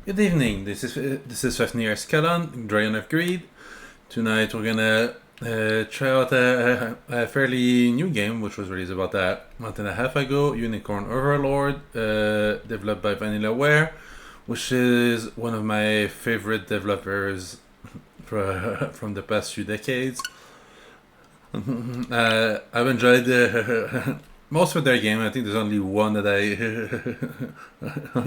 Good evening. This is Fafnir Escalon, Dragon of Greed. Tonight we're gonna try out a fairly new game, which was released about a month and a half ago. Unicorn Overlord, developed by VanillaWare, which is one of my favorite developers from the past few decades. I've enjoyed most of their game. I think there's only one that I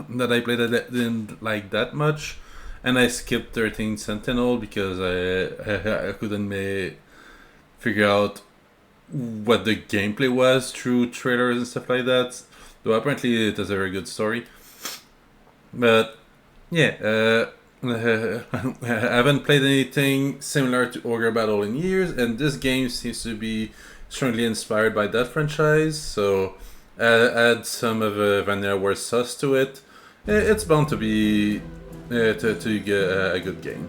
that I played that I didn't like that much, and I skipped 13 Sentinel because I couldn't figure out what the gameplay was through trailers and stuff like that. Though apparently it has a very good story, but yeah. I haven't played anything similar to Ogre Battle in years, and this game seems to be strongly inspired by that franchise, so add some of VanillaWare sauce to it. It's bound to be to get a good game.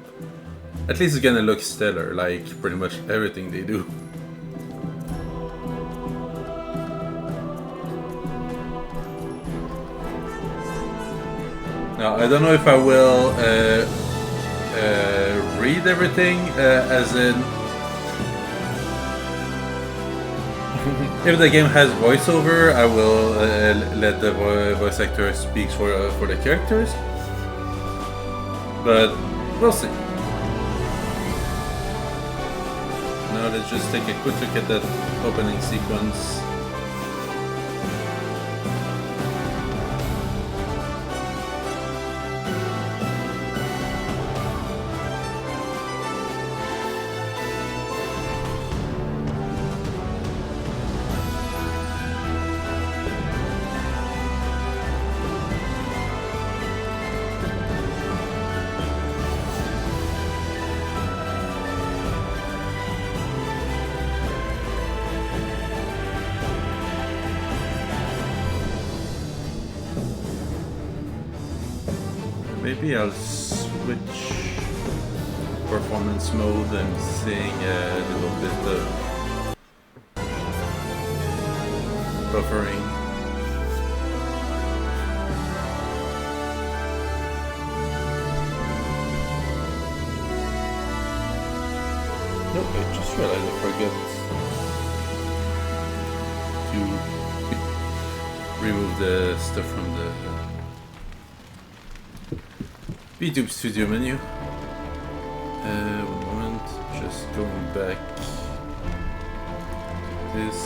At least it's gonna look stellar, like pretty much everything they do. Now, I don't know if I will read everything, as in if the game has voiceover, I will let the voice actor speak for the characters. But we'll see. Now let's just take a quick look at that opening sequence. Maybe I'll switch performance mode and seeing a little bit of buffering. Nope, I just realized I forgot to remove the stuff from the YouTube Studio menu. One moment, just going back. This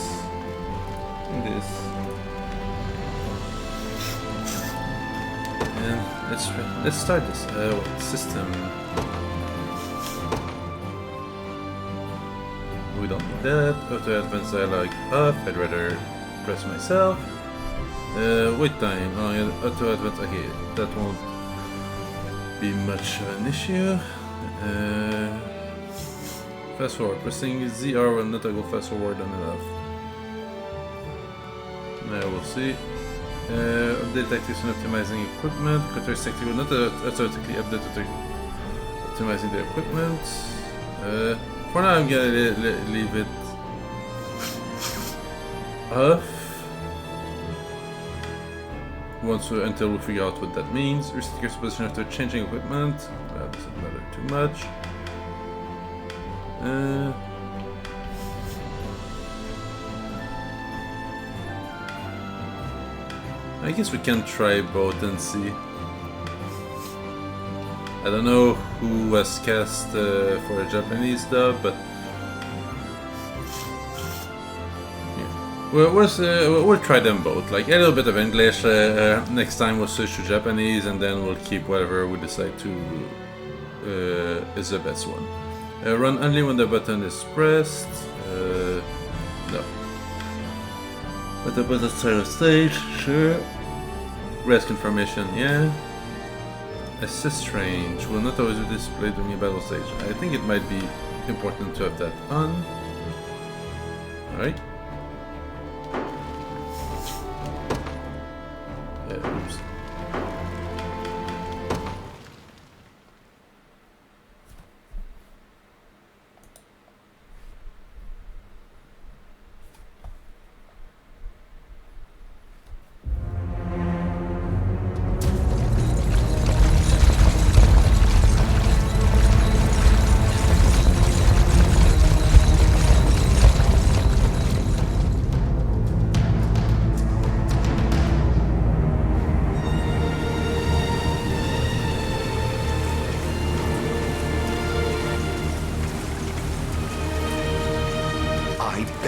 and this, and let's start this. System. We don't need that. Auto advanced dialogue off. I'd rather press myself. Wait time. Oh, yeah, auto advanced. Okay, that won't be much of an issue. Fast forward. Pressing ZR will not go fast forward enough. Now we'll see. Update activation optimizing equipment. Characteristic will not automatically update optimizing the equipment. For now, I'm gonna leave it off. Until we figure out what that means. Restrict your position after changing equipment. This doesn't matter too much. I guess we can try both and see. I don't know who was cast for a Japanese dub, but we'll try them both. Like a little bit of English. Next time we'll switch to Japanese, and then we'll keep whatever we decide to is the best one. Run only when the button is pressed. No. But the button start of stage, sure. Rest confirmation, yeah. Assist range will not always be displayed during a battle stage. I think it might be important to have that on. Alright. Oops.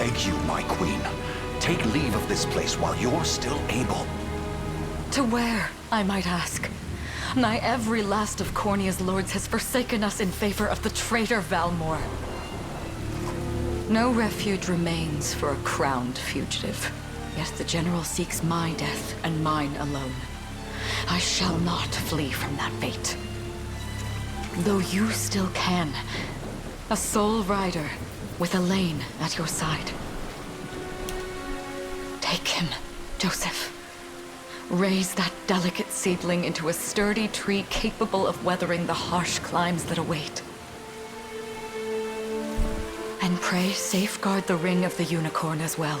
beg you, my queen. Take leave of this place while you're still able. To where, I might ask? Nigh every last of Cornia's lords has forsaken us in favor of the traitor Valmor. No refuge remains for a crowned fugitive. Yet the general seeks my death and mine alone. I shall not flee from that fate. Though you still can. A sole rider with Elaine at your side. Take him, Joseph. Raise that delicate seedling into a sturdy tree capable of weathering the harsh climes that await. And pray safeguard the ring of the unicorn as well.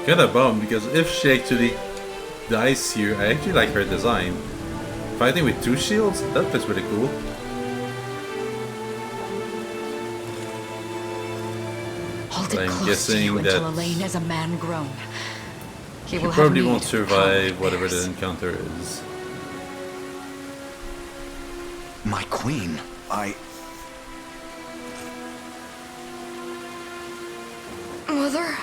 Kinda bummed, because if she actually dies here, I actually like her design. Fighting with 2 shields? That looks really cool. Hold it I'm close to guessing you that until Elaine is a man grown. He she will probably have won't need survive power whatever bears. the encounter is. My queen, Mother?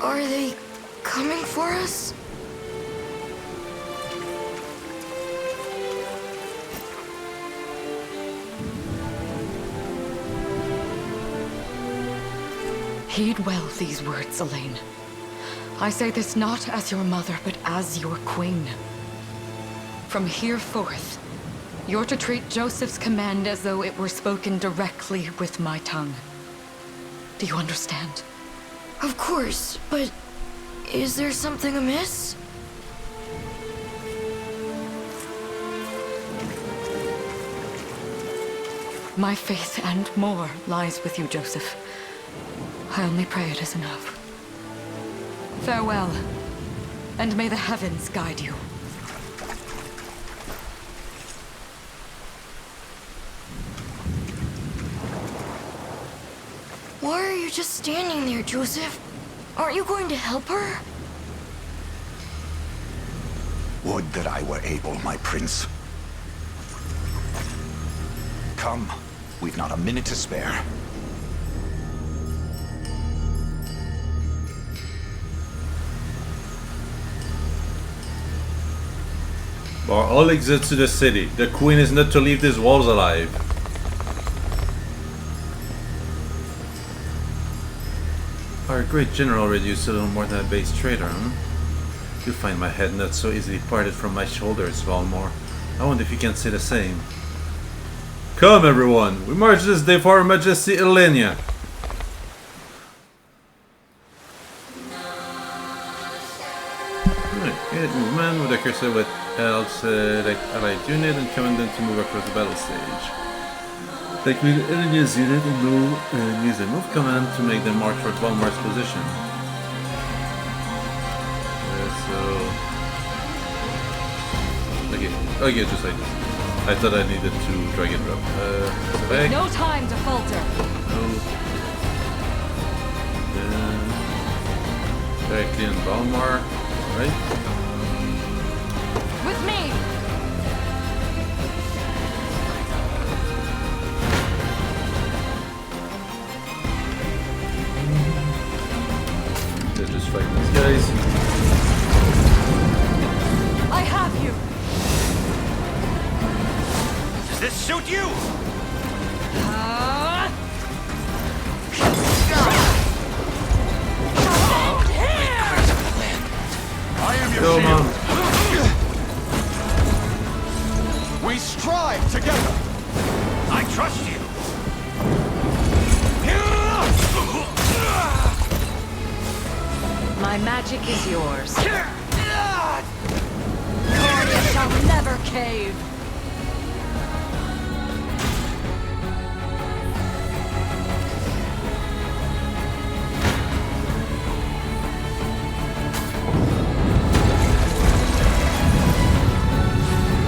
Are they coming for us? Heed well these words, Elaine. I say this not as your mother, but as your queen. From here forth, you're to treat Joseph's command as though it were spoken directly with my tongue. Do you understand? Of course, but is there something amiss? My faith and more lies with you, Joseph. I only pray it is enough. Farewell, and may the heavens guide you. Why are you just standing there, Joseph? Aren't you going to help her? would that I were able, my prince. Come, we've not a minute to spare. Bar all exits to the city. The queen is not to leave these walls alive. Our great general reduced to little more than a base trader, huh? You find my head not so easily parted from my shoulders, Valmor. I wonder if you can say the same. Come, everyone! We march this day for Her Majesty Elenia. Right, hit movement with a cursor with else like allied unit and command them to move across the battle stage. Like with Elenia's unit and use the move command to make them march towards Valmor's position. Okay, just like this. I thought I needed to drag it up. Select. No time to falter. No. Directly on Valmor. Right? With me! Let's just fight these guys. I have you! Does this suit you? I am your Go, shield. Mom. We strive together. I trust you. My magic is yours. Cornia shall never cave!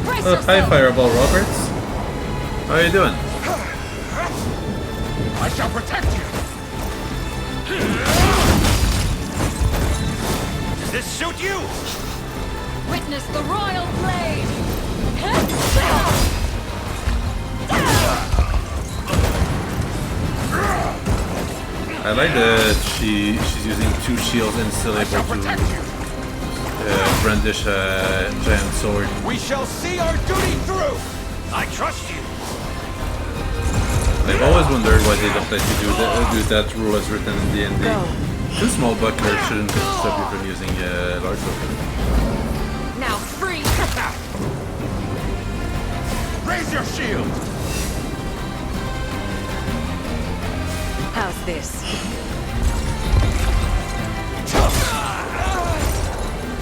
Brace Hi, yourself! Fireball Roberts. How are you doing? I shall protect you. Does this suit you? Witness the royal blade! I like that she's using 2 shields and still able to brandish a giant sword. We shall see our duty through! I trust you! I've always wondered why they don't let you do that rule as written in the ending. 2 small bucklers shouldn't stop you from using a large weapon. Now free! Raise your shield! How's this?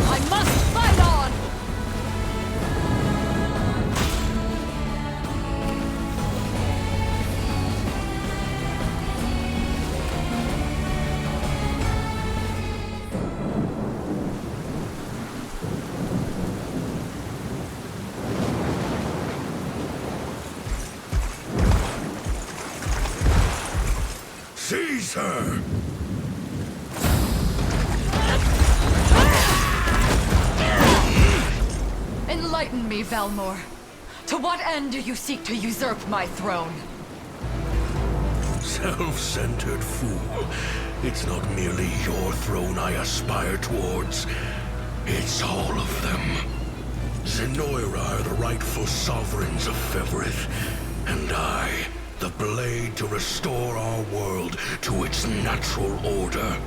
I must fight on! Seize her! Enlighten me, Valmor. To what end do you seek to usurp my throne? Self-centered fool. It's not merely your throne I aspire towards. It's all of them. Zenoira are the rightful sovereigns of Fevrith, and I, the blade to restore our world to its natural order.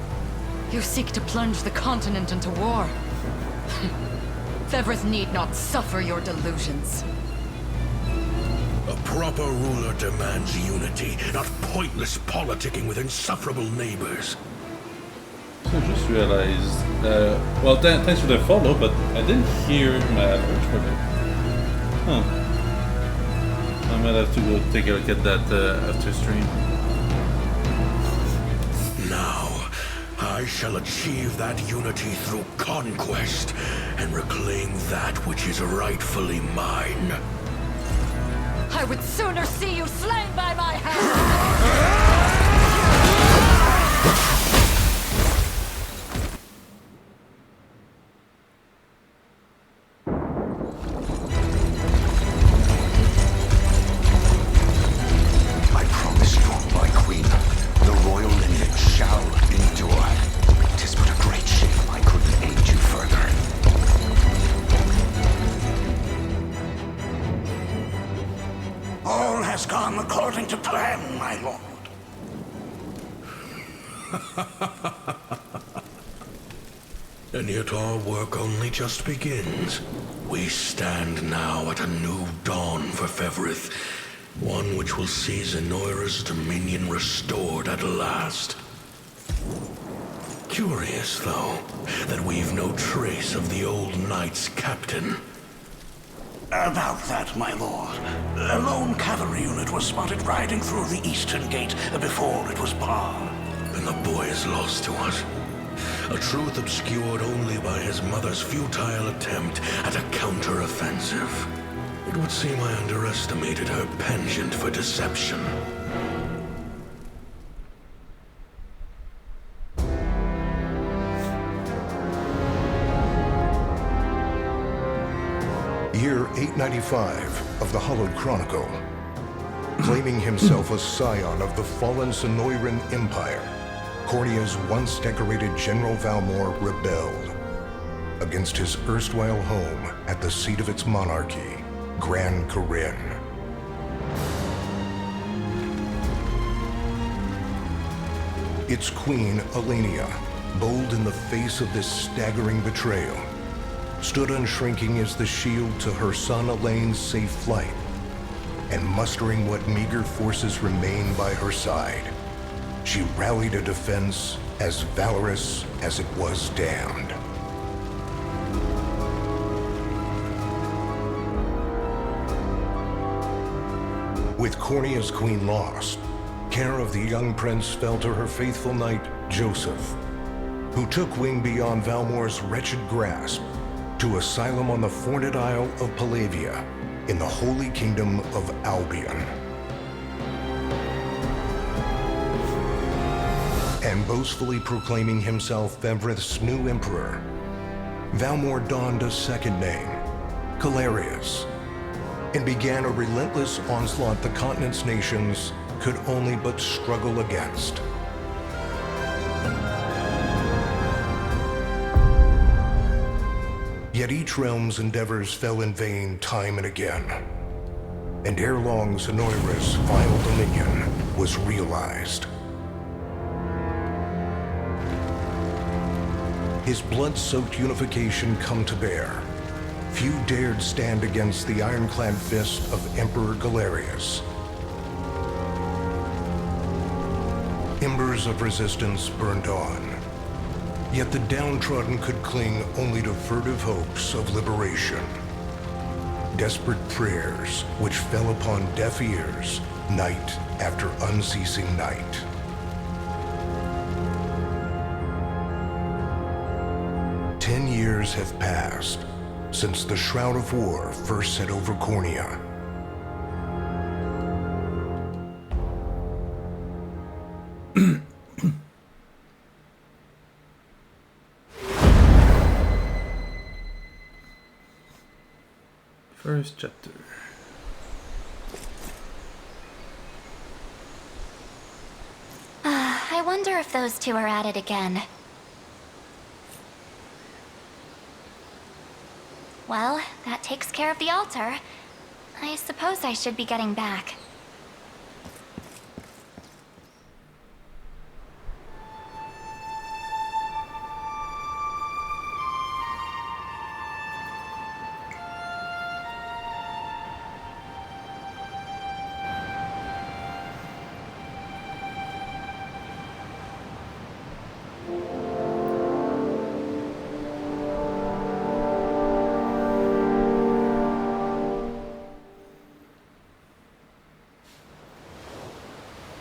You seek to plunge the continent into war. Fevrith need not suffer your delusions. A proper ruler demands unity, not pointless politicking with insufferable neighbors. So I just realized, well, thanks for the follow, but I didn't hear my alert for it. Huh. I might have to go take a look at that after stream. Now, I shall achieve that unity through conquest and reclaim that which is rightfully mine. I would sooner see you slain by my hand! I promise you, my queen, the royal lineage shall endure. 'Tis but a great shame I couldn't aid you further. All has gone according to plan, my lord. And yet our work only just begins. We stand now at a new dawn for Fevrith, one which will see Zenoira's dominion restored at last. Curious, though, that we've no trace of the old knight's captain. About that, my lord. A lone cavalry unit was spotted riding through the eastern gate before it was barred. And the boy is lost to us. A truth obscured only by his mother's futile attempt at a counter-offensive. It would seem I underestimated her penchant for deception. Year 895 of the Hallowed Chronicle. Claiming himself a scion of the fallen Sonoran Empire, Cornea's once decorated General Valmor rebelled against his erstwhile home at the seat of its monarchy, Gran Corinne. Its queen, Elenia, bold in the face of this staggering betrayal, stood unshrinking as the shield to her son Elaine's safe flight, and mustering what meager forces remained by her side, she rallied a defense as valorous as it was damned. With Cornea's queen lost, care of the young prince fell to her faithful knight, Joseph, who took wing beyond Valmor's wretched grasp to asylum on the Forned Isle of Palavia in the Holy Kingdom of Albion. And boastfully proclaiming himself Fevrith's new emperor, Valmor donned a second name, Calarius, and began a relentless onslaught the continent's nations could only but struggle against. Yet each realm's endeavors fell in vain time and again. And ere long, Zenoira's final dominion was realized. His blood-soaked unification come to bear. Few dared stand against the ironclad fist of Emperor Galerius. Embers of resistance burned on. Yet the downtrodden could cling only to furtive hopes of liberation. Desperate prayers which fell upon deaf ears night after unceasing night. Ten years have passed since the Shroud of War first set over Cornea. First chapter. I wonder if those two are at it again. Well, that takes care of the altar. I suppose I should be getting back.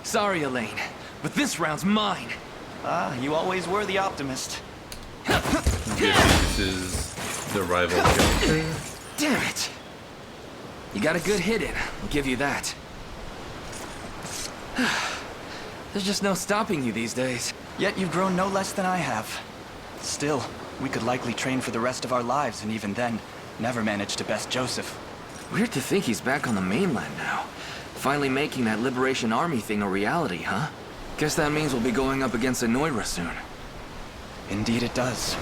Sorry, Elaine, but this round's mine. You always were the optimist. This is the rival character. Damn it! You got a good hit in, I'll give you that. There's just no stopping you these days. Yet you've grown no less than I have. Still, we could likely train for the rest of our lives, and even then, never manage to best Joseph. Weird to think he's back on the mainland now. Finally making that Liberation Army thing a reality, huh? Guess that means we'll be going up against Zenoira soon. Indeed it does.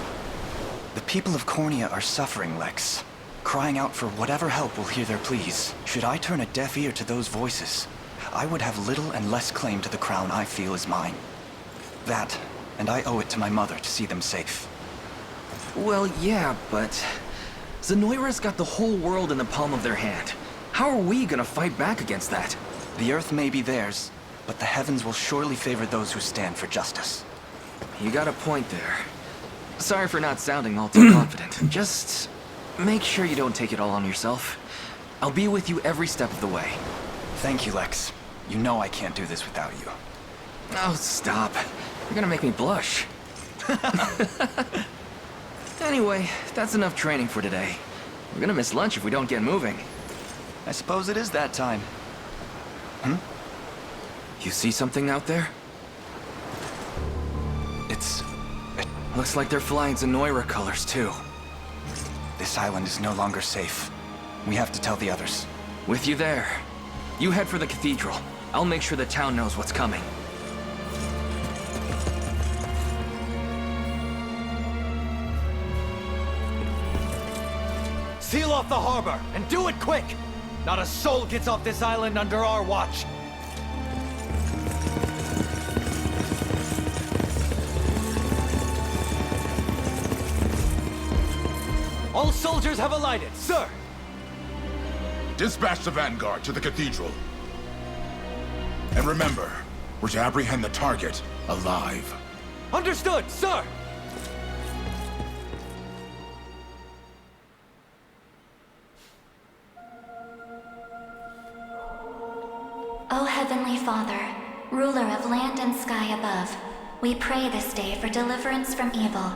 The people of Cornea are suffering, Lex. Crying out for whatever help will hear their pleas. Should I turn a deaf ear to those voices, I would have little and less claim to the crown I feel is mine. That, and I owe it to my mother to see them safe. Well, yeah, but... Zenoira's got the whole world in the palm of their hand. How are we gonna fight back against that? The earth may be theirs, but the heavens will surely favor those who stand for justice. You got a point there. Sorry for not sounding all too confident. Just make sure you don't take it all on yourself. I'll be with you every step of the way. Thank you, Lex. You know I can't do this without you. Oh, stop. You're gonna make me blush. Anyway, that's enough training for today. We're gonna miss lunch if we don't get moving. I suppose it is that time. You see something out there? Looks like they're flying Zenoira colors, too. This island is no longer safe. We have to tell the others. With you there. You head for the cathedral. I'll make sure the town knows what's coming. Seal off the harbor, and do it quick! Not a soul gets off this island under our watch. All soldiers have alighted, sir! Dispatch the vanguard to the cathedral. And remember, we're to apprehend the target alive. Understood, sir! O Heavenly Father, ruler of land and sky above, we pray this day for deliverance from evil.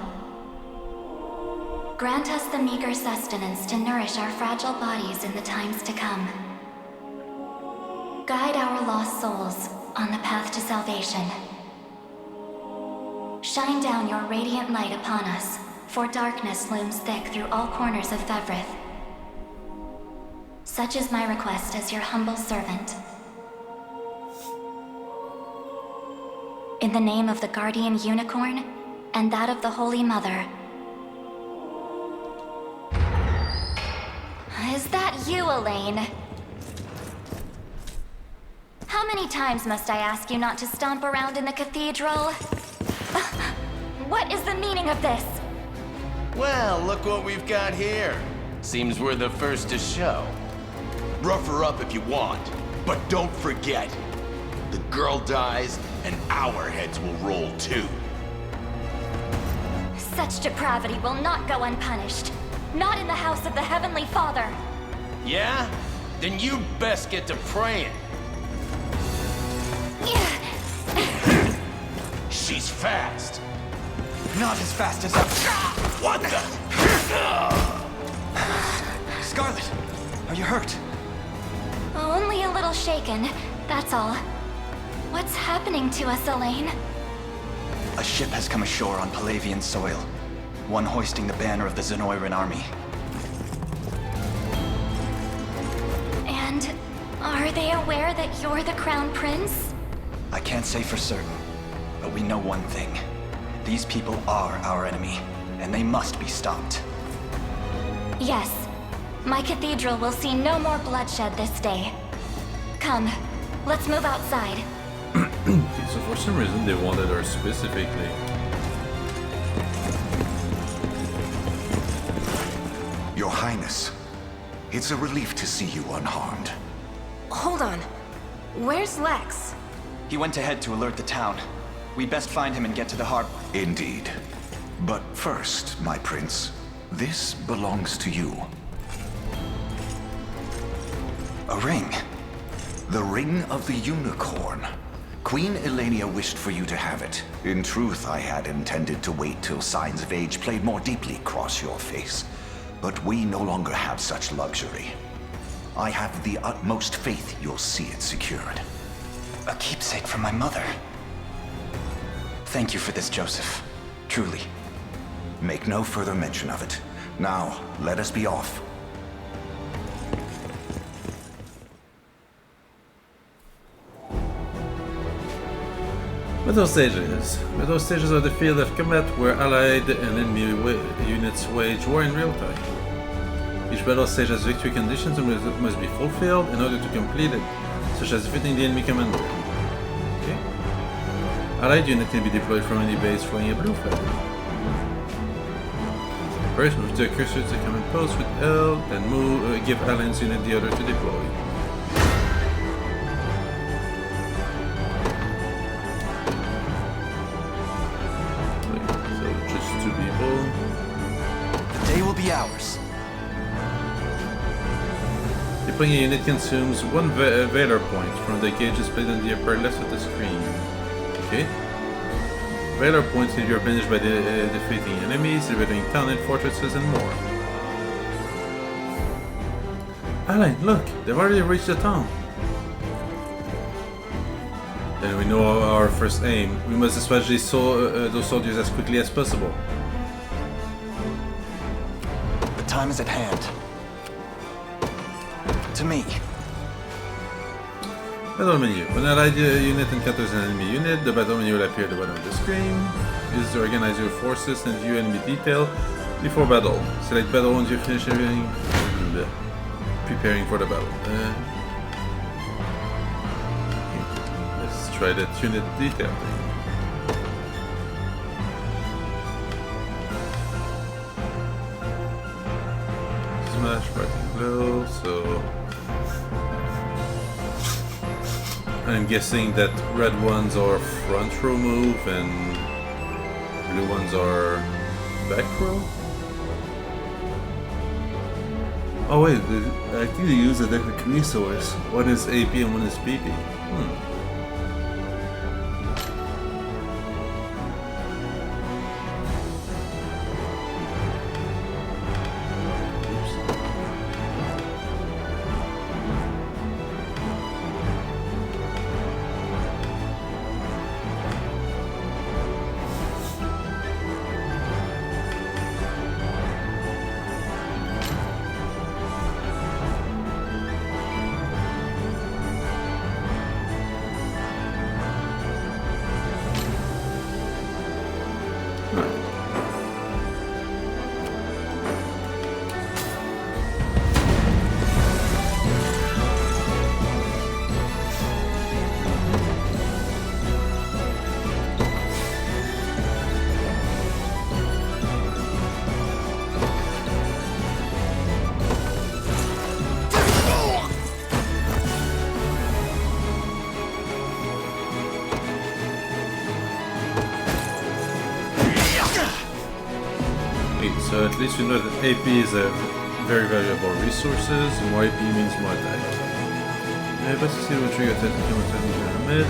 Grant us the meager sustenance to nourish our fragile bodies in the times to come. Guide our lost souls on the path to salvation. Shine down your radiant light upon us, for darkness looms thick through all corners of Fevrith. Such is my request as your humble servant. In the name of the Guardian Unicorn, and that of the Holy Mother, Is that you, Elaine? How many times must I ask you not to stomp around in the cathedral? What is the meaning of this? Well, look what we've got here. Seems we're the first to show. Rough her up if you want, but don't forget. The girl dies, and our heads will roll too. Such depravity will not go unpunished. Not in the house of the Heavenly Father. Yeah? Then you'd best get to praying. She's fast. Not as fast as I... What the? Scarlet, are you hurt? Only a little shaken, that's all. What's happening to us, Elaine? A ship has come ashore on Palavian soil. One hoisting the banner of the Zenoiran army. And are they aware that you're the Crown Prince? I can't say for certain, but we know one thing. These people are our enemy, and they must be stopped. Yes. My cathedral will see no more bloodshed this day. Come, let's move outside. So for some reason they wanted her specifically. Your Highness, it's a relief to see you unharmed. Hold on. Where's Lex? He went ahead to alert the town. We'd best find him and get to the harbor. Indeed. But first, my prince, this belongs to you. A ring? The Ring of the Unicorn. Queen Elenia wished for you to have it. In truth, I had intended to wait till signs of age played more deeply across your face. But we no longer have such luxury. I have the utmost faith you'll see it secured. A keepsake from my mother. Thank you for this, Joseph. Truly. Make no further mention of it. Now, let us be off. Battle stages. Battle stages are the field of combat where allied and enemy units wage war in real time. Each battle stage has victory conditions and must be fulfilled in order to complete it, such as defeating the enemy commander. Okay. Allied unit can be deployed from any base flying a blue flag. First, move the cursor to the command post with L, then give Alliance unit the order to deploy. They will be ours. Deploying a unit consumes one Valor point from the gauge displayed on the upper left of the screen. Okay. Valor points can be replenished by defeating enemies, liberating town and fortresses, and more. Alan, look! They've already reached the town. Then we know our first aim. We must dispatch those soldiers as quickly as possible. The time is at hand. To me. Battle menu. When an allied unit encounters an enemy unit, the battle menu will appear at the bottom of the screen. Use it to organize your forces and view enemy detail before battle. Select battle once you finish everything and preparing for the battle. Let's try that unit detail thing. Smash, parting blow, so I'm guessing that red ones are front row move and blue ones are back row? Oh wait, I think they use a deck of Kinesaurs. One is AP and one is PP. So at least we know that AP is a very valuable resources. More AP means more attack. Let's see what trigger attack become a mid.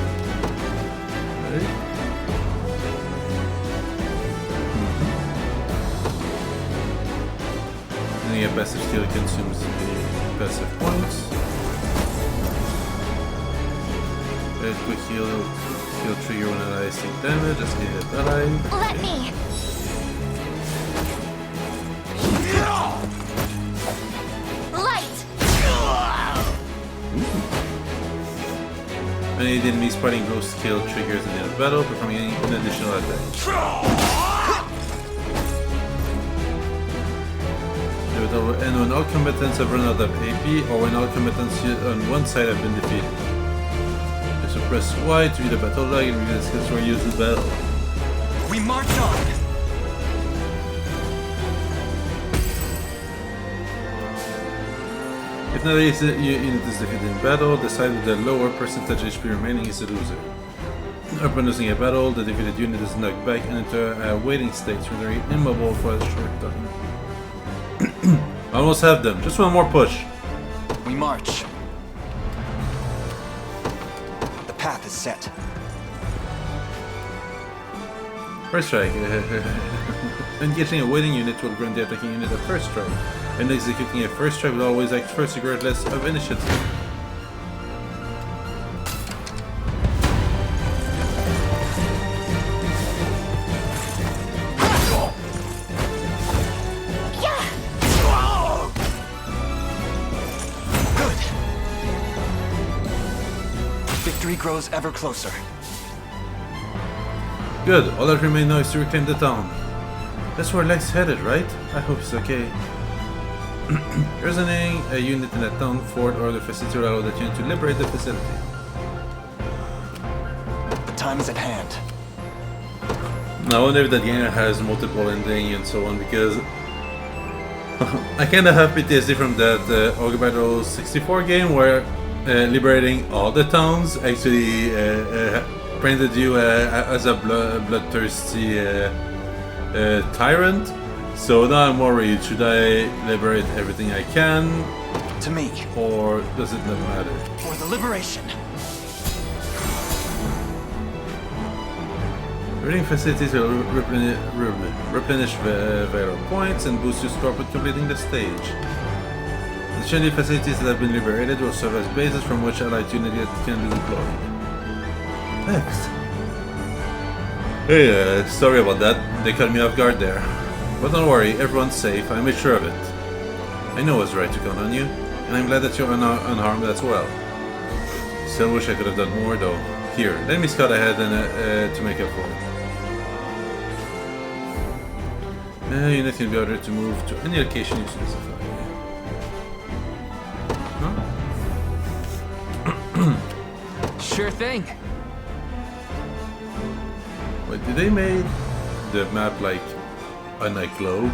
Right? Then a passive skill consumes the passive points. Quick heal trigger when allies take damage, just get it alive. Let me! Light! Any enemy spotting gross skill triggers in the end of battle, performing an additional attack. And when all combatants have run out of AP, or when all combatants on one side have been defeated. So press Y to read the battle log and read the skills were used in battle. We march on! If another unit is defeated in battle, the side with the lower percentage HP remaining is the loser. Upon losing a battle, the defeated unit is knocked back and into a waiting state, rendering immobile for a short time. Almost have them. Just one more push. We march. The path is set. First strike. Engaging a waiting unit will grant the attacking unit a first strike, and executing a first strike will always act first regardless of initiative. Grows ever closer. Good. All that remains now is to reclaim the town. That's where Lex headed, right? I hope it's okay. Resonating a unit in that town, fort, or the facility will allow that unit to liberate the facility. The time is at hand. Now, I wonder if that game has multiple ending and so on, because I kinda have PTSD from that Ogre Battle 64 game where liberating all the towns actually painted you as a bloodthirsty tyrant. So now I'm worried, should I liberate everything I can? To me. Or does it not matter? For the liberation. Raiding facilities will replenish valor points and boost your score upon completing the stage. Additionally, facilities that have been liberated will serve as bases from which allied units can be deployed. Thanks. Hey, sorry about that. They caught me off guard there. But don't worry, everyone's safe. I made sure of it. I know it's right to count on you, and I'm glad that you're unharmed as well. Still wish I could have done more, though. Here, let me scout ahead and to make up for it. Unit can be ordered to move to any location you specify. Sure thing. Wait, did they make the map like on a globe?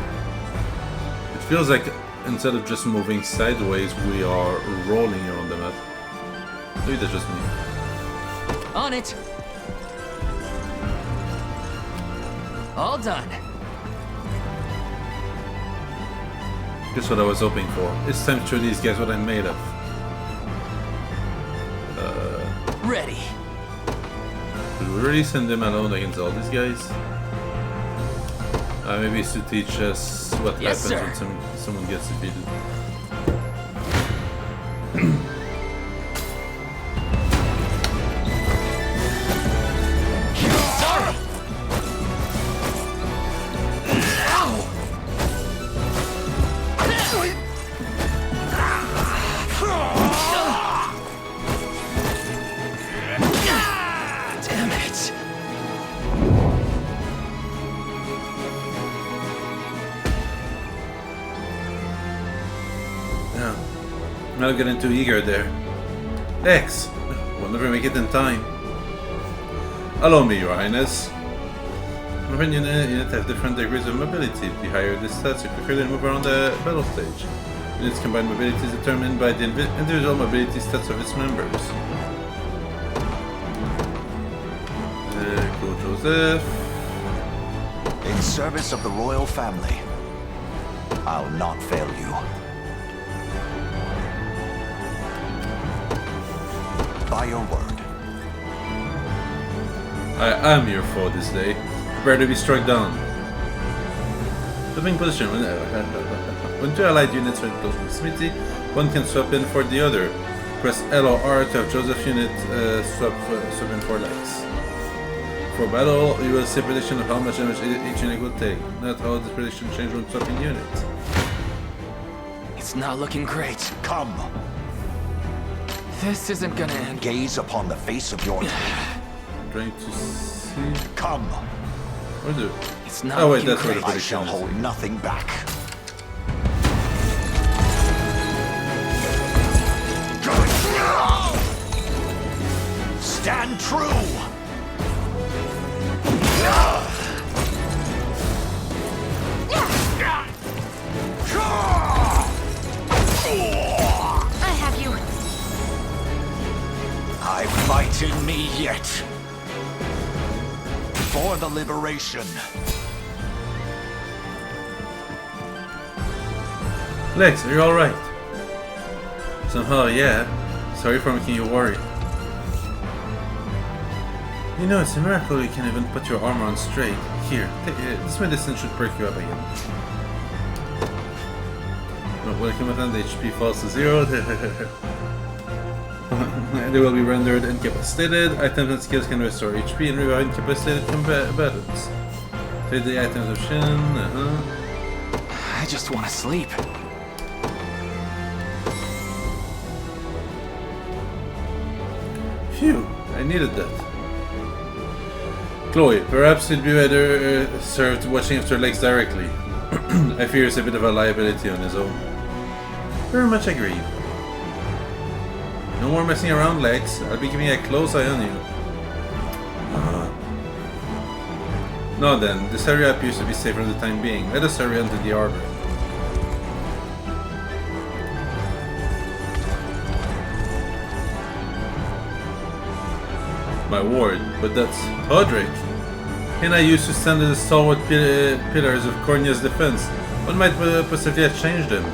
It feels like instead of just moving sideways, we are rolling around the map. Maybe that's just me. On it. All done. Just what I was hoping for. It's time to show these guys what I'm made of. Ready. Did we really send them alone against all these guys? Maybe it's to teach us what happens when someone gets defeated. Sorry. Not getting too eager there. X! We'll never make it in time. Allow me, Your Highness. Different units have different degrees of mobility. The higher the stats, the quicker they move around the battle stage. Units' combined mobility is determined by the individual mobility stats of its members. In service of the royal family. I'll not fail you. By your word. I am your foe this day. Prepare to be struck down. Swapping position. When two allied units are in close proximity, one can swap in for the other. Press L or R to have Joseph's unit swap in for legs. For battle, you will see a prediction of how much damage each unit will take, not how this prediction changes when swapping units. It's not looking great. Come. This isn't gonna end. Gaze upon the face of your Trying to see. Come. Or do? It's not. Oh wait, that's where the I prediction shall is. hold nothing back. Stand true. I have you. I fight in me yet. For the liberation. Lex, are you alright? Somehow, yeah. Sorry for making you worry. You know, it's a miracle you can even put your armor on straight. Here, take it. This medicine should perk you up again. When a combatant HP falls to 0, they will be rendered incapacitated. Items and skills can restore HP and revive incapacitated combatants. Take the items of Shin. I just want to sleep. Phew, I needed that. Chloe, perhaps he'd be better served watching after Legs directly. I fear he's a bit of a liability on his own. Very much agree. No more messing around, Legs. I'll be keeping a close eye on you. Now then, this area appears to be safe for the time being. Let us hurry on to the arbor. My ward, but that's Hodrick. And I used to stand as the stalwart pillars of Cornia's defense. What might possibly have changed him?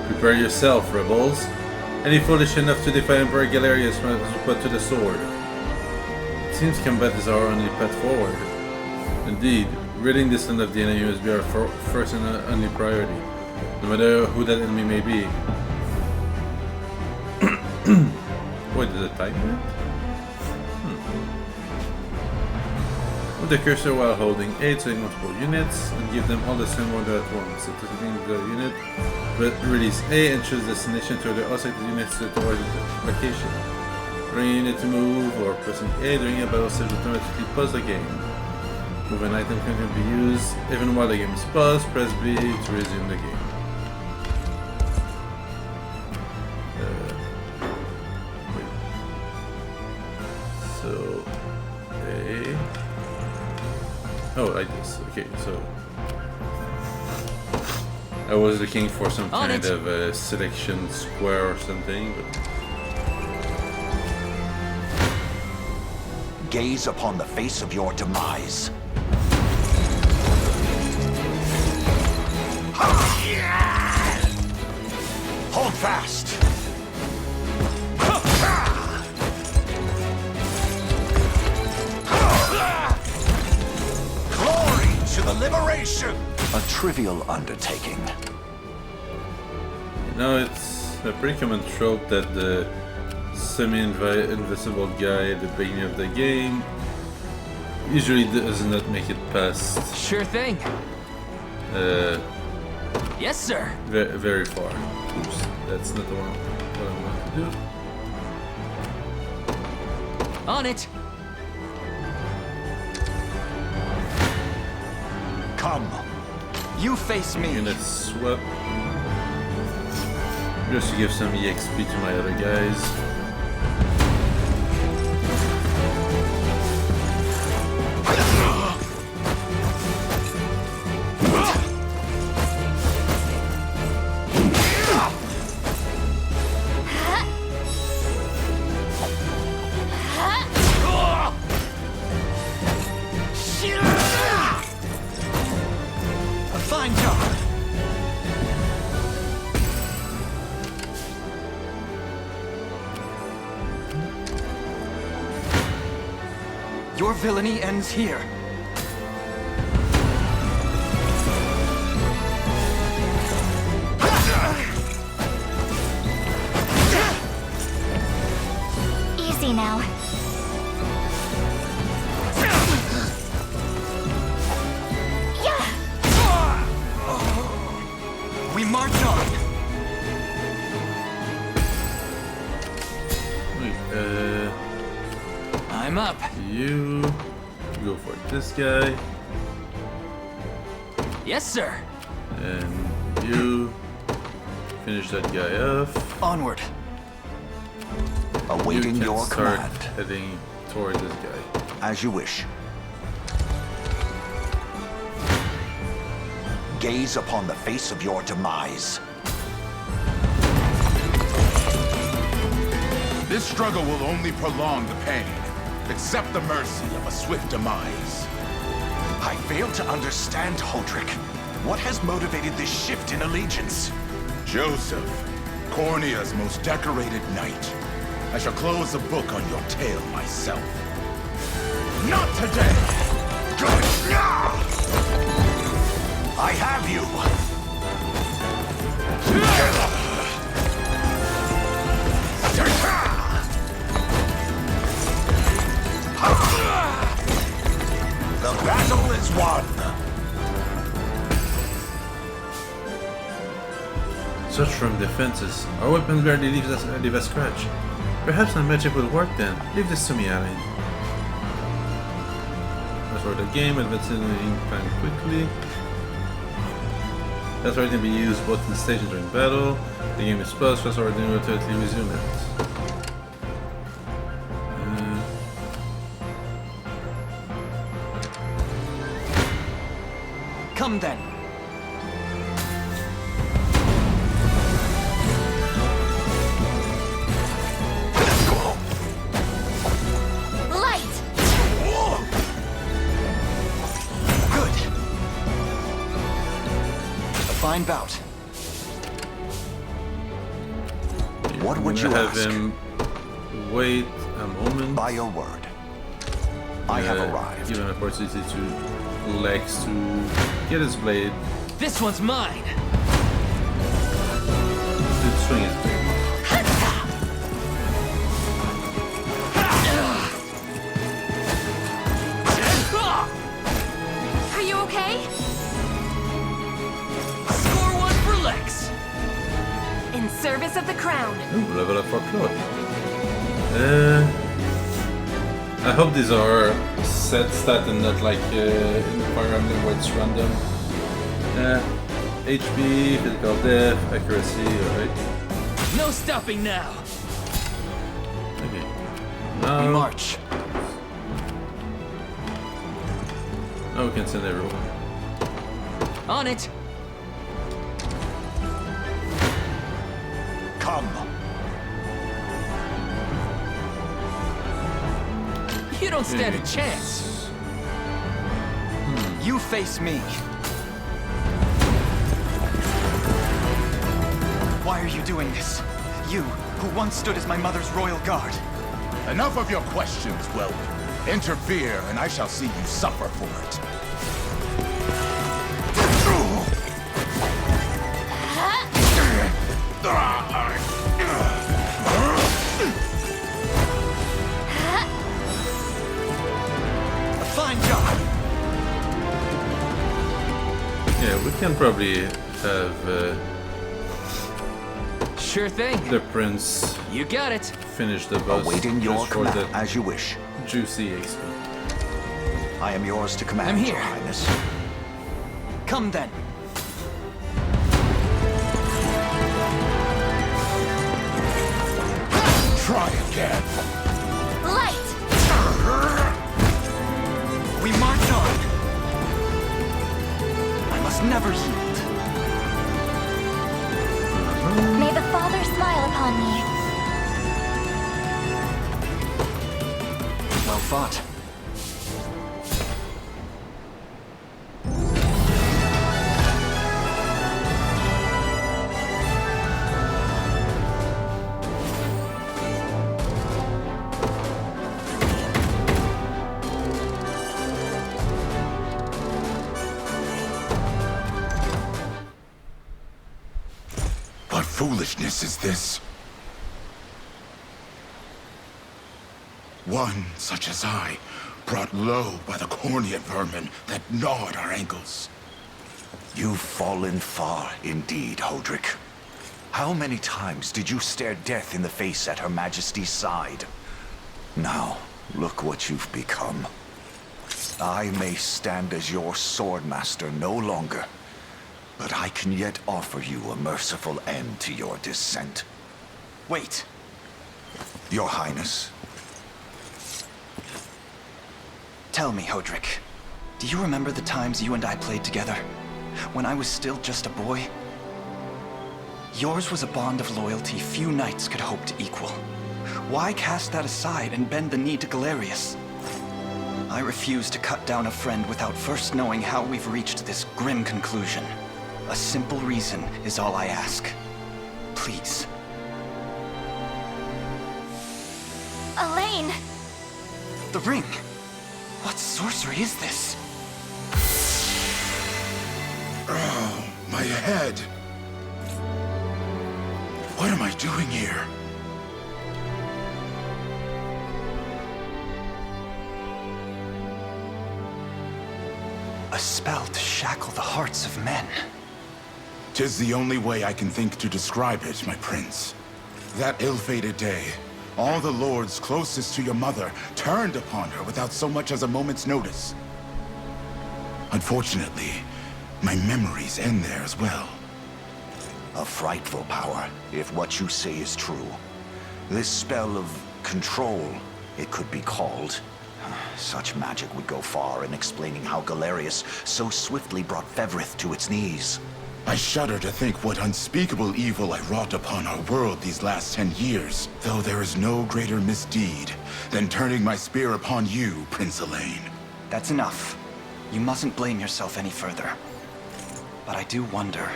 Prepare yourself, rebels. Any foolish enough to defy Emperor Galerius must be put to the sword. It seems combat is our only path forward. Indeed, ridding this land of the enemy must be our first and only priority, no matter who that enemy may be. Wait, is it type that? With the cursor while holding A to select multiple units and give them all the same order at once. So to select the unit, but release A and choose destination to the all selected units towards the location. Bring a unit to move or pressing A during a battle stage automatically pause the game. Move an item can be used even while the game is paused. Press B to resume the game. So A. Oh, like this. Okay, so I was looking for some kind of a selection square or something, but gaze upon the face of your demise. Hold fast. Glory to the liberation. A trivial undertaking. you know, it's a pretty common trope that the semi-invisible guy at the beginning of the game usually does not make it past. Sure thing. Yes, sir. Very far. Oops, that's not the one what I want to do. On it. Come. You face me. I'm gonna swap just to give some EXP to my other guys. Your villainy ends here. Easy now. We march on. Wait, I'm up. you go for this guy, Yes, sir. and you finish that guy off. Onward. Awaiting You can your start command. heading toward this guy. As you wish. Gaze upon the face of your demise. This struggle will only prolong the pain. Accept the mercy of a swift demise. I fail to understand, Holdrick. What has motivated this shift in allegiance? Joseph, Cornia's most decorated knight. I shall close the book on your tale myself. Not today! I have you! The battle is won! Such firm defenses. Our weapons barely leave a scratch. Perhaps my magic will work then. Leave this to me, Alain. As for the game, advancing in time quickly. That's why it can be used both in stages during battle. The game is paused, fast forward, then automatically resume it. Come then. Light! Good. A fine bout. What would you have ask? him wait a moment. By your word. I have arrived. Give an opportunity to Lex to get his blade. This one's mine. To swing his blade. Are you okay? Score one for Lex. In service of the crown. Ooh, level up for Claude. I hope these are set stat and not like in Fire Emblem where it's random. HP, physical depth, accuracy, alright. No stopping now. Okay. We Now, march. now we can send everyone. On it. Come. You don't stand a chance. You face me. Why are you doing this? You, who once stood as my mother's royal guard. Enough of your questions, Whelp. Interfere, and I shall see you suffer for it. A fine job. Yeah, we can probably have Sure thing. the prince You got it. finish the boss Awaiting your just for command, that as you wish. juicy XP. I am yours to command, I'm here. Your Highness. Come then. Try again. Light! We march on. I must never yield. May the Father smile upon me. Well fought. foolishness is this? One such as I, brought low by the Cornea vermin that gnawed our ankles. You've fallen far indeed, Hodrick. How many times did you stare death in the face at Her Majesty's side? Now, look what you've become. I may stand as your swordmaster no longer, but I can yet offer you a merciful end to your descent. Wait. Your Highness. Tell me, Hodrick, do you remember the times you and I played together? When I was still just a boy? Yours was a bond of loyalty few knights could hope to equal. Why cast that aside and bend the knee to Galerius? I refuse to cut down a friend without first knowing how we've reached this grim conclusion. A simple reason is all I ask. Please. Elaine! The ring! What sorcery is this? Oh, my head. What am I doing here? A spell to shackle the hearts of men. 'Tis the only way I can think to describe it, my prince. That ill-fated day, all the lords closest to your mother turned upon her without so much as a moment's notice. Unfortunately, my memories end there as well. A frightful power, if what you say is true. This spell of control, it could be called. Such magic would go far in explaining how Galerius so swiftly brought Fevrith to its knees. I shudder to think what unspeakable evil I wrought upon our world these last 10 years, though there is no greater misdeed than turning my spear upon you, Prince Elaine. That's enough. You mustn't blame yourself any further. But I do wonder,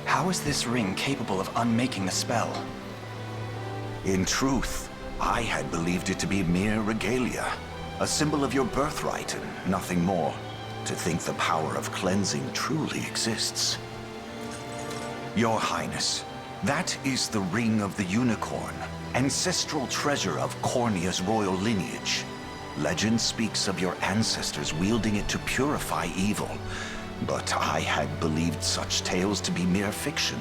how is this ring capable of unmaking the spell? In truth, I had believed it to be mere regalia, a symbol of your birthright and nothing more. To think the power of cleansing truly exists. Your Highness, that is the Ring of the Unicorn, ancestral treasure of Cornea's royal lineage. Legend speaks of your ancestors wielding it to purify evil, but I had believed such tales to be mere fiction.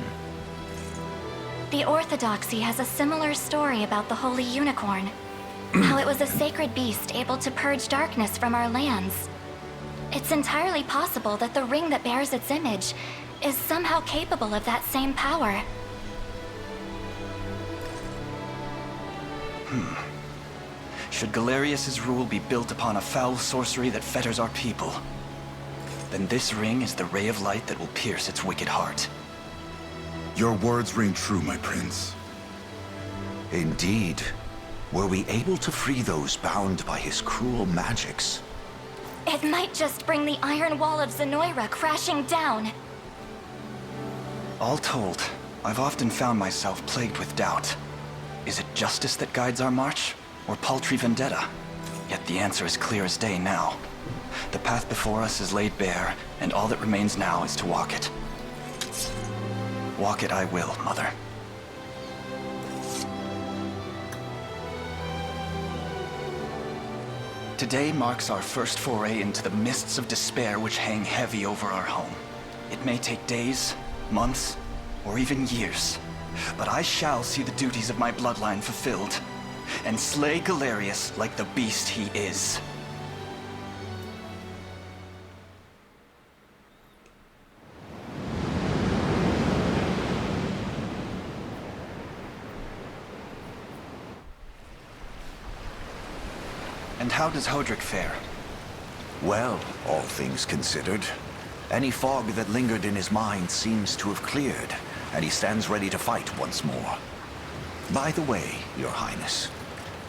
The Orthodoxy has a similar story about the Holy Unicorn. How it was a sacred beast able to purge darkness from our lands. It's entirely possible that the ring that bears its image is somehow capable of that same power. Should Galerius's rule be built upon a foul sorcery that fetters our people, then this ring is the ray of light that will pierce its wicked heart. Your words ring true, my prince. Indeed. Were we able to free those bound by his cruel magics? It might just bring the iron wall of Zenoira crashing down. All told, I've often found myself plagued with doubt. Is it justice that guides our march, or paltry vendetta? Yet the answer is clear as day now. The path before us is laid bare, and all that remains now is to walk it. Walk it I will, Mother. Today marks our first foray into the mists of despair which hang heavy over our home. It may take days, months, or even years, but I shall see the duties of my bloodline fulfilled, and slay Galerius like the beast he is. And how does Hodrick fare? Well, all things considered. Any fog that lingered in his mind seems to have cleared, and he stands ready to fight once more. By the way, Your Highness,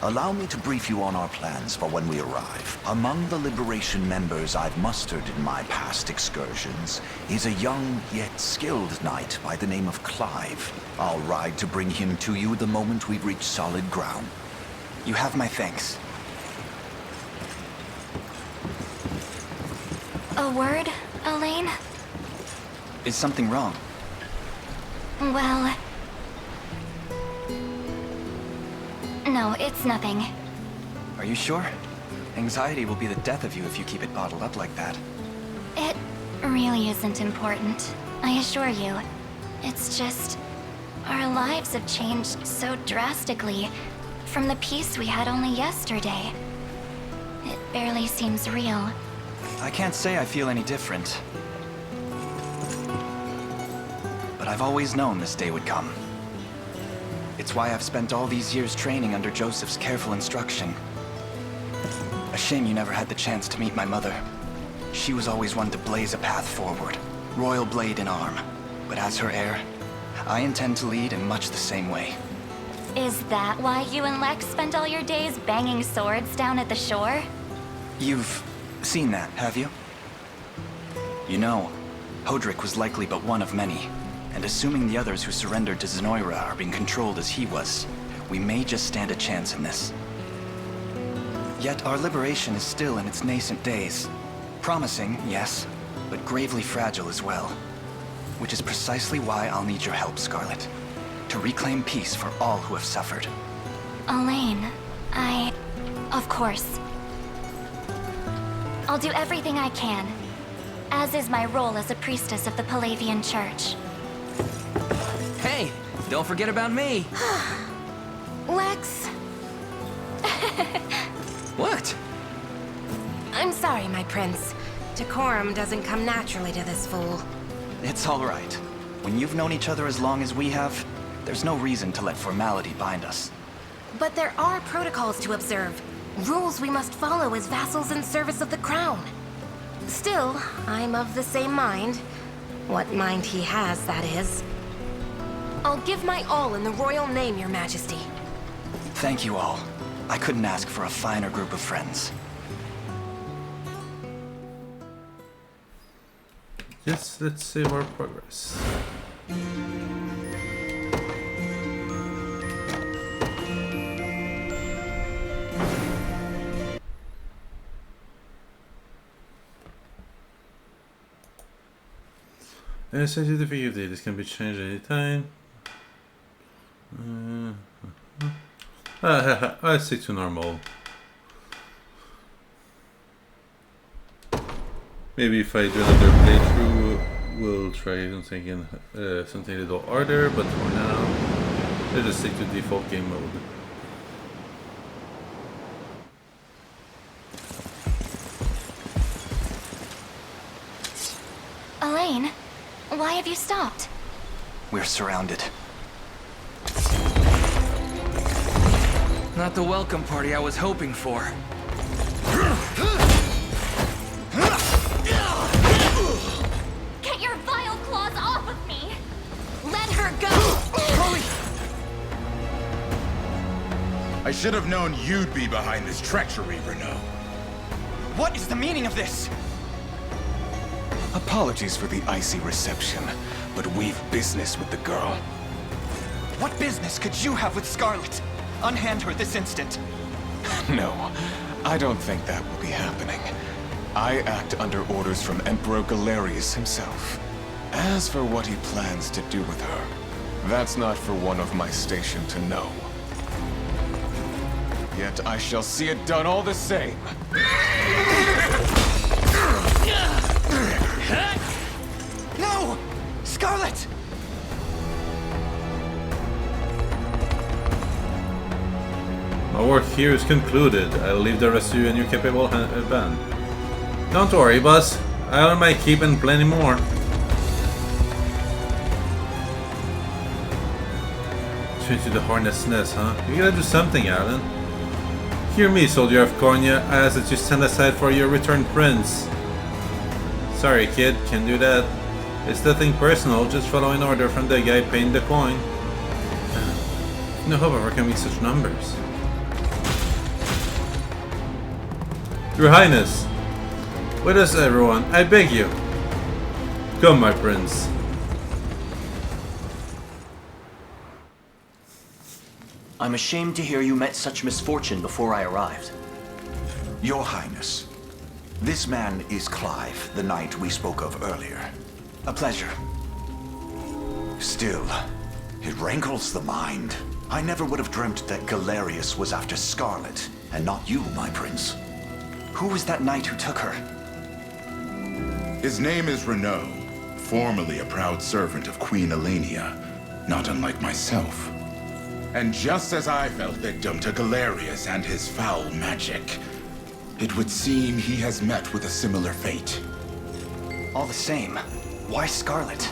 allow me to brief you on our plans for when we arrive. Among the Liberation members I've mustered in my past excursions is a young yet skilled knight by the name of Clive. I'll ride to bring him to you the moment we've reached solid ground. You have my thanks. A word, Elaine? Is something wrong? Well, no, it's nothing. Are you sure? Anxiety will be the death of you if you keep it bottled up like that. It really isn't important, I assure you. It's just... our lives have changed so drastically from the peace we had only yesterday. It barely seems real. I can't say I feel any different. But I've always known this day would come. It's why I've spent all these years training under Joseph's careful instruction. A shame you never had the chance to meet my mother. She was always one to blaze a path forward, royal blade in arm. But as her heir, I intend to lead in much the same way. Is that why you and Lex spent all your days banging swords down at the shore? You've seen that, have you? You know, Hodrick was likely but one of many. And assuming the others who surrendered to Zenoira are being controlled as he was, we may just stand a chance in this. Yet our liberation is still in its nascent days. Promising, yes, but gravely fragile as well. Which is precisely why I'll need your help, Scarlet. To reclaim peace for all who have suffered. Elaine, of course. I'll do everything I can, as is my role as a priestess of the Palavian Church. Hey, don't forget about me. Lex. What? I'm sorry, my prince. Decorum doesn't come naturally to this fool. It's all right. When you've known each other as long as we have, there's no reason to let formality bind us. But there are protocols to observe. Rules we must follow as vassals in service of the crown. Still, I'm of the same mind. What mind he has, that is. I'll give my all in the royal name, your majesty. Thank you all. I couldn't ask for a finer group of friends. Yes, let's save our progress. Sensitivity of data, this can be changed anytime. I'll stick to normal. Maybe if I do another playthrough, we'll try something something a little harder, but for now, let's just stick to default game mode. Elaine, why have you stopped? We're surrounded. Not the welcome party I was hoping for. Get your vile claws off of me! Let her go! Holy! I should have known you'd be behind this treachery, Renault. What is the meaning of this? Apologies for the icy reception, but we've business with the girl. What business could you have with Scarlet? Unhand her this instant. No, I don't think that will be happening. I act under orders from Emperor Galerius himself. As for what he plans to do with her, that's not for one of my station to know. Yet I shall see it done all the same. No! Scarlet! My work here is concluded. I'll leave the rest of you in your capable band. Don't worry, boss. I'll my keep and plenty more. Straight to the hornet's nest, huh? You gotta do something, Alan. Hear me, soldier of Cornia. I ask that you stand aside for your returned prince. Sorry, kid. Can't do that. It's nothing personal. Just follow an order from the guy paying the coin. No hope of overcoming such numbers. Your Highness! With us, everyone, I beg you! Come, my prince. I'm ashamed to hear you met such misfortune before I arrived. Your Highness, this man is Clive, the knight we spoke of earlier. A pleasure. Still, it rankles the mind. I never would have dreamt that Galerius was after Scarlet, and not you, my prince. Who was that knight who took her? His name is Renaud, formerly a proud servant of Queen Elenia, not unlike myself. And just as I fell victim to Galerius and his foul magic, it would seem he has met with a similar fate. All the same, why Scarlet?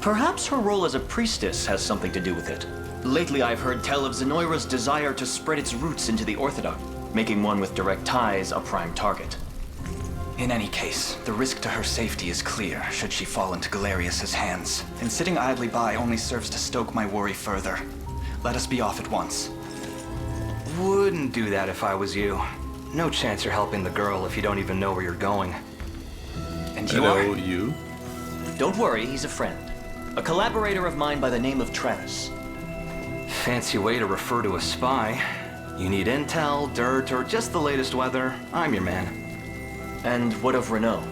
Perhaps her role as a priestess has something to do with it. Lately I've heard tell of Zenoira's desire to spread its roots into the Orthodox, making one with direct ties a prime target. In any case, the risk to her safety is clear should she fall into Galerius's hands, and sitting idly by only serves to stoke my worry further. Let us be off at once. Wouldn't do that if I was you. No chance you're helping the girl if you don't even know where you're going. And you are? you? Don't worry, he's a friend. A collaborator of mine by the name of Travis. Fancy way to refer to a spy. You need intel, dirt, or just the latest weather, I'm your man. And what of Renaud?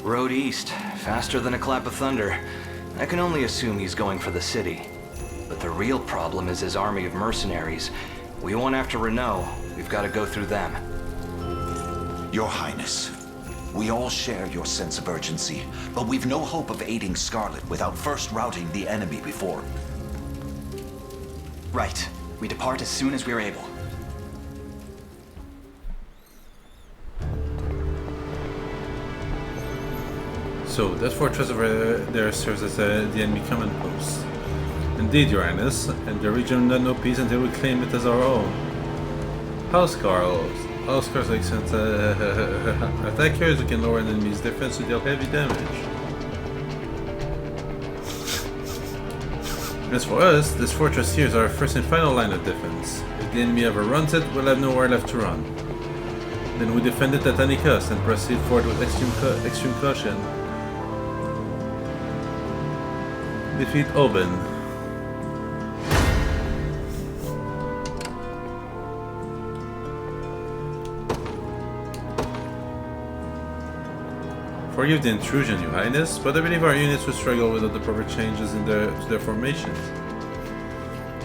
Road east, faster than a clap of thunder. I can only assume he's going for the city. But the real problem is his army of mercenaries. We want after Renaud, we've got to go through them. Your Highness, we all share your sense of urgency, but we've no hope of aiding Scarlet without first routing the enemy before. Right. We depart as soon as we're able. So, that fortress over there serves as the enemy command post. Indeed, Your Highness, and the region will not know peace until we claim it as our own. Housecarls like excellent attackers who can lower an enemy's defense to deal heavy damage. As for us, this fortress here is our first and final line of defense. If the enemy ever runs it, we'll have nowhere left to run. Then we defend it at any cost and proceed forward with extreme caution. Defeat Oben. Forgive the intrusion, Your Highness, but I believe our units will struggle without the proper changes to their formations.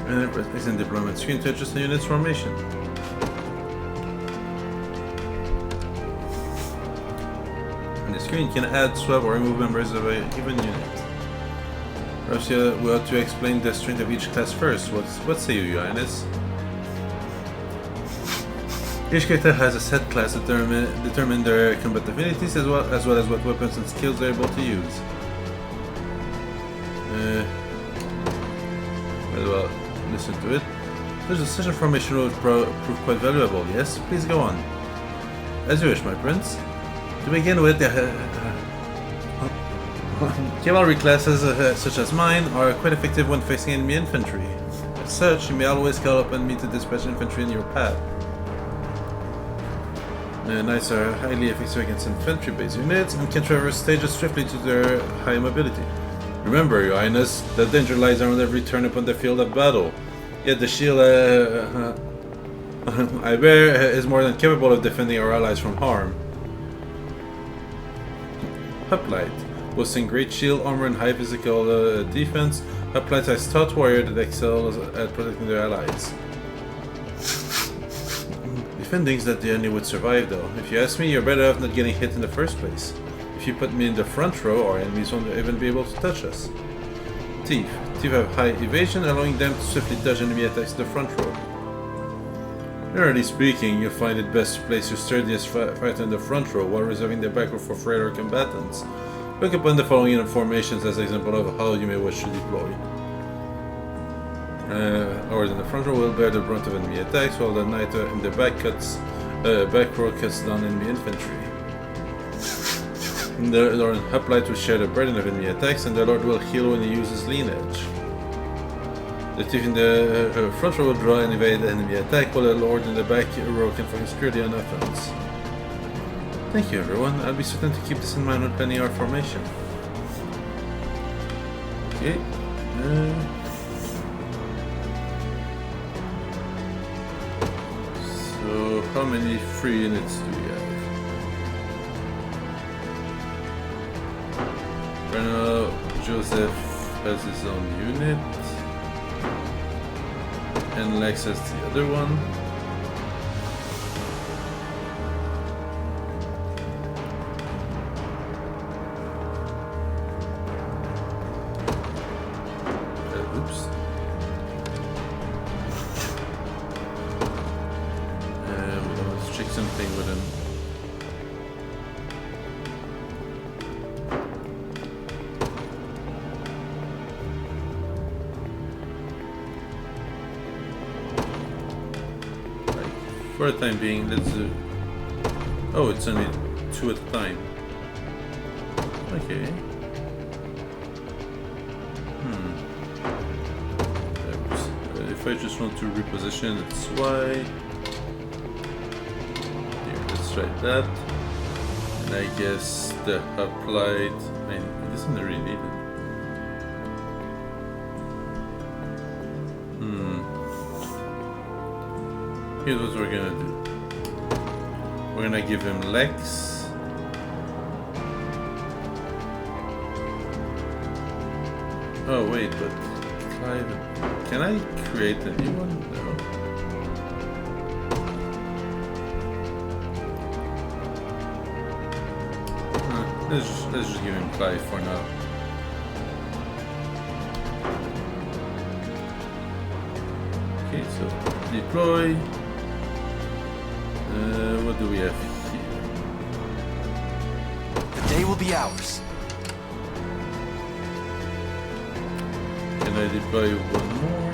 And press in deployment screen to adjust the unit's formation. And the screen can add, swap, or remove members of a given unit. Perhaps we ought to explain the strength of each class first. What say you, Your Highness? Each character has a set class determine their combat abilities as well as what weapons and skills they're able to use. Well, listen to it. Such a formation will prove quite valuable, yes? Please go on. As you wish, my prince. To begin with, cavalry classes such as mine are quite effective when facing enemy infantry. As such, you may always call upon me to dispatch infantry in your path. Knights are highly effective against infantry-based units and can traverse stages swiftly to their high mobility. Remember, Your Highness, that danger lies around every turn upon the field of battle. Yet the shield I bear is more than capable of defending our allies from harm. Hoplite. Boasting great shield armor and high physical defense, Hoplite is a stout warrior that excels at protecting their allies. Defendings that the enemy would survive though. If you ask me, you're better off not getting hit in the first place. If you put me in the front row, our enemies won't even be able to touch us. Thief. Thief have high evasion, allowing them to swiftly dodge enemy attacks in the front row. Generally speaking, you'll find it best to place your sturdiest fighter in the front row while reserving the back row for frailer combatants. Look upon the following unit formations as an example of how you may wish to deploy. Lords in the front row will bear the brunt of enemy attacks, while the knight in the back row cuts down enemy infantry. The Lord and Hoplite will share the burden of enemy attacks, and the Lord will heal when he uses lean edge. The thief in the front row will draw and evade the enemy attack, while the Lord in the back row can focus purely on offense. Thank you, everyone. I'll be certain to keep this in mind when planning our formation. Okay. So, how many free units do we have? Right now, Joseph has his own unit. and Lex as the other one. Oops. Let's check something with him. For the time being, let's do... Oh, it's only 2 at a time. Okay. If I just want to reposition, it's Y. Here, let's try that. And I guess the applied... I mean, it doesn't really need it. Here's what we're gonna do. We're gonna give him Lex. Oh wait, but Clive... Can I create a new one? No. Let's just give him Clive for now. Okay, so deploy. What do we have here? The day will be ours. Can I deploy one more?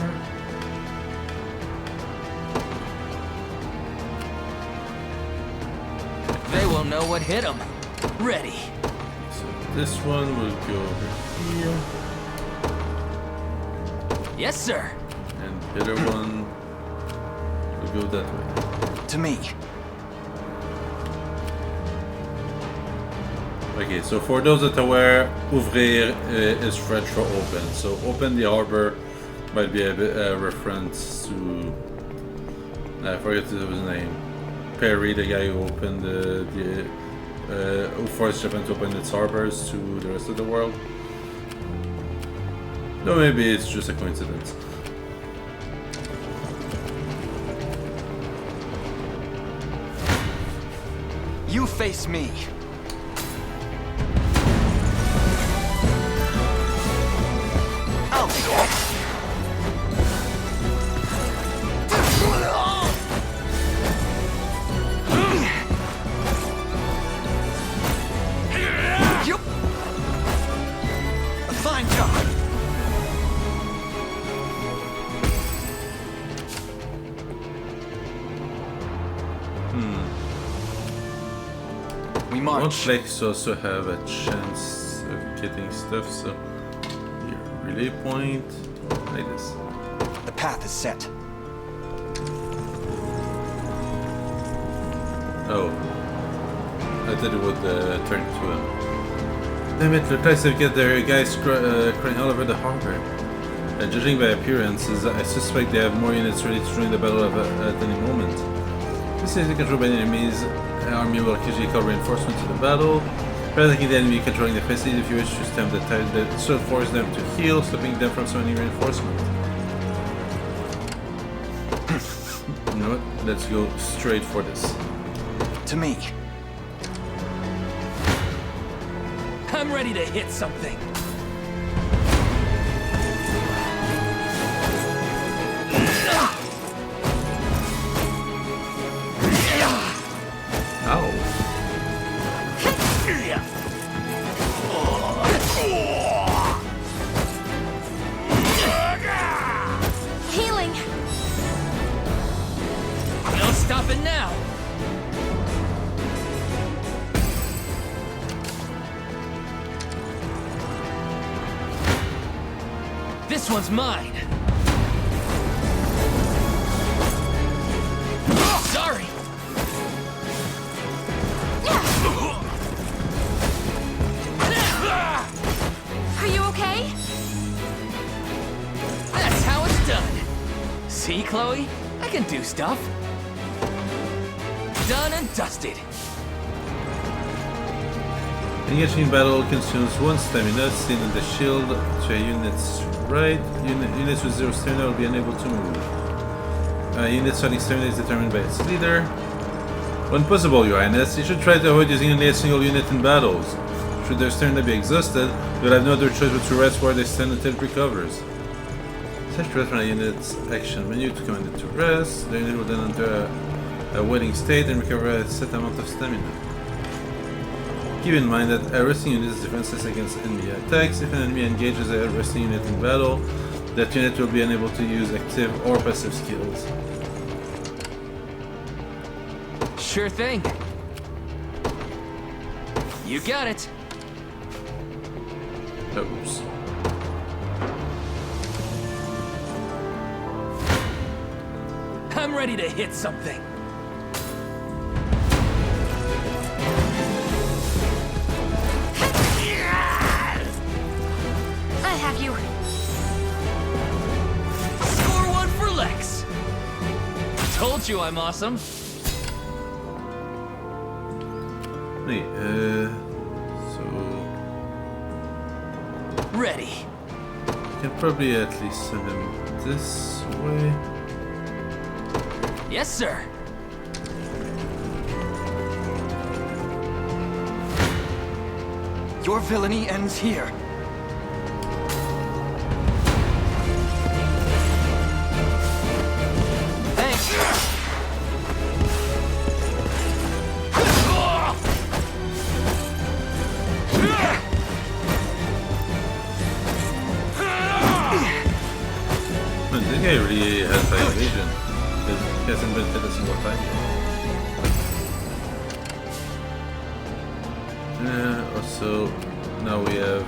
They won't know what hit them. Ready. So this one will go over here. Yes, sir. And the other one will go that way. To me. Okay, so for those that are aware, ouvrir is French for open. So open the harbor might be a reference to... I forget his name. Perry, the guy who opened who forced Japan to open its harbors to the rest of the world. No, maybe it's just a coincidence. You face me. I'll take that. Yup. A fine job. We march. Won't Flex also have a chance of getting stuff, so here, relay point, like this. The path is set. Oh. I thought it would turn to him. Damn it, looks like they've got their guys crying all over the harbor. Judging by appearances, I suspect they have more units ready to join the battle at any moment. This is controlled by enemies. The army will occasionally call reinforcements to the battle. By attacking the enemy controlling the facility, if you wish to stem the tide, that still force them to heal, stopping them from summoning reinforcements. You know what? Let's go straight for this. To me. I'm ready to hit something. Ow. Healing. No stopping now. This one's mine. Sorry. Are you okay? That's how it's done. See, Chloe? I can do stuff. Done and dusted. Engaging in battle consumes 1 stamina, seen in the shield to a unit's right. Units with 0 stamina will be unable to move. Unit fighting stamina is determined by its leader. When possible, Your Highness, you should try to avoid using only a single unit in battles. Should their stamina be exhausted, you'll have no other choice but to rest where they stand until it recovers. Select rest from a unit's action menu to command it to rest. The unit will then enter a waiting state and recover a set amount of stamina. Keep in mind that a resting unit is defenseless against enemy attacks. If an enemy engages a resting unit in battle, that unit will be unable to use active or passive skills. Sure thing. You got it. Oops. I'm ready to hit something. I have you. Score one for Lex. Told you I'm awesome. Wait, so... Ready. I can probably at least send him this way. Yes, sir. Your villainy ends here. This guy really has high evasion. He hasn't been hit a single time yet. Also, now we have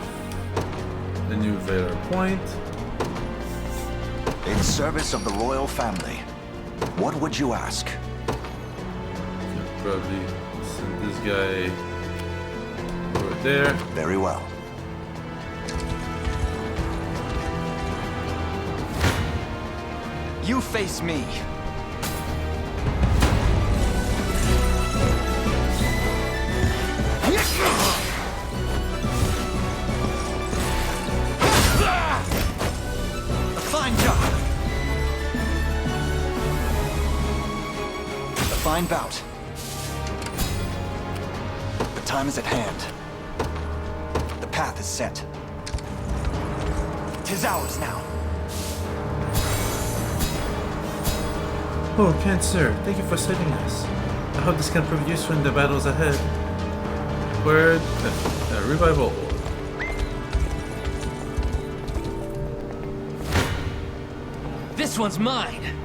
a new Valor point. In service of the royal family, what would you ask? Could probably send this guy over there. Very well. You face me. A fine job. A fine bout. The time is at hand. The path is set. 'Tis ours now. Oh, kind sir, thank you for saving us. I hope this can prove useful in the battles ahead. Word, a revival. This one's mine.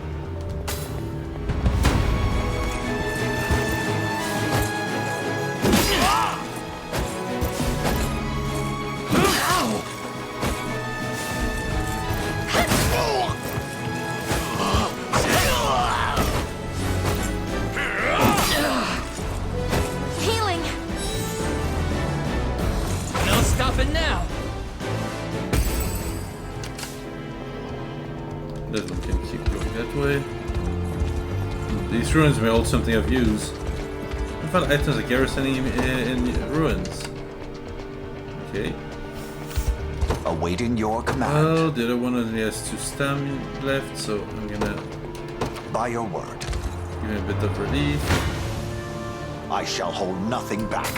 These ruins may hold something of use. I found items like garrisoning in ruins. Okay. Awaiting your command. Well, the other one only has 2 stamina left, so I'm gonna... By your word. Give me a bit of relief. I shall hold nothing back.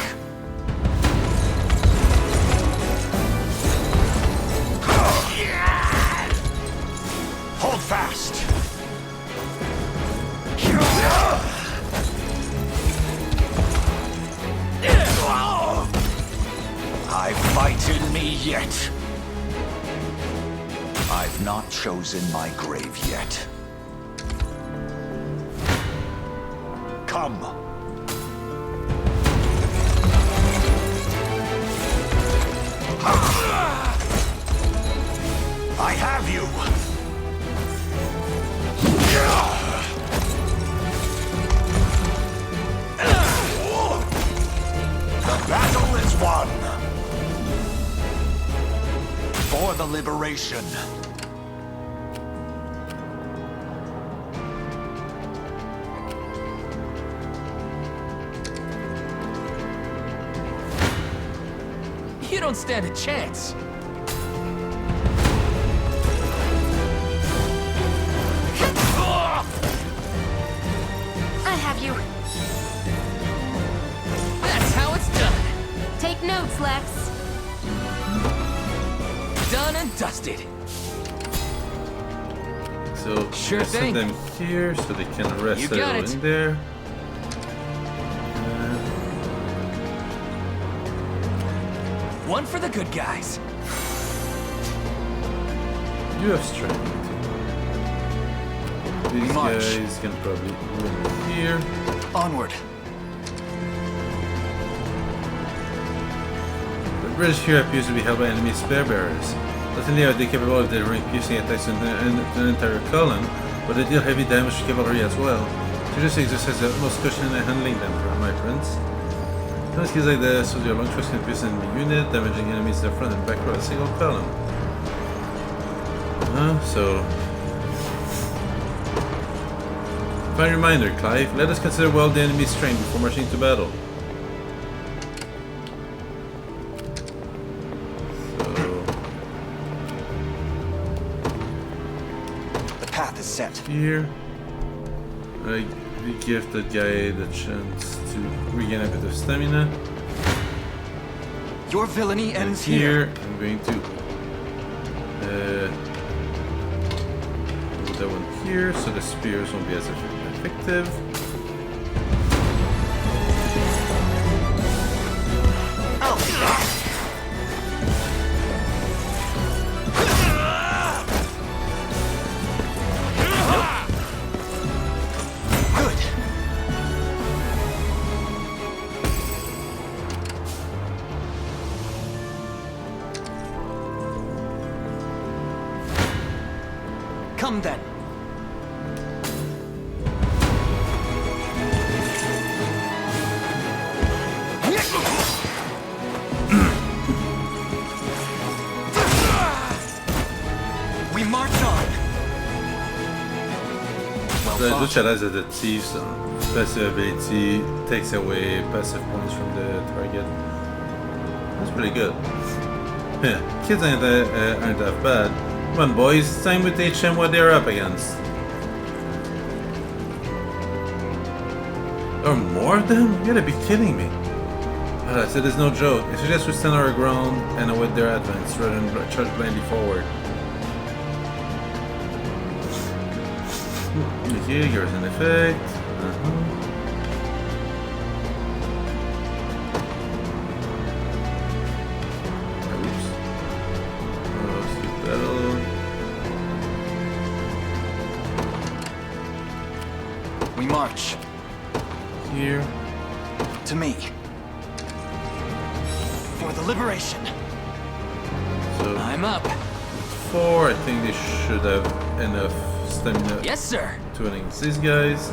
Hold fast! I fight in me yet. I've not chosen my grave yet. Come. I have you. The battle is won. For the liberation. You don't stand a chance. exhausted. So Sure I send thing. them here so they can rest You got it. in there. One for the good guys. You have strength. These March. guys can probably win here. Onward. The bridge here appears to be held by enemy spear bearers. Not only are they capable of delivering piercing attacks to an entire column, but they deal heavy damage to cavalry as well. So this exercise the utmost caution in handling them, my prince. Some skills like this, so your long shots can pierce an enemy unit, damaging enemies in the front and back row of a single column. So... Fine reminder, Clive. Let us consider well the enemy's strength before marching into battle. So... The path is set. Here... we give that guy the chance to regain a bit of stamina. Your villainy ends here. I'm going to move that one here so the spears won't be as effective. Come then. We march on. The neutralize the thieves passive ability takes away passive points from the target. That's pretty good. Yeah, kids aren't that bad. Come on, boys, it's time we teach them what they're up against. There are more of them? You gotta be kidding me. I said there's no joke. I suggest we stand our ground and await their advance rather than charge blindly forward. Okay, here's an effect. We march. Here. To me. For the liberation. So I'm up. 4, I think they should have enough stamina. Yes, sir. To against these guys.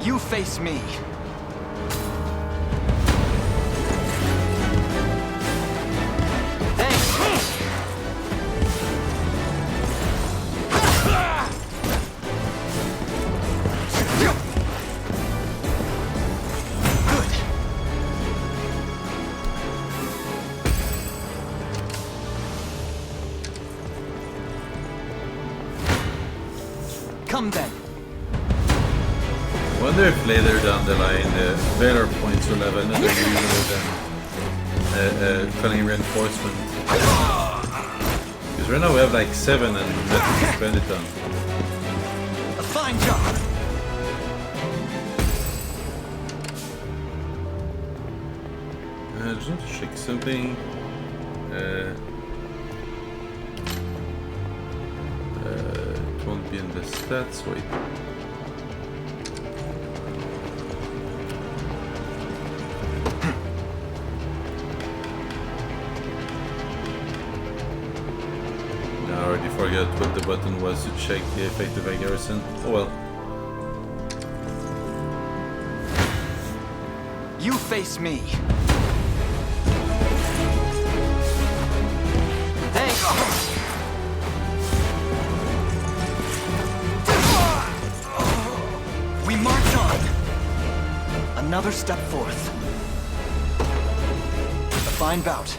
You face me. Come then. Wonder if later down the line Valor points will have another use than calling reinforcement. Because right now we have like 7 and nothing to spend it on. A fine job. I just want to check something. It won't be in the stats, wait. I already forgot what the button was to check the effective garrison. Oh well. You face me. Thanks. We march on. Another step forth. A fine bout.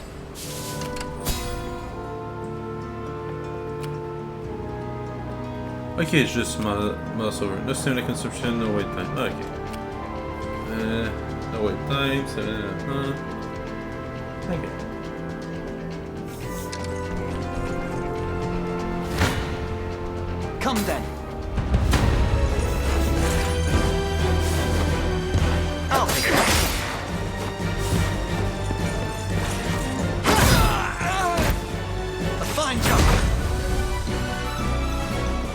Okay, it's just mouse over. No stamina consumption, no wait time. Okay. No wait time, 7, okay. Come then. I'll take it. A fine job.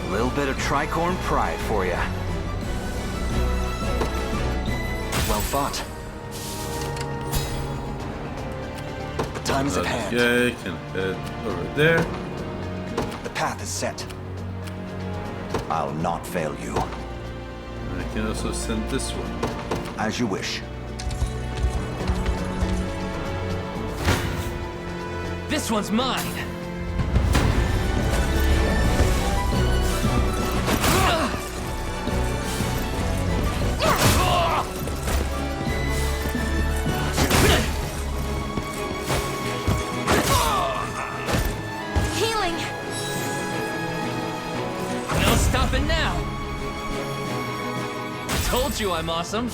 A little bit of tricorn pride for you. Well fought. Time is at hand. Yeah, I can head over there. The path is set. I'll not fail you. I can also send this one. As you wish. This one's mine. Healing! No stopping now. Told you I'm awesome.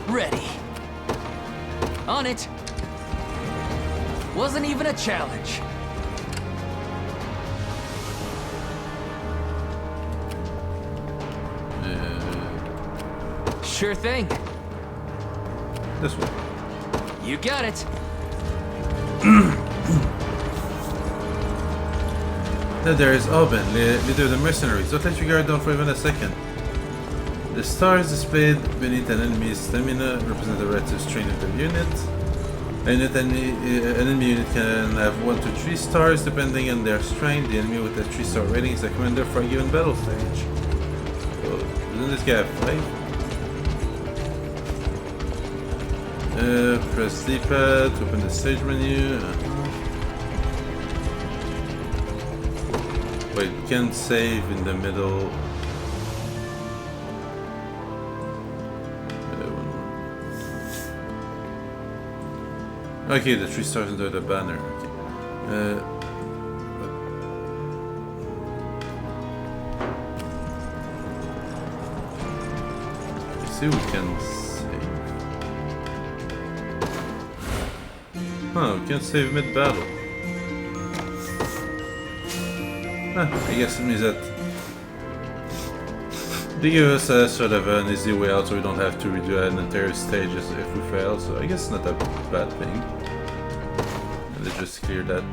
Ready. On it. Wasn't even a challenge. Sure thing. This one. You got it. There is Oben, leader of the mercenaries. Don't let your guard down for even a second. The stars displayed beneath an enemy's stamina represent the relative strength of their unit. An enemy unit can have 1 to 3 stars depending on their strength. The enemy with a 3-star rating is the commander for a given battle stage. So, doesn't this guy have 5? Press D-pad to open the stage menu. Wait, you can save in the middle. Okay, the 3 stars under the banner. Okay. Let's see, we can save. Oh, we can save mid-battle. I guess it means that they give us a sort of an easy way out so we don't have to redo an entire stage if we fail, so I guess it's not a bad thing. And they just clear that.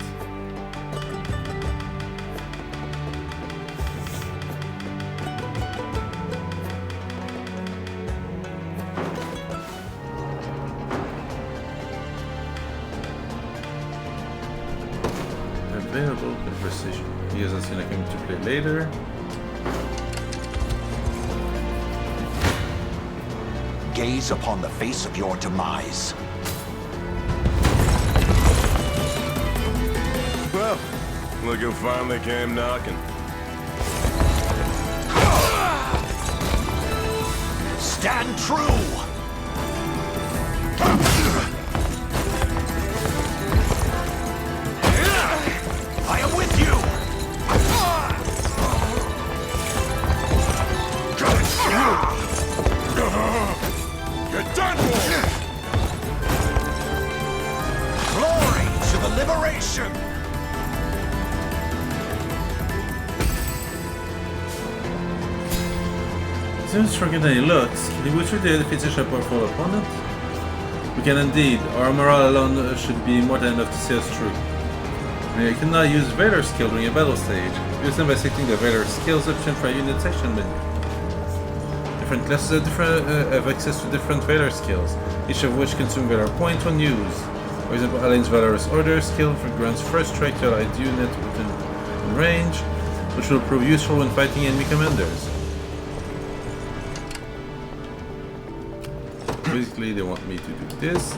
Available conversation. He isn't gonna come to play later. Gaze upon the face of your demise. Well, look who finally came knocking. Stand true! I am with you! You're done for! Glory to the liberation! Seems stronger than he looks. Can he withdraw the defeat a powerful opponent? We can indeed. Our morale alone should be more than enough to see us through. You cannot use Valor skill during a battle stage. Use them by selecting the Valor skills option for a unit section menu. Different classes have access to different Valor skills, each of which consume Valor points when used. For example, Alain's Valorous Order skill grants first strike to allied unit within range, which will prove useful when fighting enemy commanders. Basically, they want me to do this.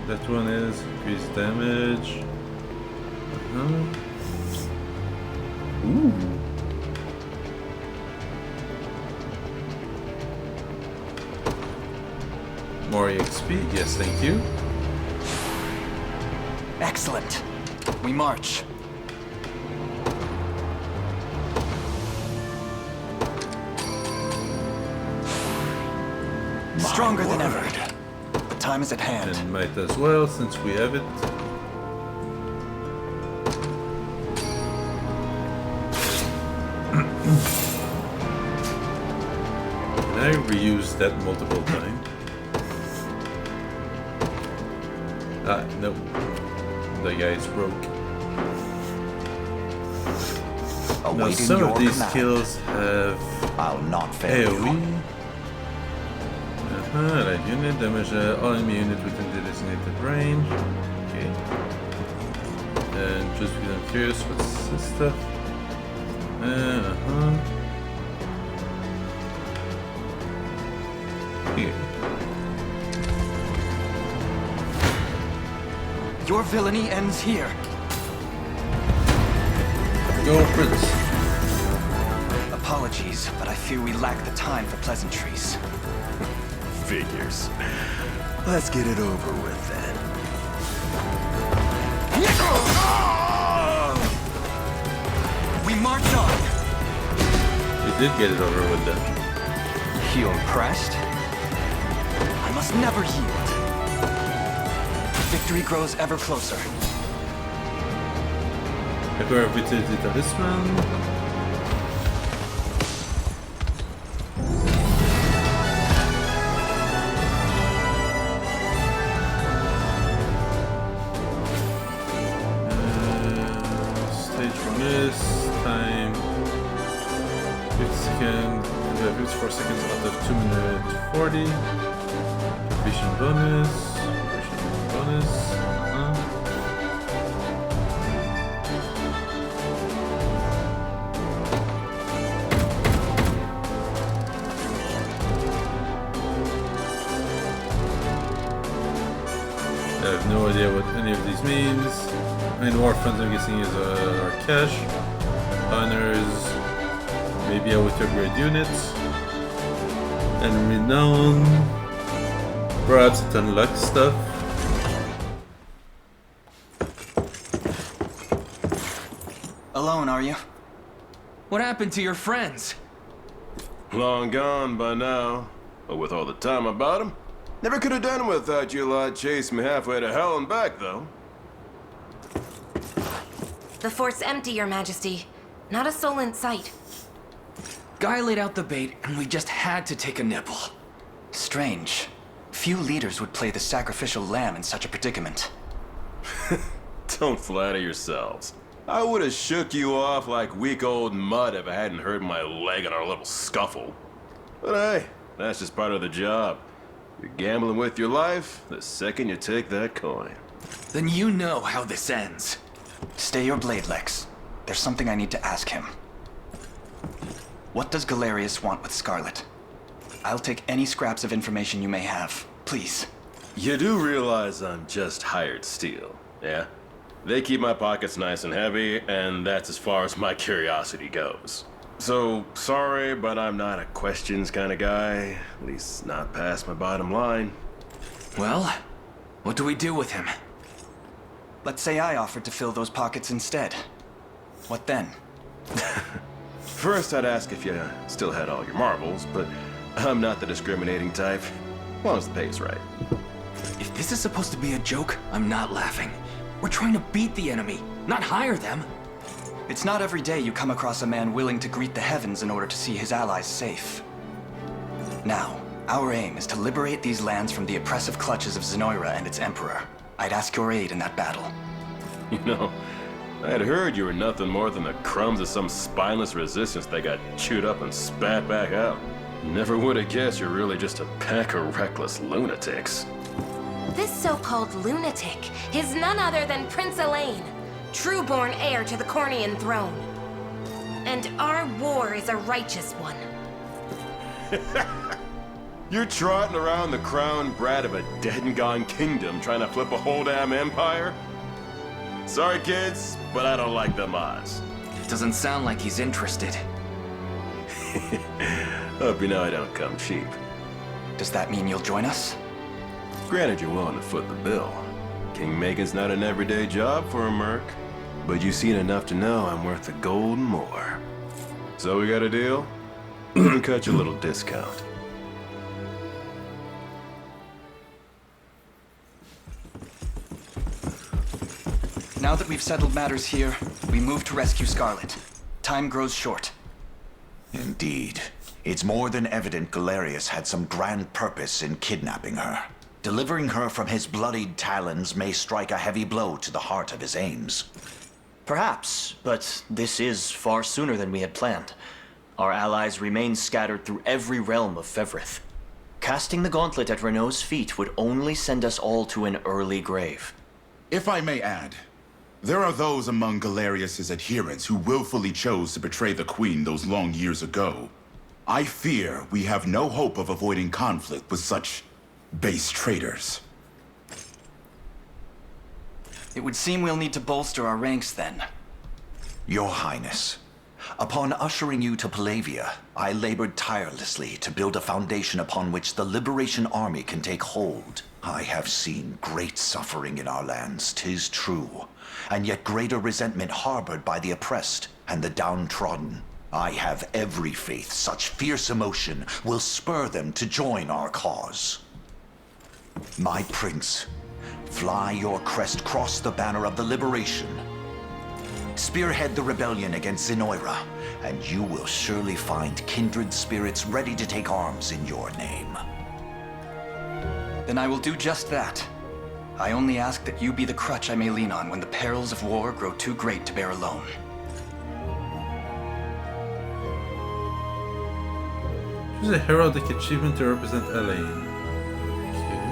That one is increase damage. Ooh. More XP, yes, thank you. Excellent. We march. Stronger than ever. The time is at hand. And might as well, since we have it. Can I reuse that multiple times? Ah, nope. The guy's broke. Now, some of these skills have I'll not fail AoE. Light unit, damage all enemy unit within the designated range. Okay. And just because I'm curious, what's this stuff? Here. Your villainy ends here. Go, Prince. Apologies, but I fear we lack the time for pleasantries. Figures. Let's get it over with then. We march on. You did get it over with then. You impressed? I must never yield. Victory grows ever closer. Acquire Vitality Talisman. Stage 1 is time 50 seconds, 54 seconds out of 2 minutes 40. Completion bonus. I have no idea what any of these means. And war funds, I'm guessing, is our cash. Honors, maybe I would upgrade units. And renown, perhaps it unlocks stuff. Alone, are you? What happened to your friends? Long gone by now. But with all the time about him, never could have done it without you lot chasing me halfway to hell and back, though. The fort's empty, Your Majesty. Not a soul in sight. Guy laid out the bait, and we just had to take a nibble. Strange. Few leaders would play the sacrificial lamb in such a predicament. Don't flatter yourselves. I would have shook you off like weak old mud if I hadn't hurt my leg in our little scuffle. But hey, that's just part of the job. You're gambling with your life the second you take that coin. Then you know how this ends. Stay your blade, Lex. There's something I need to ask him. What does Galerius want with Scarlet? I'll take any scraps of information you may have. Please. You do realize I'm just hired steel, yeah? They keep my pockets nice and heavy, and that's as far as my curiosity goes. So, sorry, but I'm not a questions kind of guy. At least not past my bottom line. Well, what do we do with him? Let's say I offered to fill those pockets instead. What then? First, I'd ask if you still had all your marbles, but I'm not the discriminating type. As long as the pay's right. If this is supposed to be a joke, I'm not laughing. We're trying to beat the enemy, not hire them. It's not every day you come across a man willing to greet the heavens in order to see his allies safe. Now, our aim is to liberate these lands from the oppressive clutches of Zenoira and its emperor. I'd ask your aid in that battle. You know, I'd heard you were nothing more than the crumbs of some spineless resistance that got chewed up and spat back out. Never would have guessed you're really just a pack of reckless lunatics. This so-called lunatic is none other than Prince Elaine, true-born heir to the Cornian throne. And our war is a righteous one. You're trotting around the crowned brat of a dead and gone kingdom trying to flip a whole damn empire? Sorry, kids, but I don't like them odds. Doesn't sound like he's interested. Hope you know I don't come cheap. Does that mean you'll join us? Granted, you're willing to foot the bill. King-making's not an everyday job for a merc, but you've seen enough to know I'm worth the gold and more. So we got a deal? Cut you a little discount. now that we've settled matters here, we move to rescue Scarlet. Time grows short. Indeed. It's more than evident Galerius had some grand purpose in kidnapping her. Delivering her from his bloodied talons may strike a heavy blow to the heart of his aims. Perhaps, but this is far sooner than we had planned. Our allies remain scattered through every realm of Fevrith. Casting the gauntlet at Renault's feet would only send us all to an early grave. If I may add, there are those among Galerius's adherents who willfully chose to betray the Queen those long years ago. I fear we have no hope of avoiding conflict with such base traitors. It would seem we'll need to bolster our ranks then. Your Highness, upon ushering you to Palavia, I labored tirelessly to build a foundation upon which the Liberation Army can take hold. I have seen great suffering in our lands, 'tis true, and yet greater resentment harbored by the oppressed and the downtrodden. I have every faith such fierce emotion will spur them to join our cause. My prince, fly your crest across the banner of the liberation. Spearhead the rebellion against Zenoira, and you will surely find kindred spirits ready to take arms in your name. Then I will do just that. I only ask that you be the crutch I may lean on when the perils of war grow too great to bear alone. Choose a heraldic achievement to represent Elaine. Okay.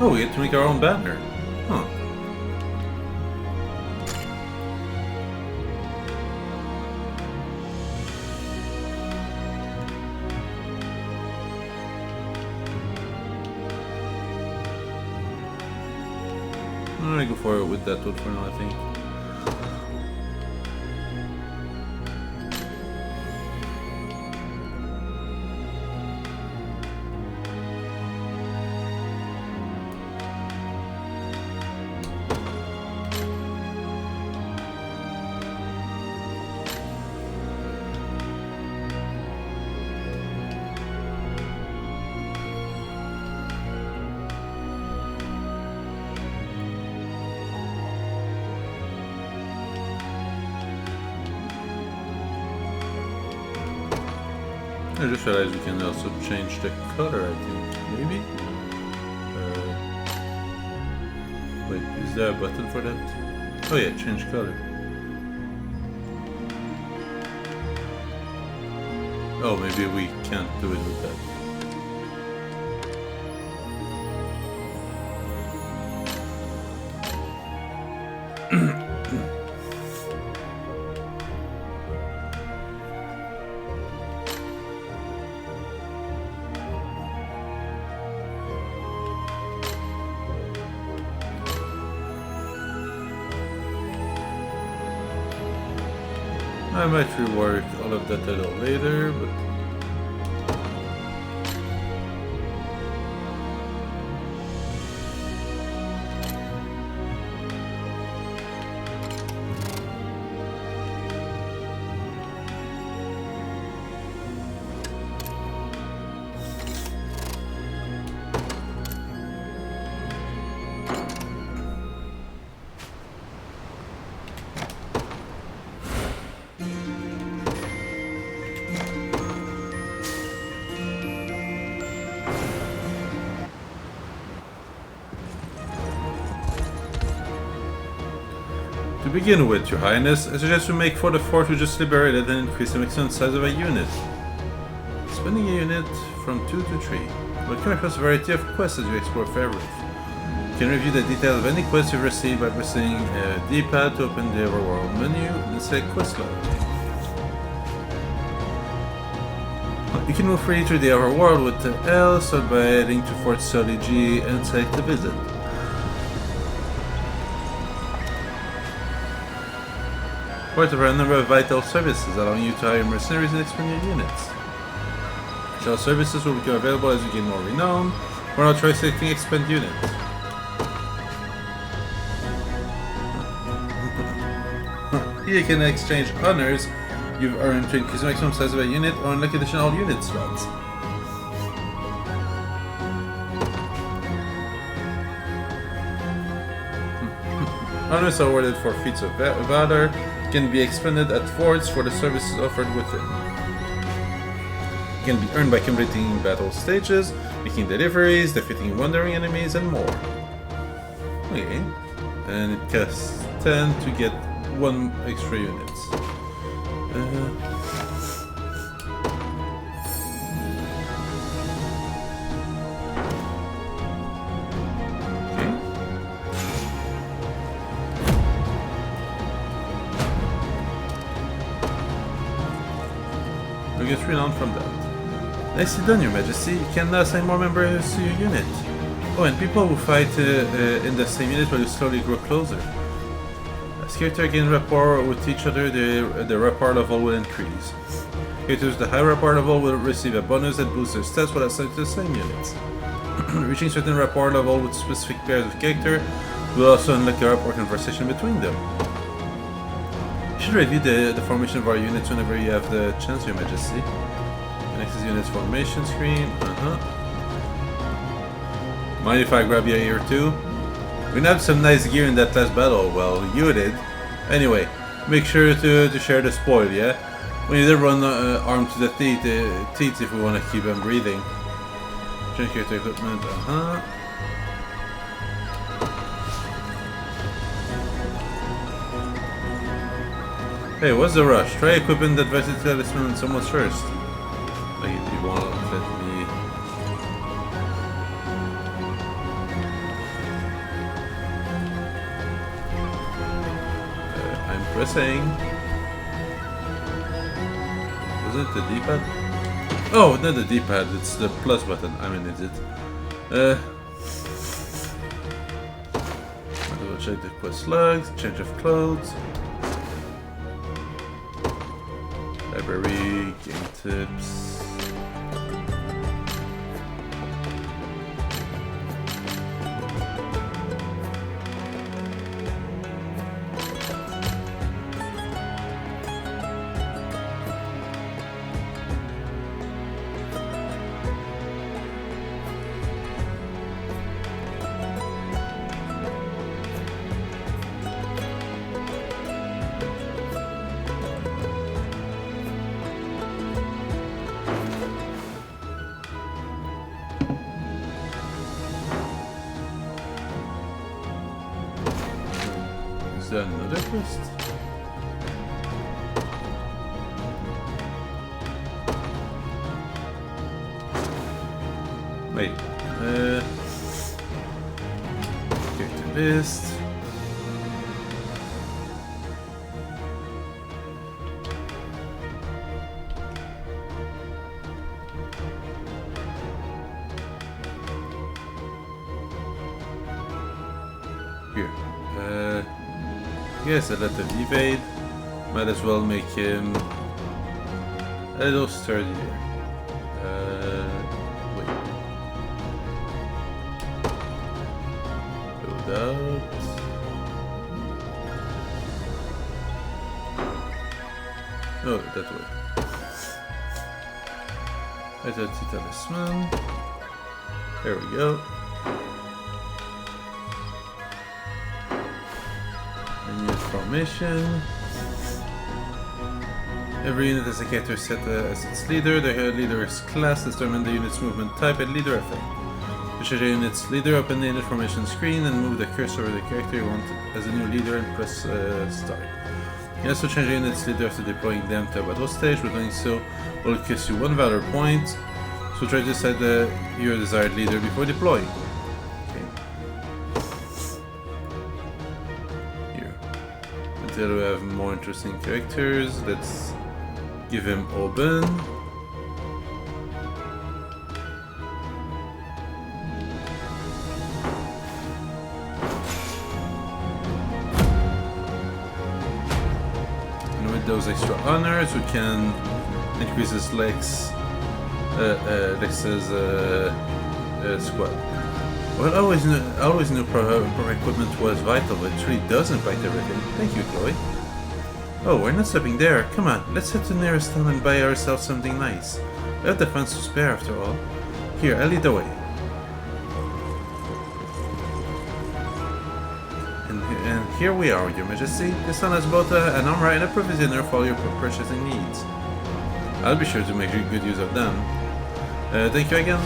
Oh, we get to make our own banner. Huh. I'm gonna go for it with that one for now, I think. I just realized we can also change the color, I think. Maybe? Wait, is there a button for that? Oh yeah, change color. Oh, maybe we can't do it with that. I might rework all of that a little later, but to begin with, Your Highness, I suggest we make for the fort we just liberated and increase the maximum size of a unit. Spending a unit from 2 to 3. We'll come across a variety of quests as you explore Fairwraith. You can review the details of any quest you've received by pressing D-pad to open the Overworld menu and select Quest Log. You can move freely through the Overworld with the L, start by heading to Fort Sully G and select the visit. Fort offer a number of vital services, allowing you to hire mercenaries and expand your units. Additional services will become available as you gain more renown, or now try selecting expand unit. Here you can exchange honors you've earned to increase the maximum size of a unit or unlock additional unit slots. Honors awarded for feats of valor can be expended at forts for the services offered within. Can be earned by completing battle stages, making deliveries, defeating wandering enemies, and more. Okay. And it costs 10 to get 1 extra units. Get renowned from that. Nicely done, Your Majesty. You can now assign more members to your unit. Oh, and people who fight in the same unit will slowly grow closer. As characters gain rapport with each other, the rapport level will increase. Characters with the high rapport level will receive a bonus that boosts their stats while assigned to the same units. Reaching certain rapport level with specific pairs of character will also unlock a rapport conversation between them. You should review the formation of our units whenever you have the chance, Your Majesty. Next is units formation screen. Mind if I grab you here too? We nabbed some nice gear in that last battle. Well, you did. Anyway, make sure to share the spoil, yeah? We need to run armed to the teeth if we want to keep them breathing. Change character equipment. Hey, what's the rush? Try equipping the advanced talisman on someone first. Like, if you won't let me... I'm pressing. Was it the D-pad? Oh, not the D-pad, it's the plus button. I'm an idiot. I'll check the quest logs, change of clothes. Library, game tips. Is there another quest? Wait. Character list. Here. Yes, I let him evade. Might as well make him a little sturdier. Wait. Load out. Oh, that way. Identity talisman. There we go. Formation. Every unit has a character set as its leader. The leader's class determines the unit's movement type and leader effect. To change a unit's leader, open the unit formation screen and move the cursor over the character you want as a new leader and press start. You can also change a unit's leader after deploying them to a battle stage, but doing so will cost you 1 valor point. So try to decide your desired leader before deploying. Until we have more interesting characters, let's give him Oben. And with those extra honors, we can increase his Lex's squad. Well, I always knew pro equipment was vital, but it really does impact everything. Thank you, Chloe. Oh, we're not stopping there. Come on, let's head to the nearest town and buy ourselves something nice. We have the funds to spare, after all. Here, I'll lead the way. And Here we are, Your Majesty. This son has both an armor and a provisioner for all your purchasing needs. I'll be sure to make good use of them. Thank you again.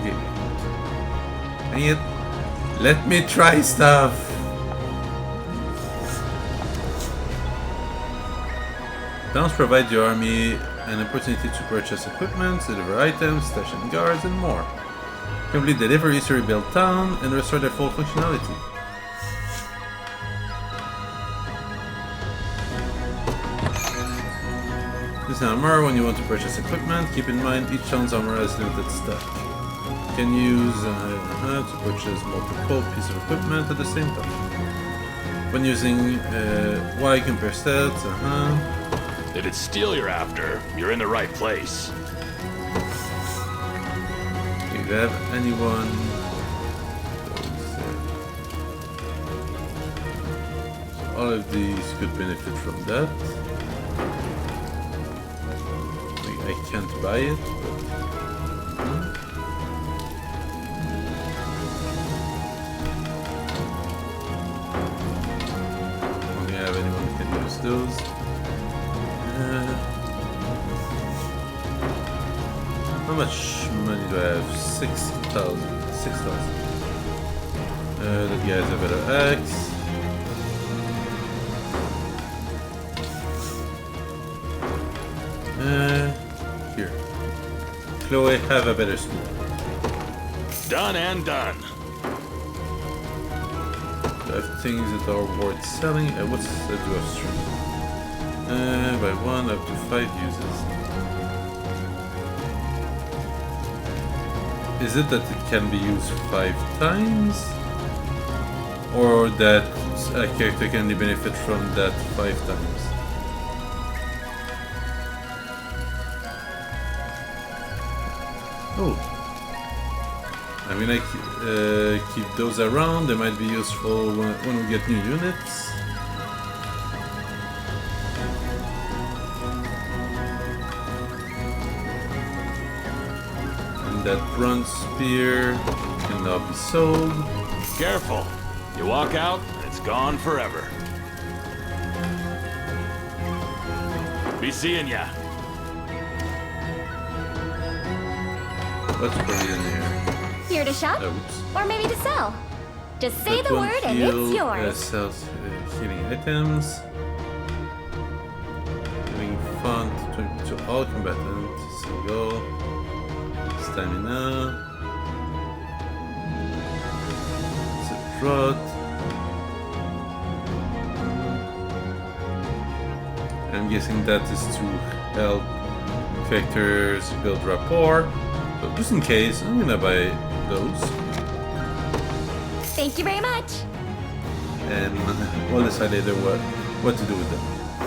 Okay. Dang it. Let me try stuff! Towns provide your army an opportunity to purchase equipment, deliver items, station guards, and more. Complete deliveries to rebuild town and restore their full functionality. This armor, when you want to purchase equipment, keep in mind each town's armor has limited stock. You can use to purchase multiple pieces of equipment at the same time. When using Y compare stats, If it's steel you're after, you're in the right place. Do you have anyone? So all of these could benefit from that. I can't buy it, but only have anyone who can use those. How much money do I have? 6,000. 6,000. That guy has a better axe. Here. Chloe, have a better school. Done and done. Do I have things that are worth selling? What's the do of string? By 1 up to 5 uses. Is it that it can be used 5 times? Or that a character can only benefit from that 5 times? Oh. I'm gonna keep those around. They might be useful when we get new units. And that bronze spear can now be sold. Careful. You walk out, and it's gone forever. Be seeing ya. Let's put it in here. Here to shop? Oops. Or maybe to sell? Just say That the one word and heal, it's yours. sells healing items. Giving font to all combatants. Single. Stamina. It's a drought. I'm guessing that is to help characters build rapport. So just in case, I'm gonna buy those. Thank you very much. And we'll decide later what to do with them.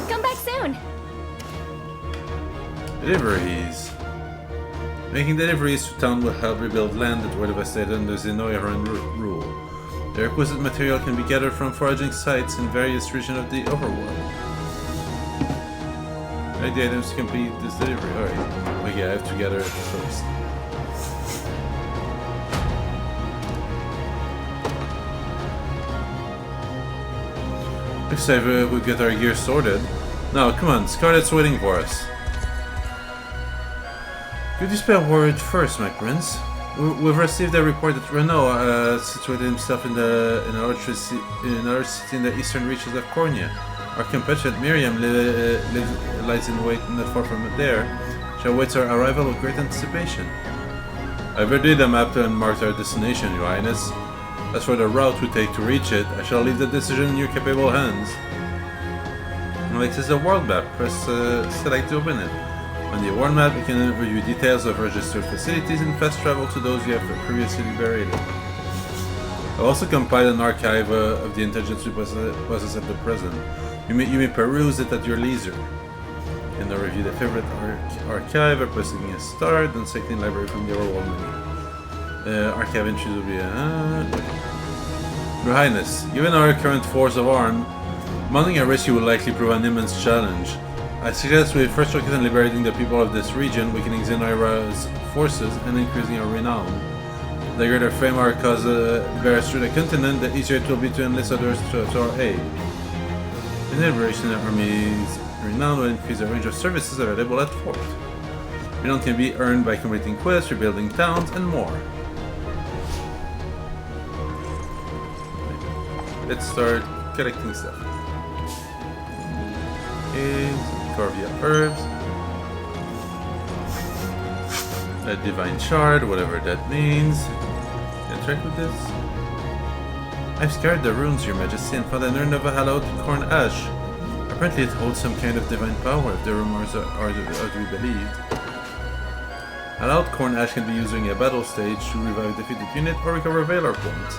Come back soon. Deliveries. Making deliveries to town will help rebuild land that were devastated under Xenoiran rule. The requisite material can be gathered from foraging sites in various regions of the Overworld. Right, the items to complete this delivery. Alright. Okay, I have to gather it first. Looks like we'll get our gear sorted. Now, come on, Scarlet's waiting for us. Could you spell a word first, my prince? We've received a report that Renault situated himself in another city in the eastern reaches of Cornia. Our compatriot Miriam lies in wait not far from there. She awaits our arrival with great anticipation. I've read the map and marked our destination, Your Highness. As for the route we take to reach it, I shall leave the decision in your capable hands. Next is the world map. Press select to open it. On the world map, you can review details of registered facilities and fast travel to those you have previously liberated. I've also compiled an archive of the intelligence we possess at the present. You may peruse it at your leisure. You can now review the favorite archive by pressing a start and selecting library from the overworld menu. Archive entries will be Your Highness, given our current force of arms, mounting a rescue will likely prove an immense challenge. I suggest we first focus on liberating the people of this region, weakening Xenoira's forces, and increasing our renown. The greater fame our cause bears through the continent, the easier it will be to enlist others to our aid. In liberation, the army's renown will increase the range of services available at Fort. Renown can be earned by completing quests, rebuilding towns, and more. Let's start collecting stuff. Okay, Corvia herbs. A divine shard, whatever that means. Interact with this. I've scoured the runes, Your Majesty, and found an urn of a hallowed corn ash. Apparently it holds some kind of divine power, if the rumors are to be believed. Hallowed corn ash can be used during a battle stage to revive a defeated unit or recover valor points.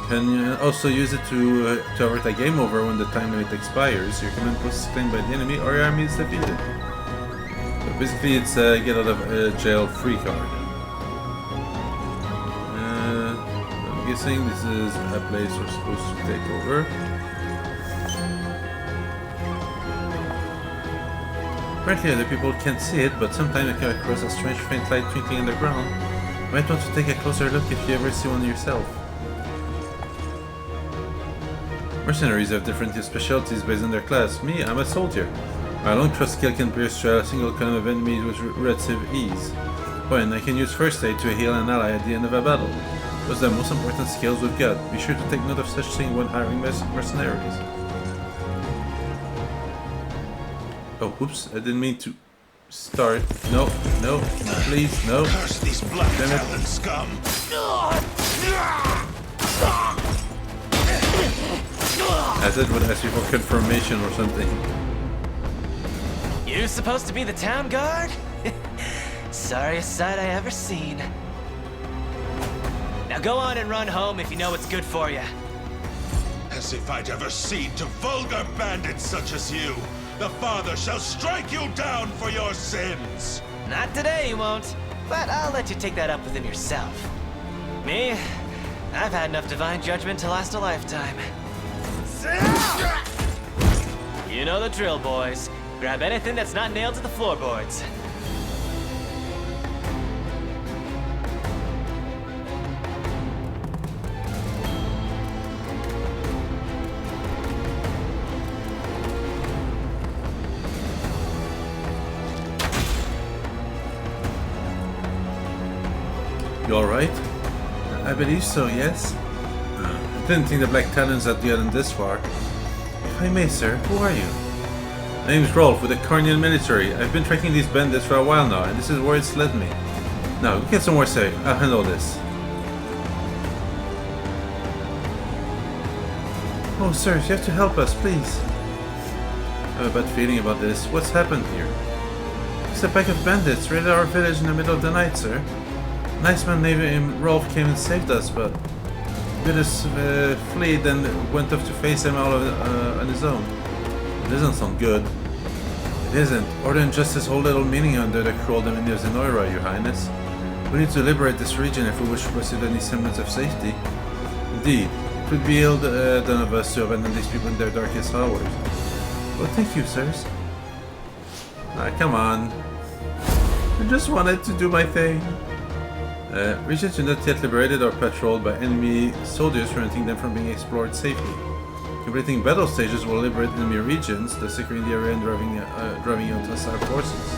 Can also use it to avert a game over when the time limit expires. Your command post is claimed by the enemy or your army is defeated. So basically it's a get out of jail free card. I'm guessing this is a place we're supposed to take over. Apparently other people can't see it, but sometimes I come across a strange faint light twinkling on the ground. You might want to take a closer look if you ever see one yourself. Mercenaries have different specialties based on their class. Me, I'm a soldier. My long thrust skill can pierce through a single column of enemies with relative ease. Oh, and I can use first aid to heal an ally at the end of a battle. Those are the most important skills we've got. Be sure to take note of such things when hiring mercenaries. Oh, whoops, I didn't mean to start. No, please, no. Curse these black talon scum! As it would ask you for confirmation or something. You supposed to be the town guard? Sorriest sight I ever seen. Now go on and run home if you know what's good for you. As if I'd ever cede to vulgar bandits such as you. The Father shall strike you down for your sins. Not today, you won't. But I'll let you take that up with him yourself. Me? I've had enough divine judgment to last a lifetime. You know the drill, boys. Grab anything that's not nailed to the floorboards. You alright? I believe so, yes. I didn't think the Black Talons had gotten this far. If I may, sir, who are you? My name's Rolf with the Cornian military. I've been tracking these bandits for a while now, and this is where it's led me. Now, get somewhere safe. I'll handle this. Oh, sir, you have to help us, please. I have a bad feeling about this. What's happened here? It's a pack of bandits raided our village in the middle of the night, sir. A nice man named Rolf came and saved us, but bid us flee, then went off to face him all on his own. It doesn't sound good. It isn't. Order and justice hold little meaning under the cruel dominion of Zenoira, Your Highness. We need to liberate this region if we wish to pursue any semblance of safety. Indeed, it would be ill done of us to abandon these people in their darkest hours. Well, thank you, sirs. Come on. I just wanted to do my thing. Regions are not yet liberated or patrolled by enemy soldiers, preventing them from being explored safely. Completing battle stages will liberate enemy regions, thus securing the area and driving out hostile forces.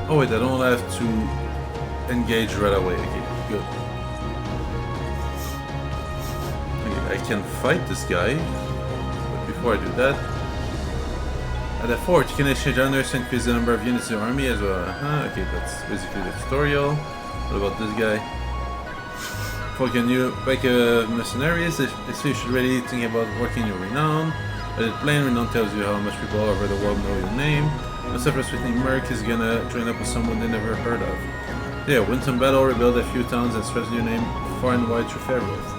Oh wait, I don't have to engage right away. Okay, good. Okay, I can fight this guy, but before I do that, at the fort, you can exchange honors to increase the number of units in your army as well. Okay, that's basically the tutorial. What about this guy? For can you back mercenaries? If you should really think about working your renown. Let it plain, renown tells you how much people all over the world know your name. No separate think Merc is gonna join up with someone they never heard of. Yeah, win some battle, rebuild a few towns, and spread your name far and wide through Fairworth.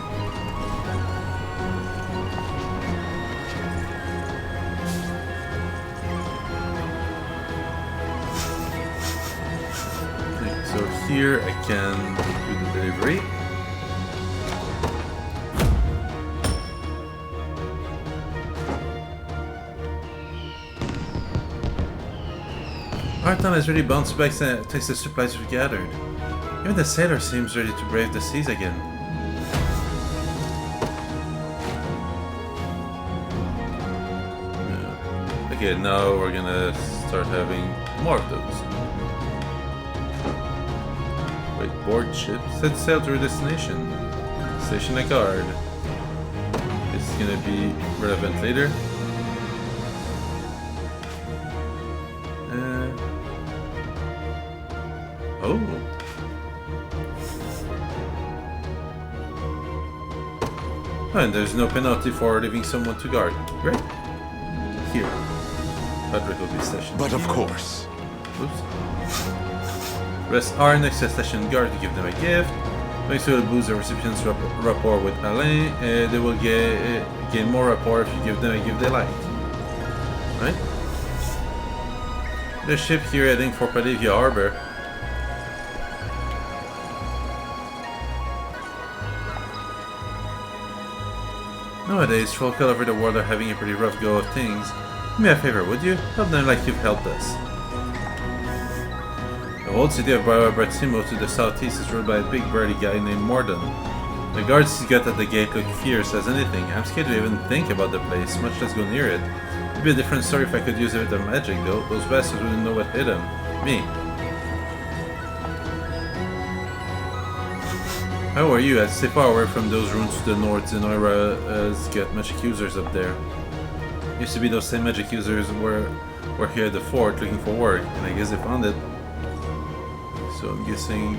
So here I can do the delivery. Our town has really bounced back thanks to the supplies we've gathered. Even the sailor seems ready to brave the seas again. Okay, now we're gonna start having more of those. Wait, board ship. Set sail to your destination. Station a guard. This is gonna be relevant later. Oh. And there's no penalty for leaving someone to guard. Great. Here. Patrick will be stationed. But of course. Oops. Press R next to the station guard to give them a gift. Thanks to boost the recipient's rapport with Alain, they will gain more rapport if you give them a gift they like. Right? The ship here heading for Padivia Harbor. Nowadays, folk all over the world are having a pretty rough go of things. Do me a favor, would you? Help them like you've helped us. The whole city of Bratsimo to the southeast is ruled by a big burly guy named Mordon. The guards he's got at the gate look fierce as anything. I'm scared to even think about the place, much less go near it. It'd be a different story if I could use a bit of magic though. Those bastards wouldn't know what hit them. Me. How are you? I'd stay far away from those ruins to the north. Zenoira has got magic users up there. Used to be those same magic users were here at the fort looking for work, and I guess they found it. So I'm guessing...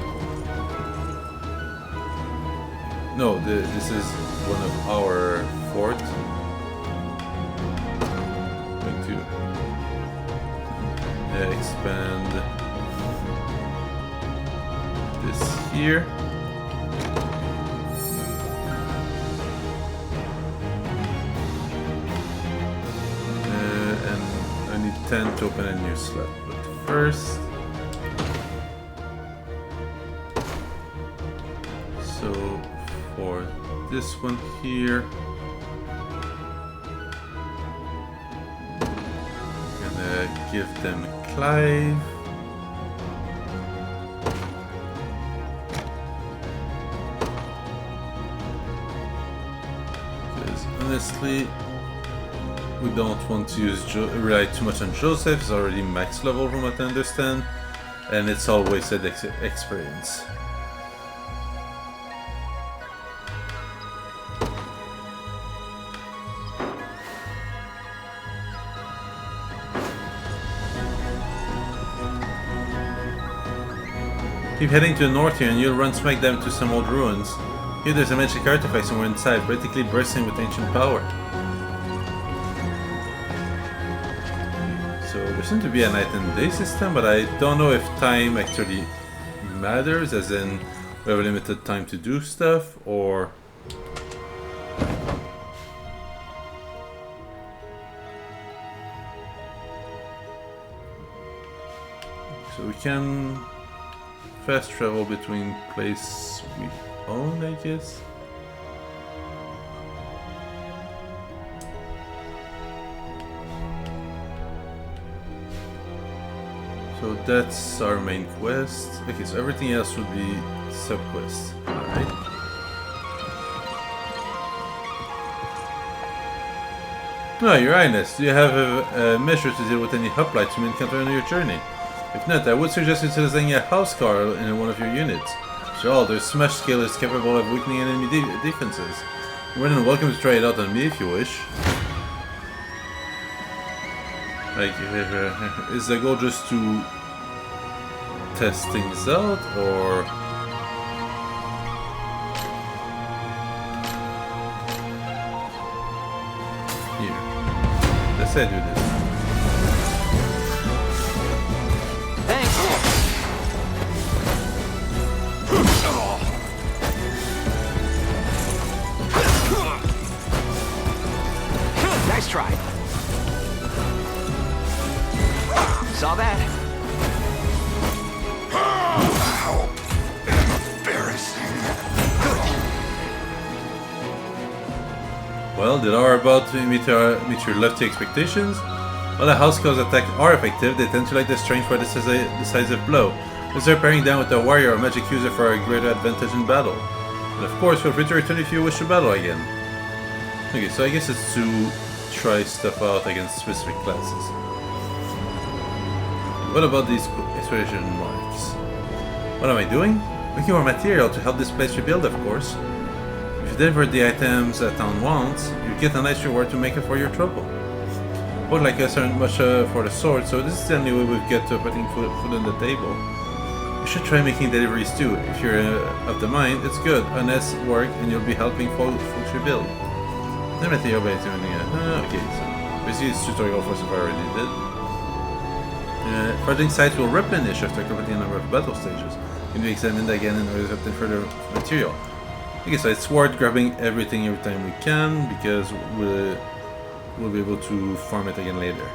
No, this is one of our fort. Going to expand this here. And I need 10 to open a new slot, but first... So for this one here, I'm gonna give them Clive. Because honestly, we don't want to rely too much on Joseph. He's already max level from what I understand, and it's all wasted experience. Keep heading to the north here and you'll run smack dab to some old ruins. Here there's a magic artifact somewhere inside, practically bursting with ancient power. So there seems to be a night and day system, but I don't know if time actually matters, as in we have a limited time to do stuff, or... So we can fast travel between places we own, I guess. So that's our main quest. Okay, so everything else would be sub-quests. Alright. No, Your Highness, do you have a measure to deal with any hoplites you may encounter on your journey? If not, I would suggest utilizing a house car in one of your units. After all, their smash skill is capable of weakening enemy defenses. You're more than welcome to try it out on me if you wish. Like, is the goal just to test things out, or... Here. Let's say I do this. Nice try. Saw that. How embarrassing. Well, did our about to meet your lofty expectations? While the house calls attack are effective, they tend to like the strength for decisive blow. Consider pairing down with a warrior or magic user for a greater advantage in battle. And of course, feel free to return if you wish to battle again. Okay, so I guess it's to try stuff out against specific classes. What about these exploration marks? What am I doing? Looking for material to help this place rebuild, of course. If you deliver the items that town wants, you get a nice reward to make up for your trouble. Folk like us aren't much for the sword, so this is the only way we get to putting food on the table. You should try making deliveries too. If you're of the mind, it's good, honest work, and you'll be helping folks rebuild. The material by doing okay, so basically it's tutorial for stuff I already did. Furthering sites will replenish after completing a number of battle stages. Can be examined again in order to obtain further material. Okay, so it's worth grabbing everything every time we can because we'll be able to farm it again later.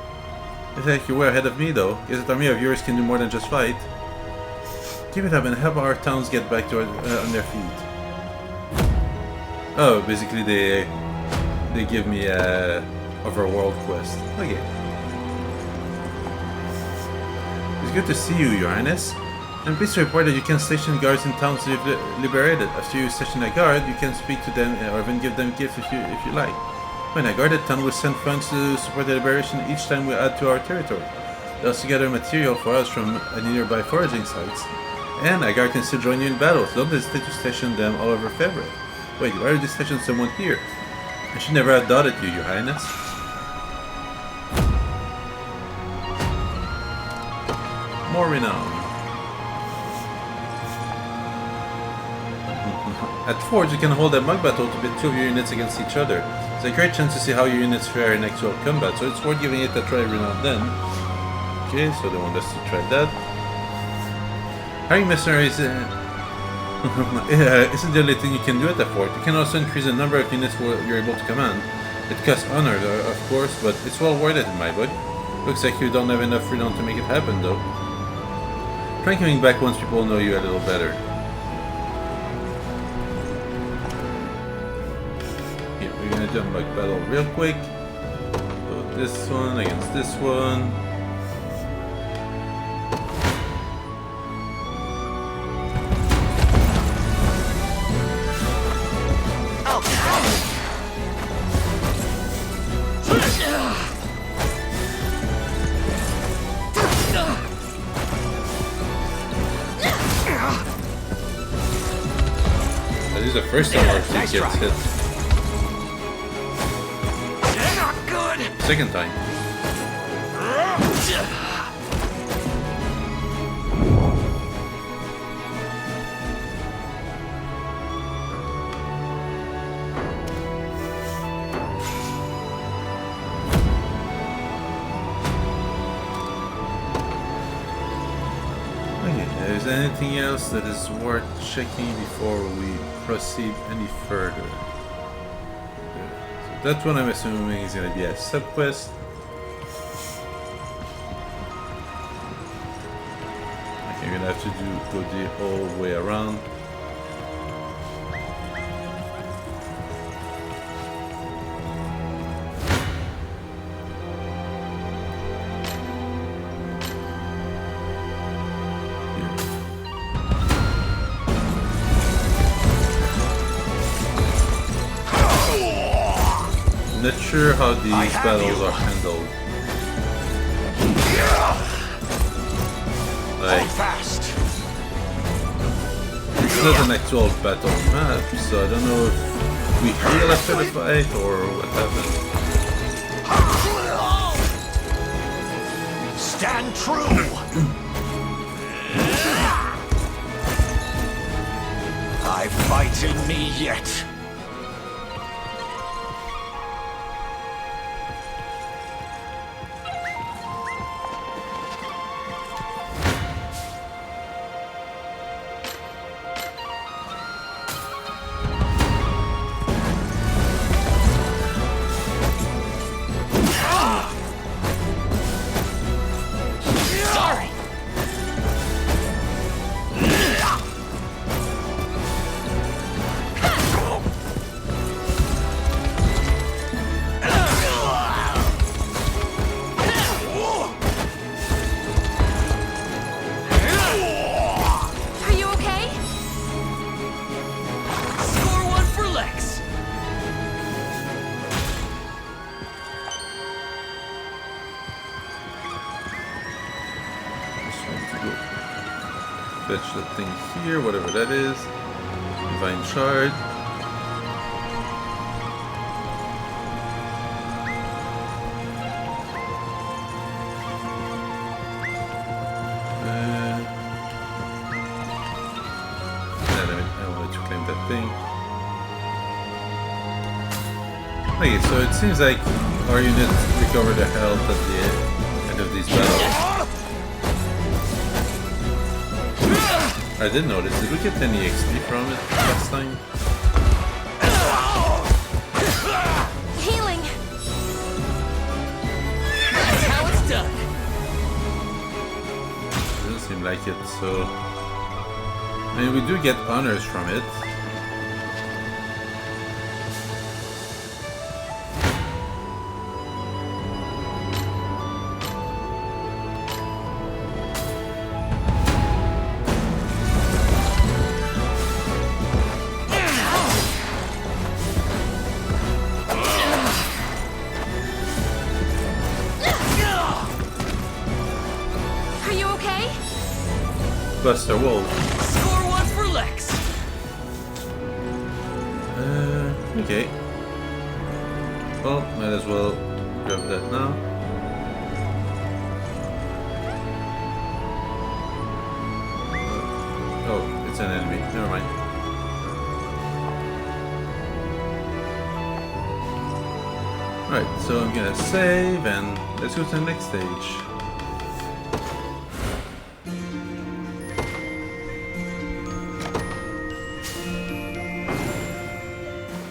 I think you're way ahead of me though. Guess that army of yours can do more than just fight. Keep it up and help our towns get back to on their feet. Oh, basically they give me a overworld quest. Okay. It's good to see you, Your Highness. I'm pleased to report that you can station guards in towns liberated. After you station a guard, you can speak to them or even give them gifts if you like. When a guarded town will send funds to support the liberation each time we add to our territory. They also gather material for us from nearby foraging sites. And a guard can still join you in battles. Don't hesitate to station them all over Fevre. Wait, why did you station someone here? I should never have doubted you, Your Highness. More renown. At Forge, you can hold a mug battle to pit two of your units against each other. It's a great chance to see how your units fare in actual combat, so it's worth giving it a try every now and then. Okay, so they want us to try that. Hiring mercenaries isn't the only thing you can do at the fort. You can also increase the number of units you're able to command. It costs honor, of course, but it's well worth it in my book. Looks like you don't have enough freedom to make it happen, though. Try coming back once people know you a little better. Here, we're gonna jump back battle real quick. So this one against this one. This is the first time our fleet gets hit. Not good. Second time. Is there anything else that is worth checking before we proceed any further? So that one I'm assuming is going to be a sub-quest. Okay, we're going to have to go the whole way around. Not sure how these battles are handled. Like, it's not an actual battle map, so I don't know if we heal after the fight or what happens. Stand true! I fight in me yet. go fetch the thing here, whatever that is. Divine Shard. Okay, so it seems like our unit recovered their health at the end of these battles. I didn't notice. Did we get any XP from it last time? Healing. That's how it's done. Doesn't seem like it. So, I mean, we do get honors from it. Buster Wolf. Score one for Lex. Okay. Well, might as well grab that now. Oh, it's an enemy. Never mind. Right, so I'm gonna save and let's go to the next stage.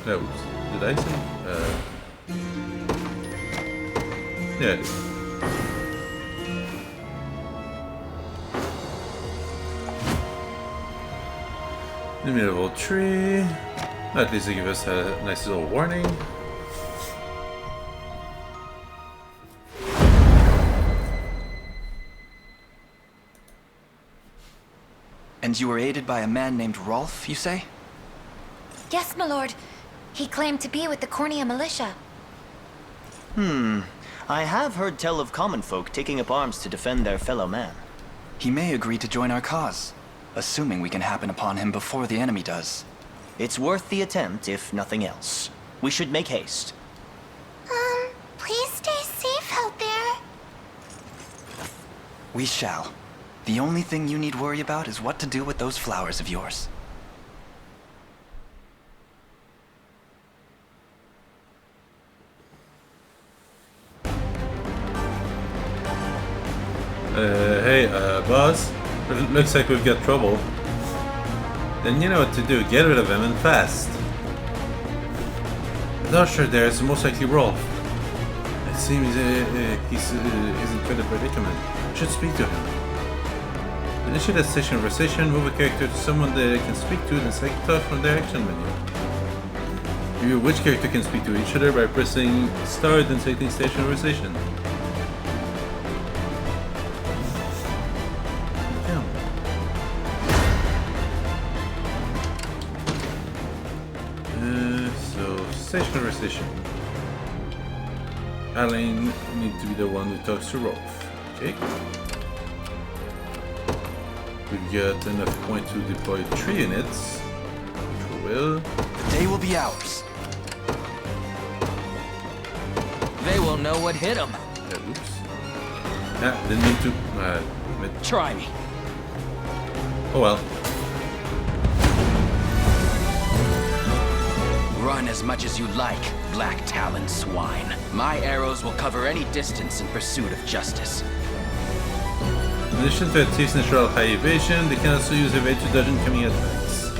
Oops. Did I say? Yeah, I did. Enemy level 3. At least they give us a nice little warning. And you were aided by a man named Rolf, you say? Yes, my lord. He claimed to be with the Cornea militia. I have heard tell of common folk taking up arms to defend their fellow man. He may agree to join our cause, assuming we can happen upon him before the enemy does. It's worth the attempt, if nothing else. We should make haste. Please stay safe out there. We shall. The only thing you need worry about is what to do with those flowers of yours. Hey, boss. Looks like we've got trouble. Then you know what to do. Get rid of him and fast. The usher there is most likely Rolf. It seems he's in quite a predicament. Should speak to him. Initiate a station conversation. Move a character to someone that I can speak to, then select talk from the action menu. Review which character can speak to each other by pressing start and selecting station conversation. Station conversation. Alain needs to be the one who talks to Rolf. Okay. We've got enough points to deploy 3 units, which we will. The day will be ours. They will know what hit them. Oops. Yeah, didn't mean to. Try me. Oh well. Run as much as you like, Black Talon swine. My arrows will cover any distance in pursuit of justice. In addition to a thief's natural high evasion, they can also use evade to dodge incoming attacks.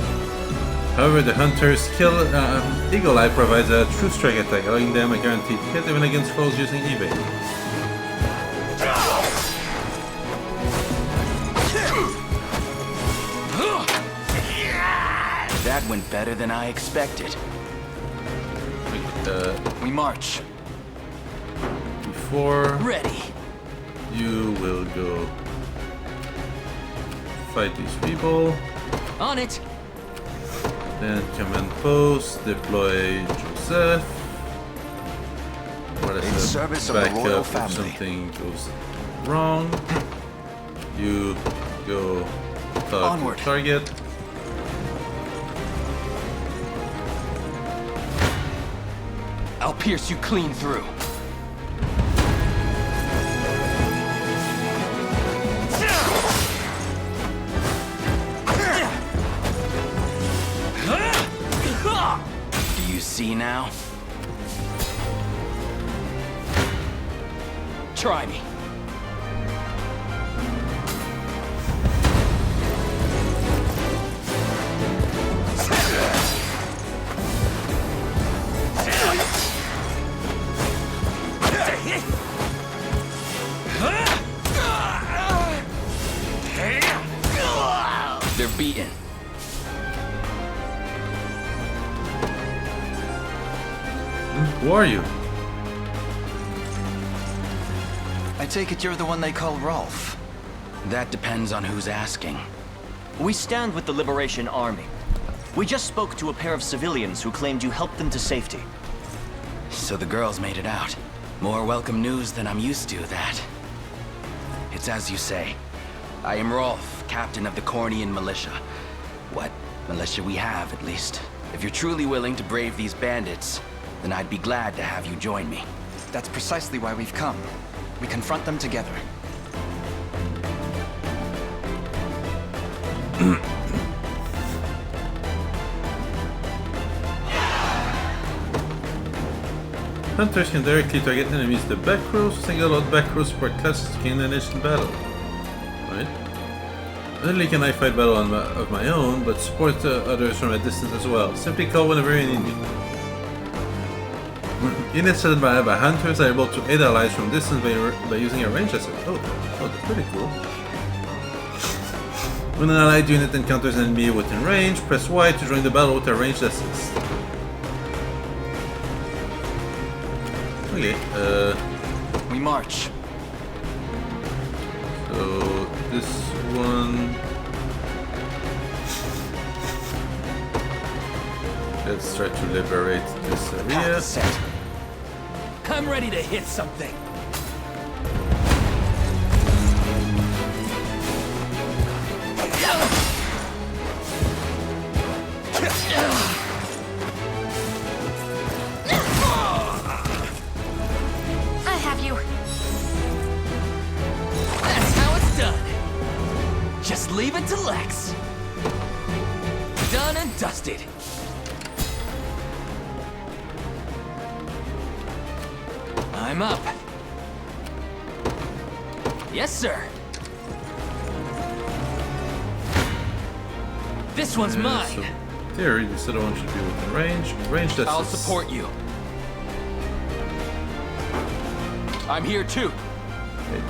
However, the hunter's skill Eagle Eye provides a true strike attack, allowing them a guaranteed hit even against foes using evade. That went better than I expected. We march. Before ready, you will go fight these people. On it. Then command post, deploy Joseph. What is In the service of the royal backup if family. something goes wrong? You go talk Onward. to target. I'll pierce you clean through. Do you see now? Try me. They're beaten. Who are you? I take it you're the one they call Rolf. That depends on who's asking. We stand with the Liberation Army. We just spoke to a pair of civilians who claimed you helped them to safety. So the girls made it out. More welcome news than I'm used to, that. It's as you say. I am Rolf, captain of the Cornian militia. What militia we have, at least. If you're truly willing to brave these bandits, then I'd be glad to have you join me. That's precisely why we've come. We confront them together. Hunters can directly target enemies. The back row, single out back row support classes to gain advantage in battle. Right? Not only can I fight battle of my own, but support others from a distance as well. Simply call whenever you need me. Units led by hunters are able to aid allies from distance by using a ranged asset. Oh, that's pretty cool. When an allied unit encounters an enemy within range, press Y to join the battle with a ranged assist. Okay, we march. So this one. Let's try to liberate this area. I'm ready to hit something. I have you. That's how it's done. Just leave it to Lex. Done and dusted. I'm up. Yes, sir. This one's mine. So, in theory, this other one should be within range. Range that's. I'll support you. I'm here too. Wait,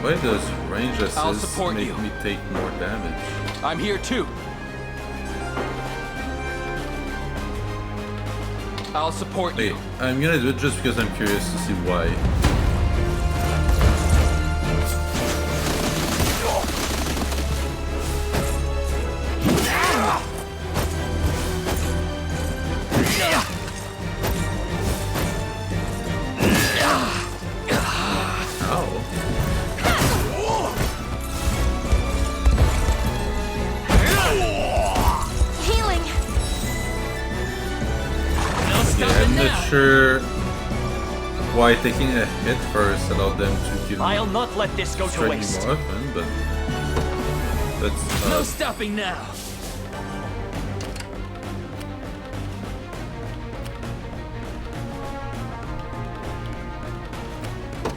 why does range assist make me take more damage? I'm here too. I'll support you. I'm gonna do it just because I'm curious to see why. I'm not sure why taking a hit first allowed them to give I'll not let this go to waste. More often, but that's no stopping now.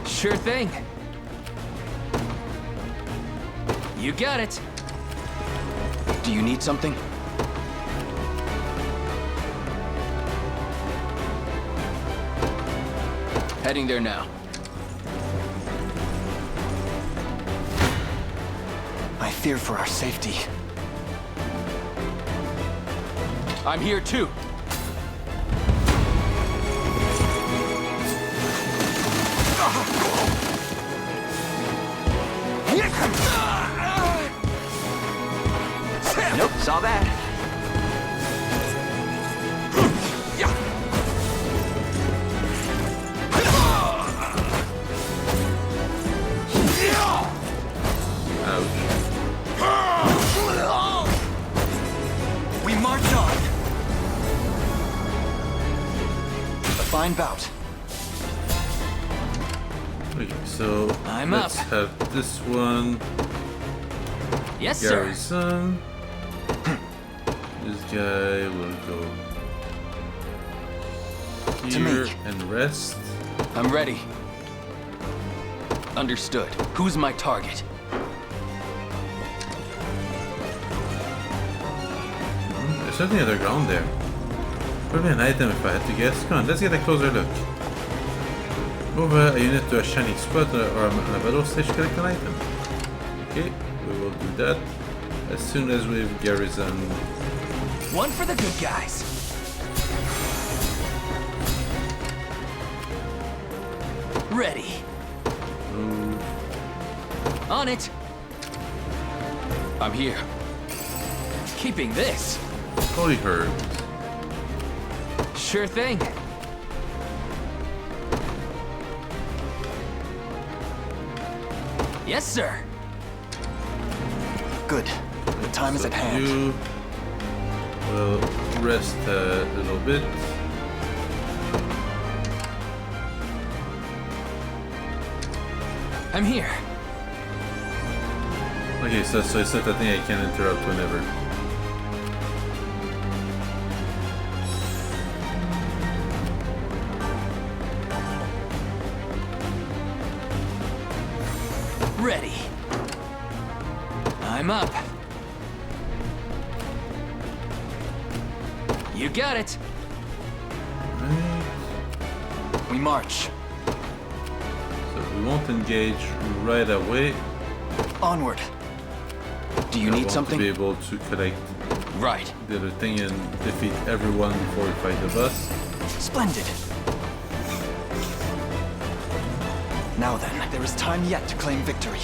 Sure thing. You got it. Do you need something? Heading there now. I fear for our safety. I'm here too. Nope, saw that. ouch. Fine bout. Okay, so I'm let's up. have this one. Yes, sir. Garrison. This guy will go here To me. and rest. I'm ready. Understood. Who's my target? There's something underground there. Probably an item if I had to guess. Come on, let's get a closer look. Move a unit to a shining spot or on a battle stage, collect an item. Okay, we will do that as soon as we've garrisoned. One for the good guys. Ready. Move. On it. I'm here. Keeping this. Holy herbs. Sure thing. Yes, sir. Good. The time is at hand. You will rest a little bit. I'm here. Okay, so it's not a thing I can interrupt whenever. Ready. I'm up. You got it. We march. So we won't engage right away. Onward. Do you I need want something? to be able to collect right the other thing and defeat everyone before we fight the boss. Splendid. Now then, there is time yet to claim victory.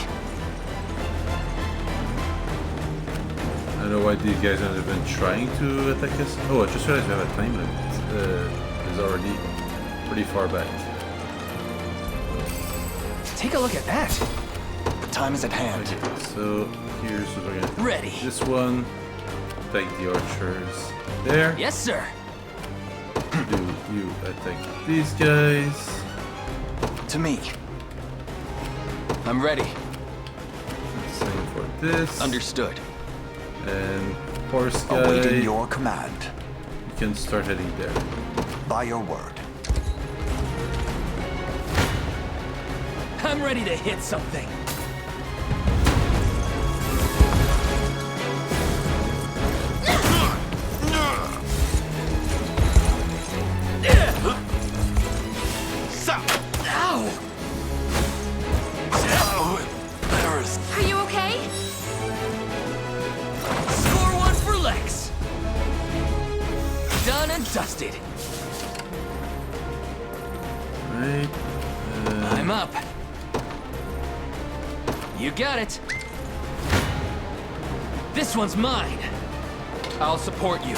I don't know why these guys have been trying to attack us. Oh, I just realized we have a time limit. It's already pretty far back. Take a look at that. The time is at hand. Okay, so here's what we're gonna do. Ready. This one. Take the archers there. Yes, sir. Do you attack these guys? To me. I'm ready. Same for this. Understood. And horse guy. Awaiting your command. You can start heading there. By your word. I'm ready to hit something. Are you okay? Score one for Lex. Done and dusted. Right. I'm up. You got it. This one's mine. I'll support you.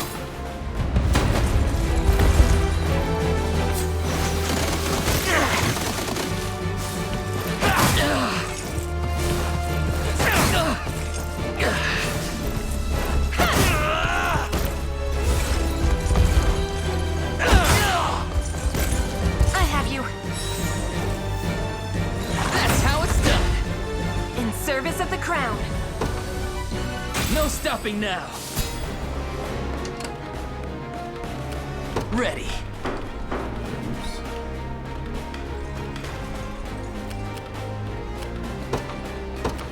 I have you. That's how it's done. In service of the crown. No stopping now. Ready.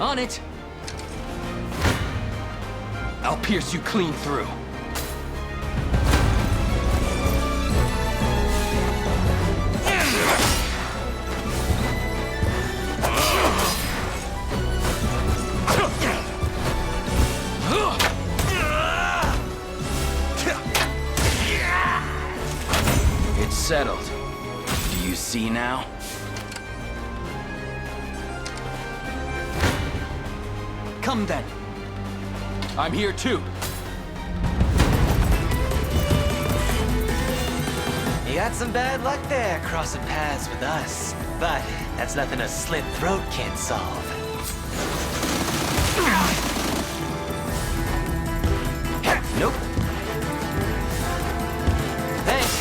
On it. I'll pierce you clean through. It's settled. Do you see now? Come then. I'm here too. You got some bad luck there, crossing paths with us. But that's nothing a slit throat can't solve. Nope. Thanks.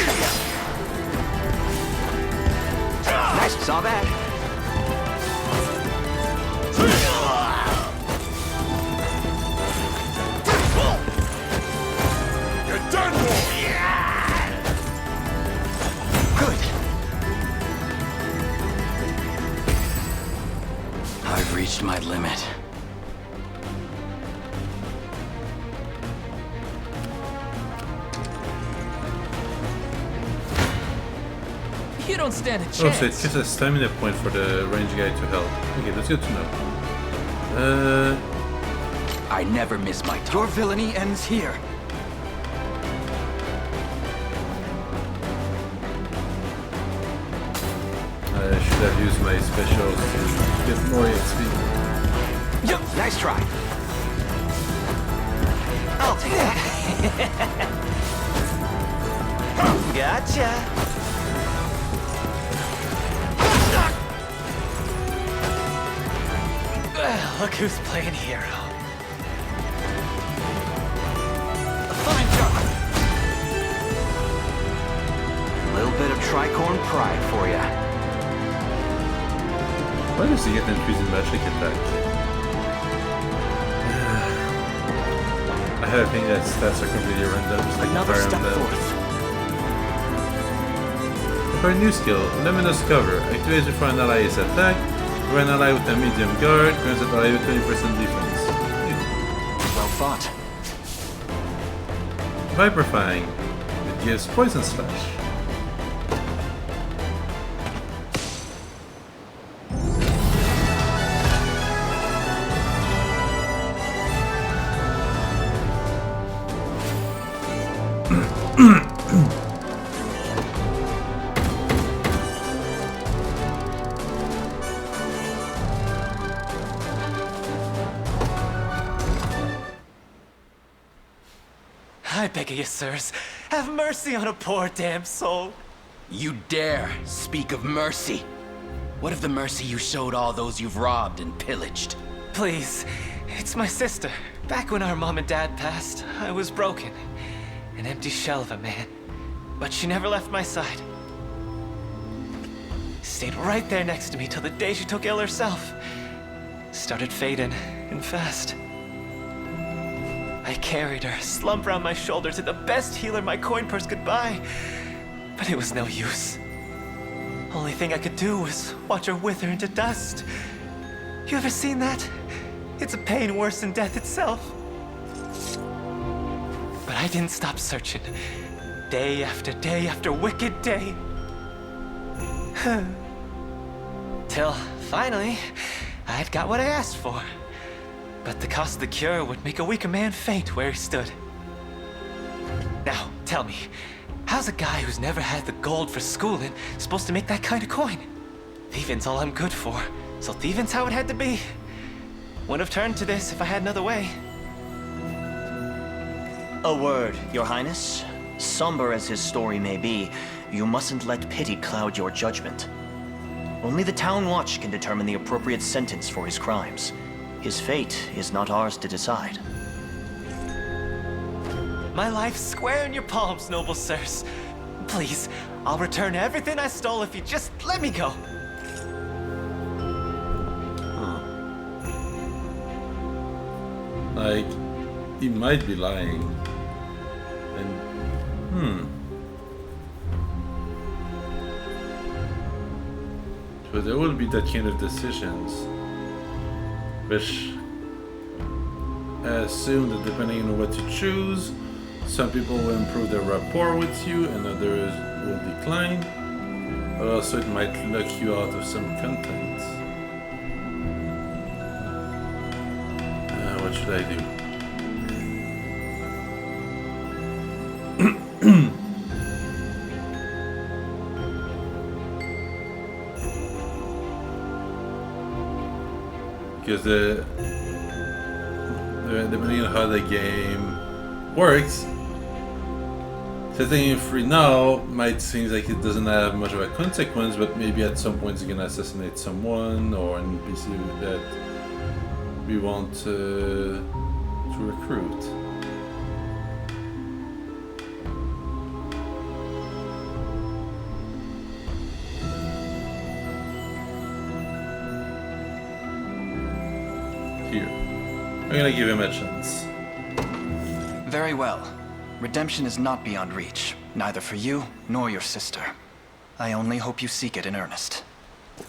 You don't stand a Oh, so it chance. gives a stamina point for the range guy to help. Okay, that's good to know. I never miss my target. Your villainy ends here. I should have used my specials to get more XP. Yep, nice try. I'll take that. Gotcha. Well, look who's playing hero. A fine job. A little bit of tricorn pride for ya. Why does he get increased in magic attack? I have a feeling that stats are completely random, just like Another Fire step Emblem. forth. For a new skill, Luminous Cover. Activates before an ally is attacked. For an ally with a medium guard, grants an ally with 20% defense. Well thought. Viperfying. It gives Poison Slash. I beg of you, sirs, have mercy on a poor damn soul. You dare speak of mercy? What of the mercy you showed all those you've robbed and pillaged? Please, it's my sister. Back when our mom and dad passed, I was broken. An empty shell of a man. But she never left my side. Stayed right there next to me till the day she took ill herself. Started fading, and fast. I carried her, slumped around my shoulder to the best healer my coin purse could buy. But it was no use. Only thing I could do was watch her wither into dust. You ever seen that? It's a pain worse than death itself. But I didn't stop searching. Day after wicked day. Till, finally, I'd got what I asked for. But the cost of the cure would make a weaker man faint where he stood. Now, tell me, how's a guy who's never had the gold for schooling supposed to make that kind of coin? Thieving's all I'm good for, so thieving's how it had to be. Wouldn't have turned to this if I had another way. A word, Your Highness. Somber as his story may be, you mustn't let pity cloud your judgment. Only the Town Watch can determine the appropriate sentence for his crimes. His fate is not ours to decide. My life's square in your palms, noble sirs. Please, I'll return everything I stole if you just let me go. Like, he might be lying. And, So there will be that kind of decisions. Which I assume that depending on what you choose, some people will improve their rapport with you and others will decline. But also it might lock you out of some content. What should I do? Because depending on how the game works, setting it free now might seem like it doesn't have much of a consequence, but maybe at some point it's gonna assassinate someone or an NPC that we want to recruit. Here. I'm gonna give him a chance. Very well. Redemption is not beyond reach, neither for you nor your sister. I only hope you seek it in earnest.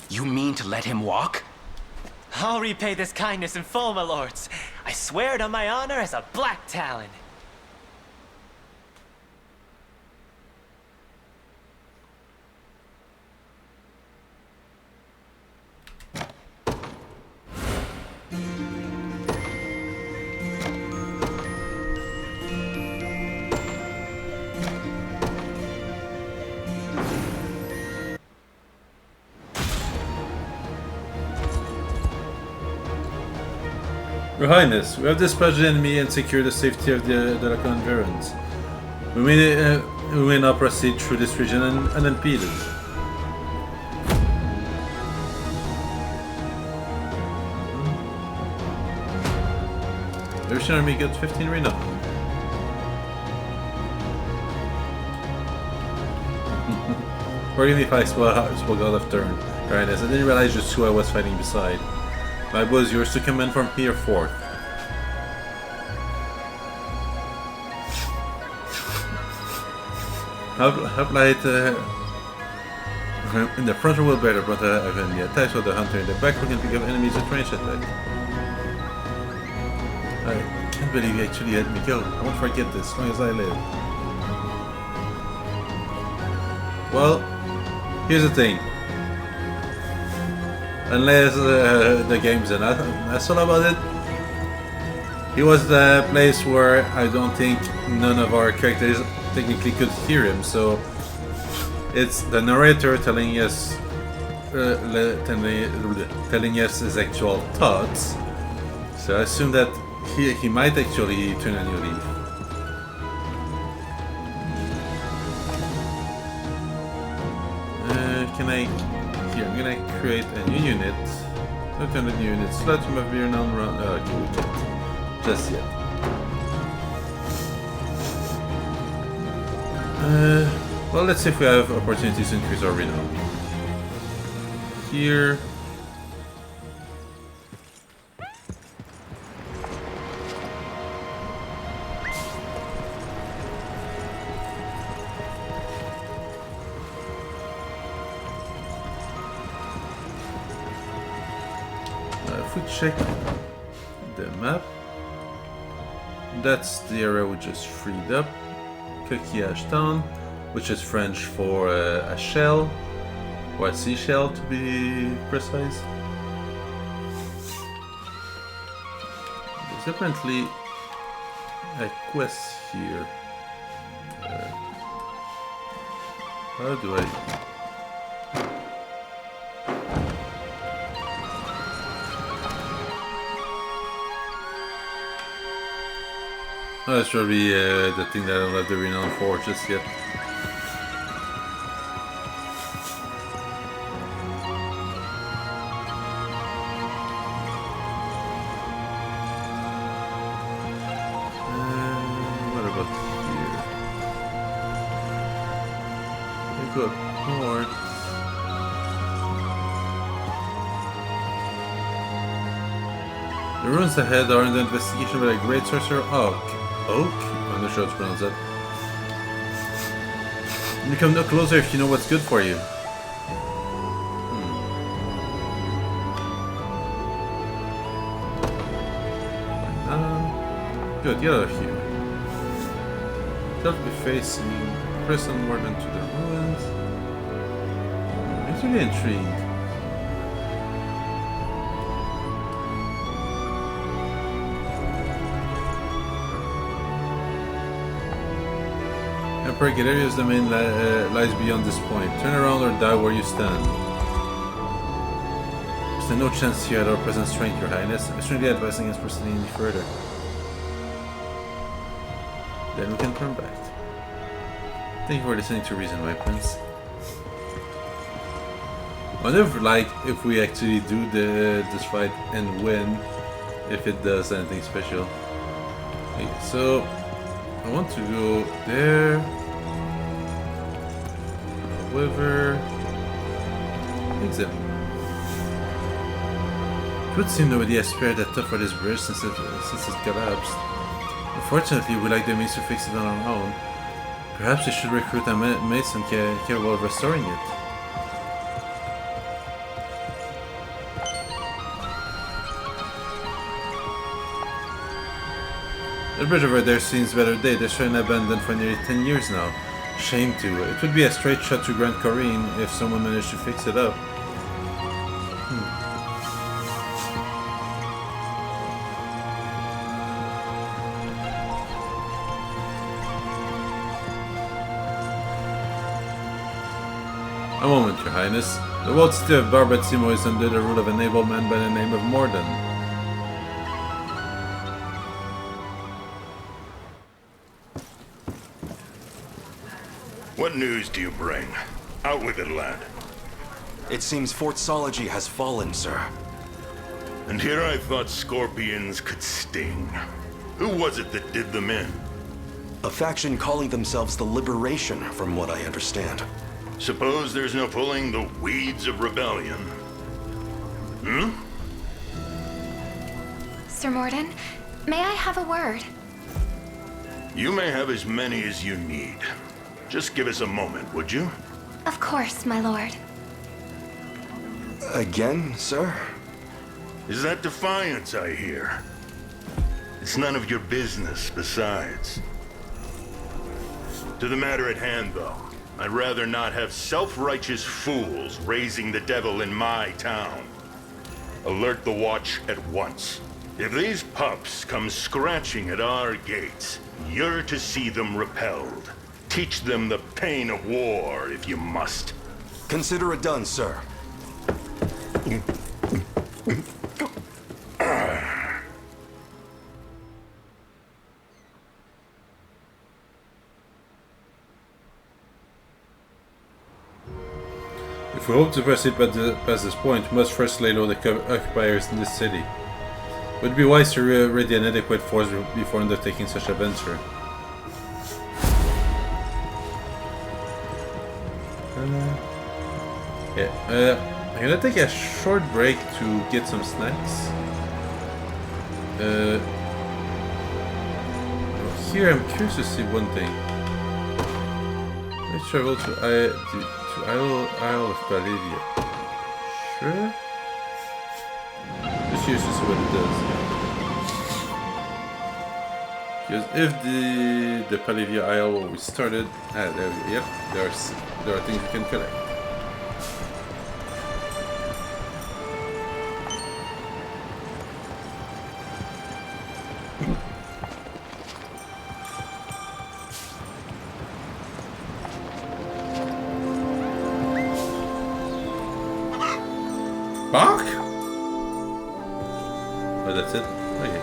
You mean to let him walk? I'll repay this kindness in full, my lords. I swear it on my honor as a Black Talon. Your Highness, we have dispatched the enemy and secured the safety of the convergence. We may now proceed through this region unimpeded. The Russian army got 15 renown. Forgive me if I spoke out of turn, Your Highness. I didn't realize just who I was fighting beside. My bow is yours to command from here forth. Hoplite in the front will bear the brunt of enemy attacks, while the hunter in the back can pick up enemies at range attack. I can't believe you actually let me go. I won't forget this as long as I live. Well, here's the thing. Unless the game's an asshole about it, he was the place where I don't think none of our characters technically could hear him, so it's the narrator telling us telling us his actual thoughts. So I assume that he might actually turn a new leaf. Can I? Here, I'm gonna create a new unit. Not a new unit. Slot from a beer non-run. Okay, we can't. Just yet. Well, let's see if we have opportunities to increase our renown. Here. If we check the map, that's the area we just freed up. Coquillage Town, which is French for a shell, or a seashell to be precise. There's definitely a quest here. How do I... Oh, that's probably the thing that I don't have the renown for just yet. What about here? We got ports. The ruins ahead are under investigation by a great sorcerer Oak. I'm not sure how to pronounce that. You come no closer if you know what's good for you. Good, get out of here. Don't be facing prison more than to the ruins. I'm actually intrigued. Emperor Galeria's domain lies beyond this point. Turn around or die where you stand. There's no chance here at our present strength, Your Highness. I'm strongly advising us proceeding any further. Then we can turn back. Thank you for listening to reason, my prince. I wonder if we actually do this fight and win, if it does anything special. Okay, so I want to go there. However, exit. It would seem nobody has spared that tough for this bridge since it collapsed. Unfortunately, we lack the means to fix it on our own. Perhaps we should recruit a mason capable of restoring it. The bridge over there seems better day. They're showing abandoned for nearly 10 years now. Shame to. It would be a straight shot to Grand Corrine if someone managed to fix it up. A moment, Your Highness. The world city of Barbatsimo is under the rule of an able man by the name of Morden. What news do you bring? Out with it, lad. It seems Fort Sology has fallen, sir. And here I thought scorpions could sting. Who was it that did them in? A faction calling themselves the Liberation, from what I understand. Suppose there's no pulling the weeds of rebellion. Hmm? Sir Morden, may I have a word? You may have as many as you need. Just give us a moment, would you? Of course, my lord. Again, sir? Is that defiance I hear? It's none of your business, besides. To the matter at hand, though, I'd rather not have self-righteous fools raising the devil in my town. Alert the watch at once. If these pups come scratching at our gates, you're to see them repelled. Teach them the pain of war, if you must. Consider it done, sir. If we hope to proceed past this point, we must first lay low the occupiers in this city. It would be wise to ready an adequate force before undertaking such a venture. I'm gonna take a short break to get some snacks. Here I'm curious to see one thing. Let's travel to Isle of Palavia. Sure. Just curious to see what it does. Because if the Palavia Isle where we started, there we go. Yep, there are things we can collect. Bark? Oh, that's it? Okay.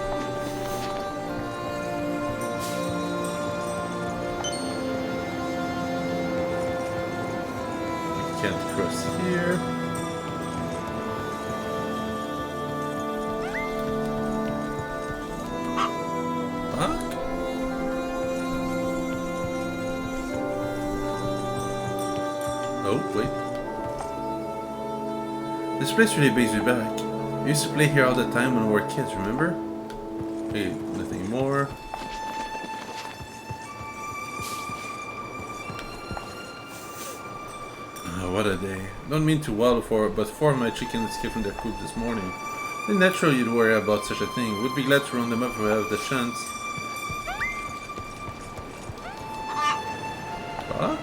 We can't cross here. Bark? Oh, wait. This place really brings me back. We used to play here all the time when we were kids, remember? Hey, nothing more. What a day. Don't mean to waddle for it, but 4 of my chickens escaped from their coop this morning. It's natural you'd worry about such a thing. Would be glad to round them up if we have the chance. Fuck?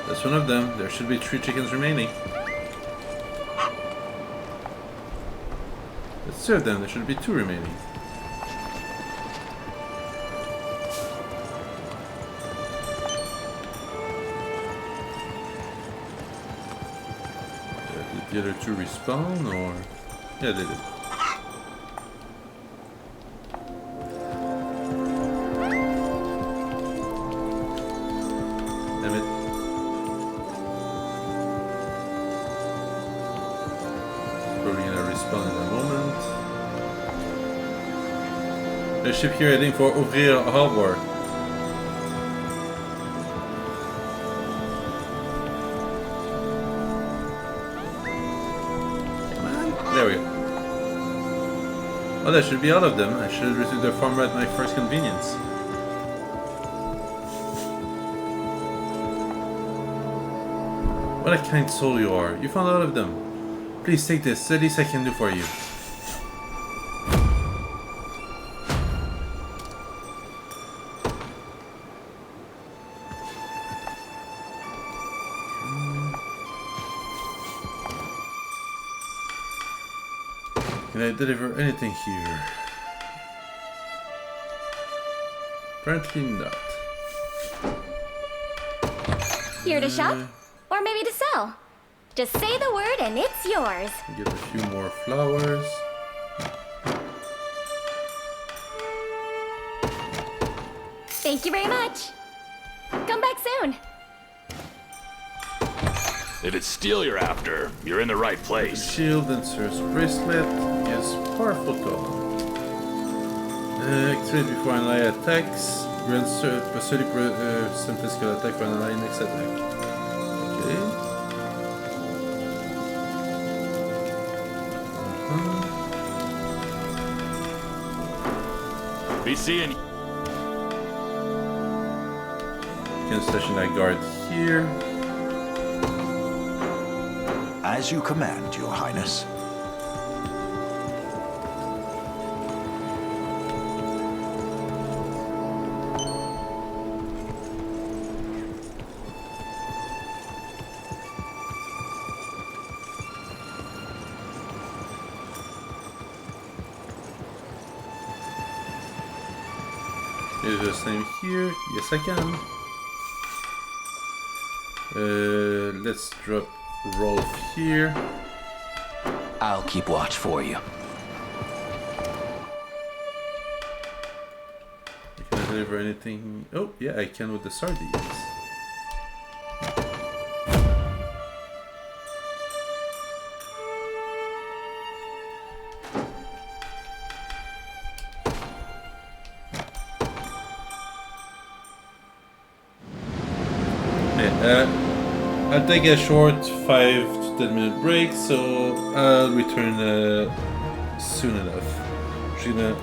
That's one of them. There should be 3 chickens remaining. Let's serve them. There should be 2 remaining. Did the other 2 respawn, or...? Yeah, they did. Damn it. Probably gonna respawn in a moment. There's a ship here heading for Overlord Harbor. There we go. Oh, that should be all of them. I should have received the farmer at my first convenience. What a kind soul you are. You found all of them. Please take this. It's the least I can do for you. Can I deliver anything here? Apparently not. Here to shop? Or maybe to sell? Just say the word and it's yours. Get a few more flowers. Thank you very much. Come back soon. If it's steel you're after, you're in the right place. Shield and Surge Bracelet is powerful color. Activate before an ally attacks. Grants 30% physical attack for an ally next attack. Okay. Be seeing. Can station that guard here. As you command, Your Highness. Is the same here? Yes, I can. Let's drop Rolf here. I'll keep watch for you. Can I deliver anything? Oh, yeah, I can with the sardines. I'll take a short 5 to 10 minute break, so I'll return soon enough. I'm just gonna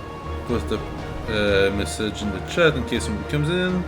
post a message in the chat in case someone comes in.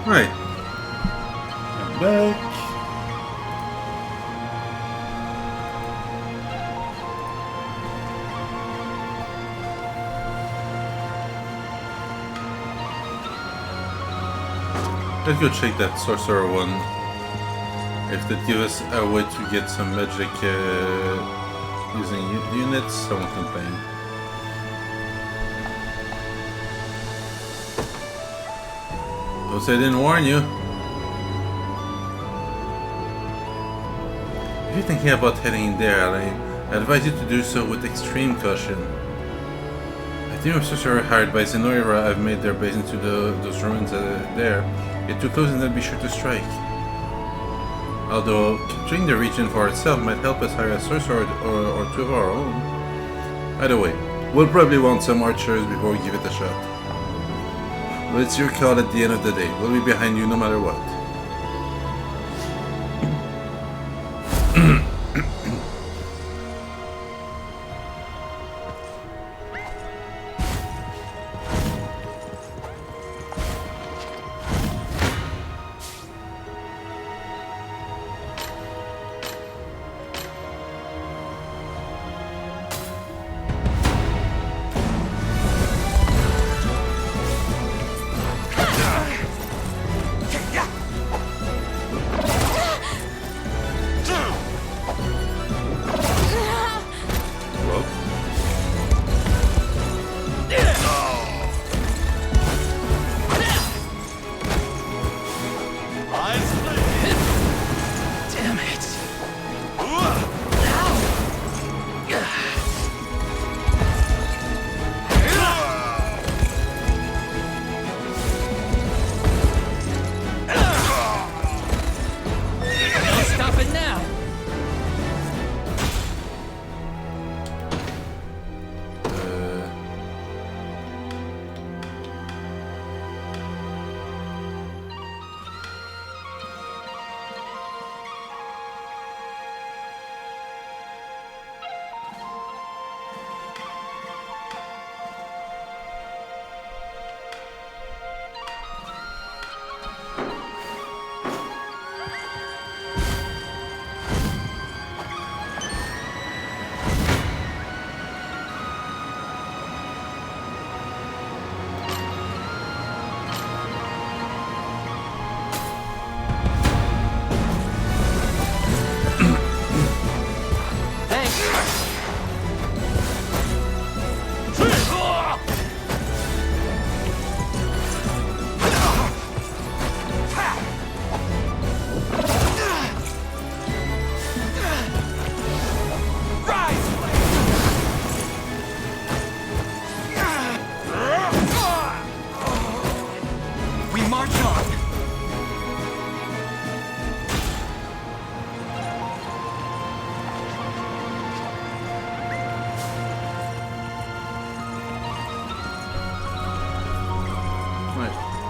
Right. I'm back. Let's go check that sorcerer one. If that gives us a way to get some magic using units, I won't complain. Don't say I didn't warn you. If you're thinking about heading in there, I advise you to do so with extreme caution. A team of sorcerers hired by Zenoira have made their base into those ruins there. Get too close and then be sure to strike. Although capturing the region for itself might help us hire a sorcerer or two of our own. Either way, we'll probably want some archers before we give it a shot. But it's your call at the end of the day. We'll be behind you no matter what.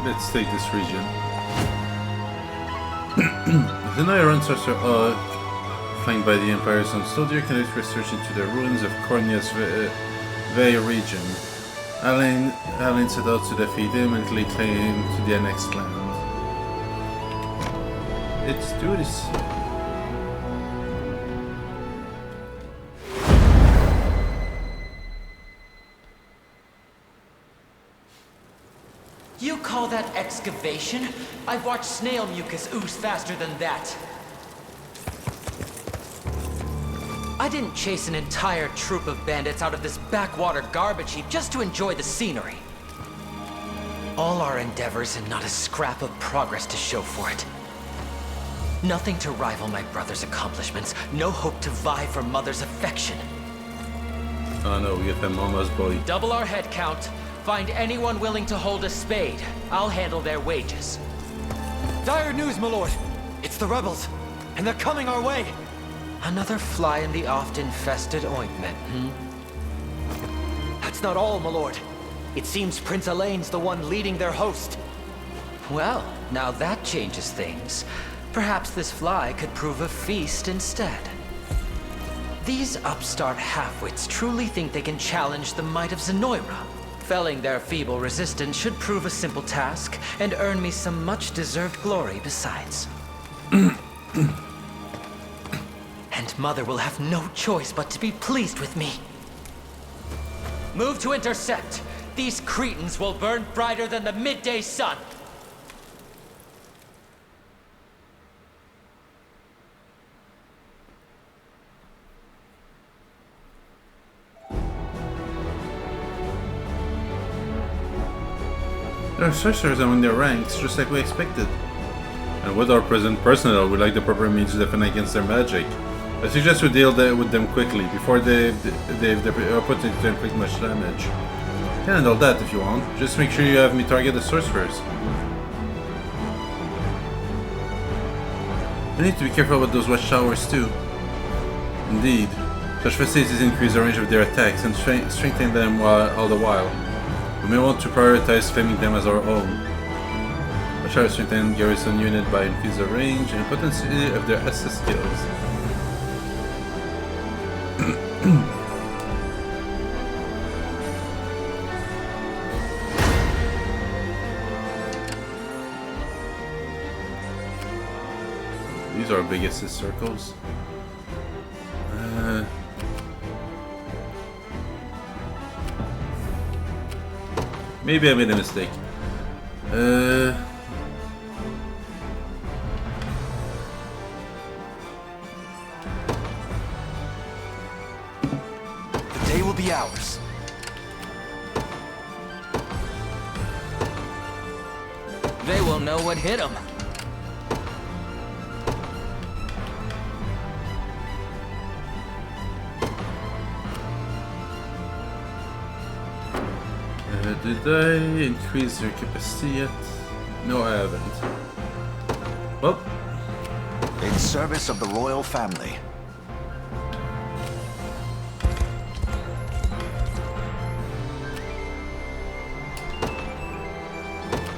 Let's take this region. The Nairon sorcerer flanked by the Empire's own soldier conducts research into the ruins of Cornia's Vey region. Alain set out to defeat him and lay claim to the annexed land. Let's do this. You call that excavation? I've watched snail mucus ooze faster than that. I didn't chase an entire troop of bandits out of this backwater garbage heap just to enjoy the scenery. All our endeavors and not a scrap of progress to show for it. Nothing to rival my brother's accomplishments, no hope to vie for Mother's affection. Oh no, we get the mama's boy. Double our head count. Find anyone willing to hold a spade. I'll handle their wages. Dire news, my lord. It's the rebels, and they're coming our way. Another fly in the oft-infested ointment, That's not all, my lord. It seems Prince Elaine's the one leading their host. Well, now that changes things. Perhaps this fly could prove a feast instead. These upstart halfwits truly think they can challenge the might of Zenoira. Felling their feeble resistance should prove a simple task, and earn me some much-deserved glory besides. And Mother will have no choice but to be pleased with me. Move to intercept! These cretins will burn brighter than the midday sun! There are sorcerers among their ranks, just like we expected. And with our present personnel, we lack the proper means to defend against their magic. I suggest we deal with them quickly, before they've the opportunity to inflict much damage. You can handle that if you want, just make sure you have me target the sorcerers. We need to be careful about those watchtowers too. Indeed, such facilities increase the range of their attacks and strengthen them all the while. We may want to prioritize claiming them as our own. Watchtowers strengthen garrison unit by increasing the range and potency of their SS skills. These are our big assist circles. Maybe I made a mistake. The day will be ours. They will know what hit them. Did I increase their capacity yet? No, I haven't. Well. In service of the royal family.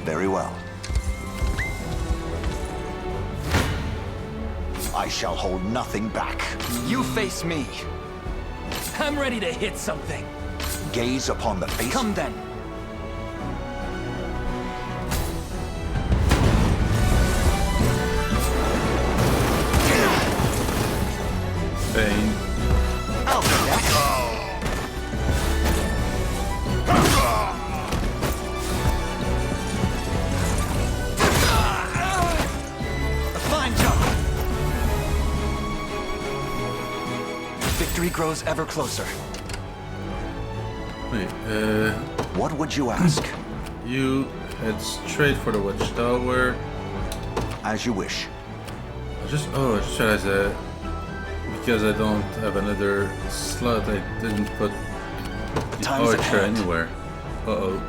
Very well. I shall hold nothing back. You face me. I'm ready to hit something. Gaze upon the face. Come then. Bane. A fine job. Victory grows ever closer. Wait, what would you ask? You head straight for the watchtower. As you wish. I just realized that because I don't have another slot, I didn't put the archer anywhere. Uh-oh.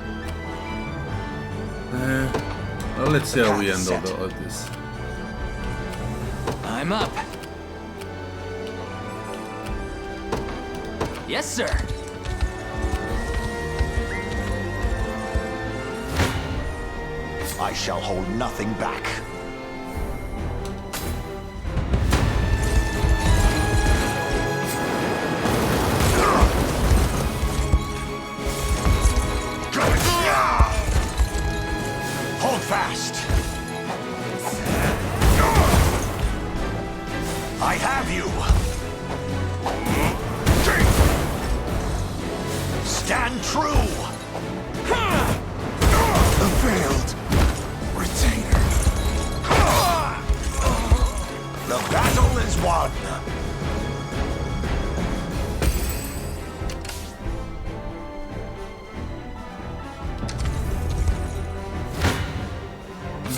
Well, let's see how we handle this. I'm up. Yes, sir. I shall hold nothing back. Hold fast. I have you. Stand true. The failed retainer. The battle is won.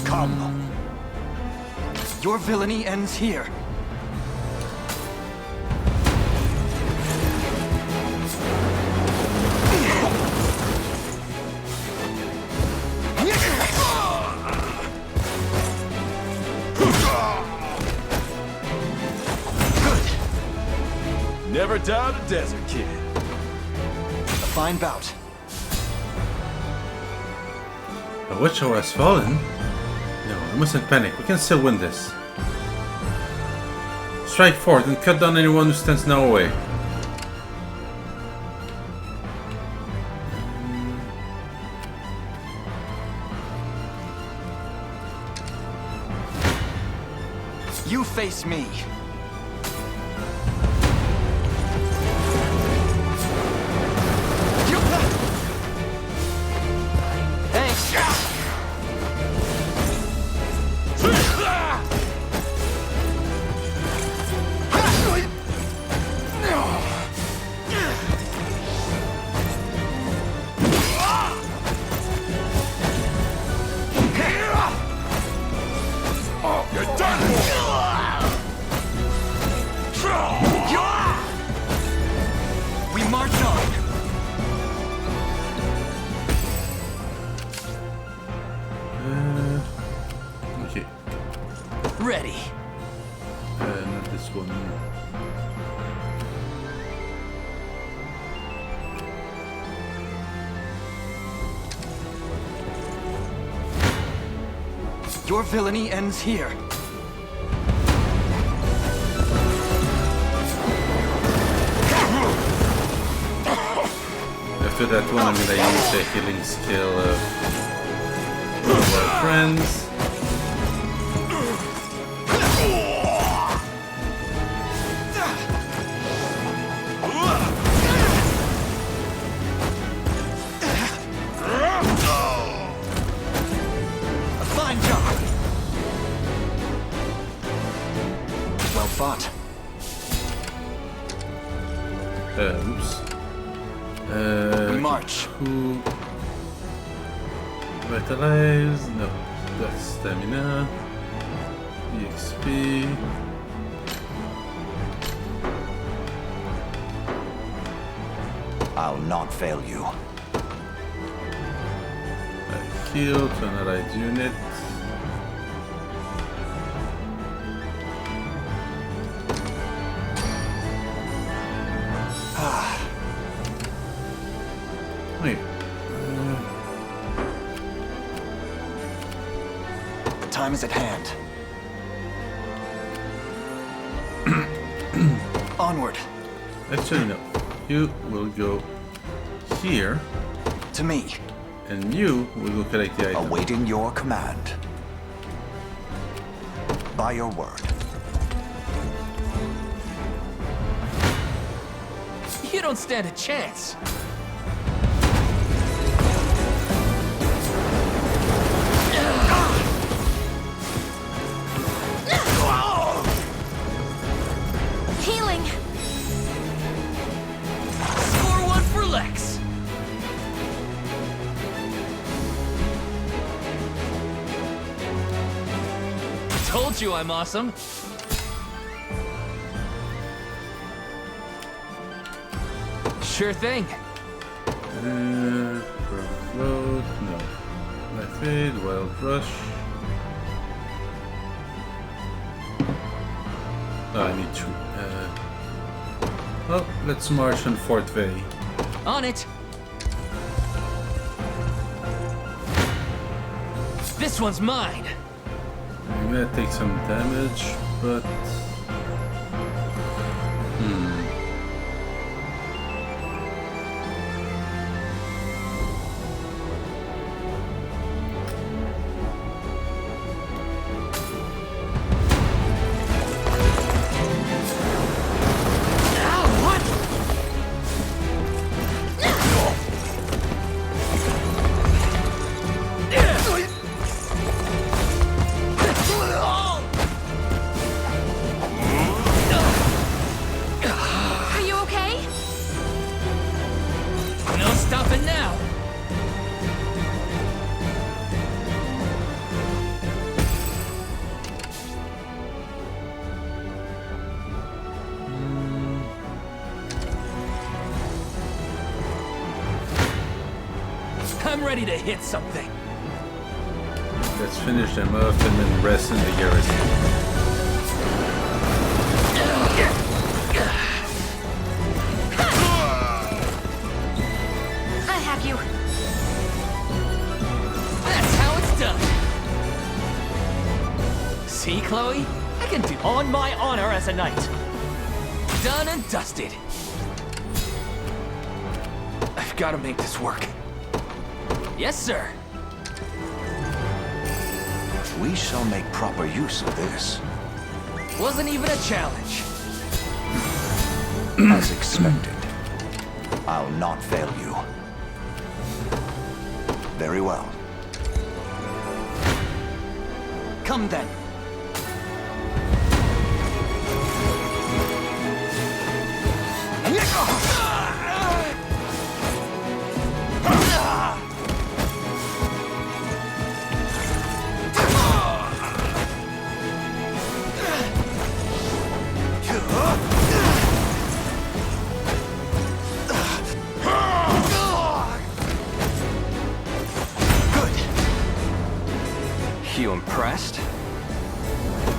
Come. Your villainy ends here. Never doubt a desert kid. A fine bout. The watchtower has fallen? No, I mustn't panic. We can still win this. Strike forth and cut down anyone who stands in our way. You face me. Thanks. You're done! We march on. Okay. Ready. Not this one. Your villainy ends here. After that one, I'm gonna use the healing skill of one of our friends. A fine job. Well fought. Oops. March. Who? Vitalize? No. That's stamina. EXP. I'll not fail you. Heal to an allied unit. Wait. The time is at hand. Onward. Actually, no. You will go here. To me. And you will go collect the item. Awaiting your command. By your word. You don't stand a chance. Healing. Score one for Lex. Told you I'm awesome. Sure thing. Float, no. Life Aid, Wild Rush. Oh, I need two. Well, let's march on Fort Vey. On it. This one's mine. I'm gonna take some damage, but... I'm ready to hit something. Let's finish them off and then rest in the garrison. I have you. That's how it's done. See, Chloe? I can do On my honor as a knight. done and dusted. I've got to make this work. Yes, sir. We shall make proper use of this. Wasn't even a challenge. As expected. I'll not fail you. Very well. Come then. You impressed?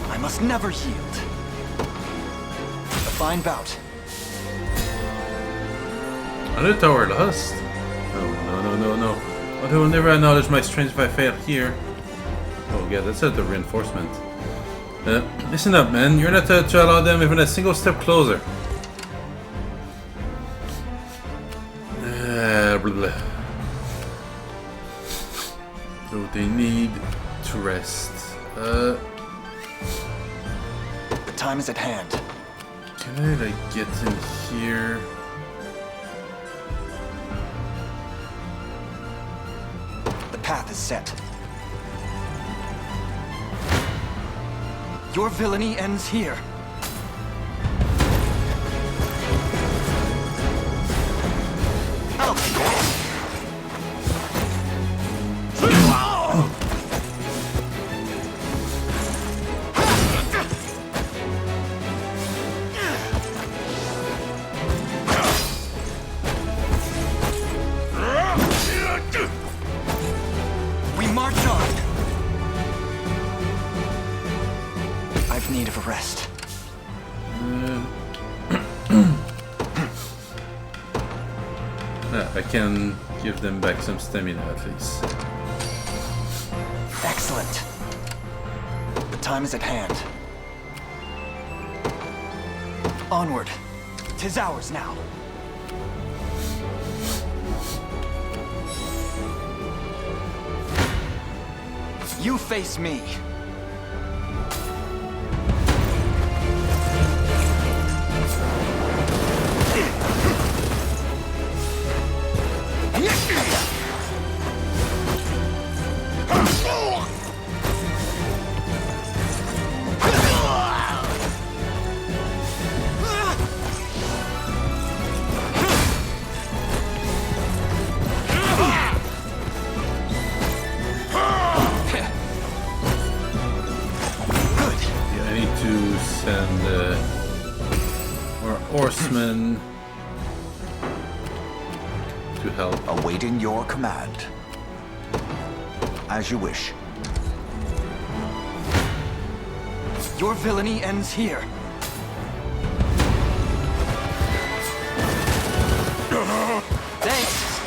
I must never yield. A fine bout. Another tower lost? No. I will never acknowledge my strength if I fail here. Oh yeah, that's the reinforcement. Listen up, man. You're not to allow them even a single step closer. Blah, blah. So they need to rest. The time is at hand. Can I like get in here? The path is set. Your villainy ends here. I'll take it. We march on. I've need of a rest. I can give them back some stamina at least. Excellent. The time is at hand. Onward. 'Tis ours now. You face me. Horsemen to help. Awaiting your command. As you wish. Your villainy ends here. Thanks.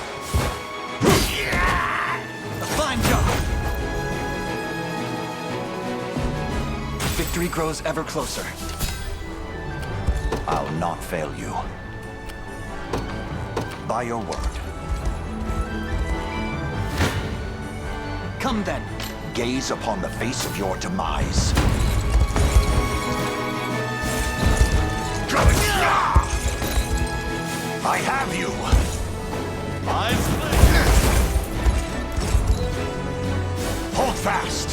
A fine job. Victory grows ever closer. I'll not fail you. By your word. Come then. Gaze upon the face of your demise. I have you. Hold fast.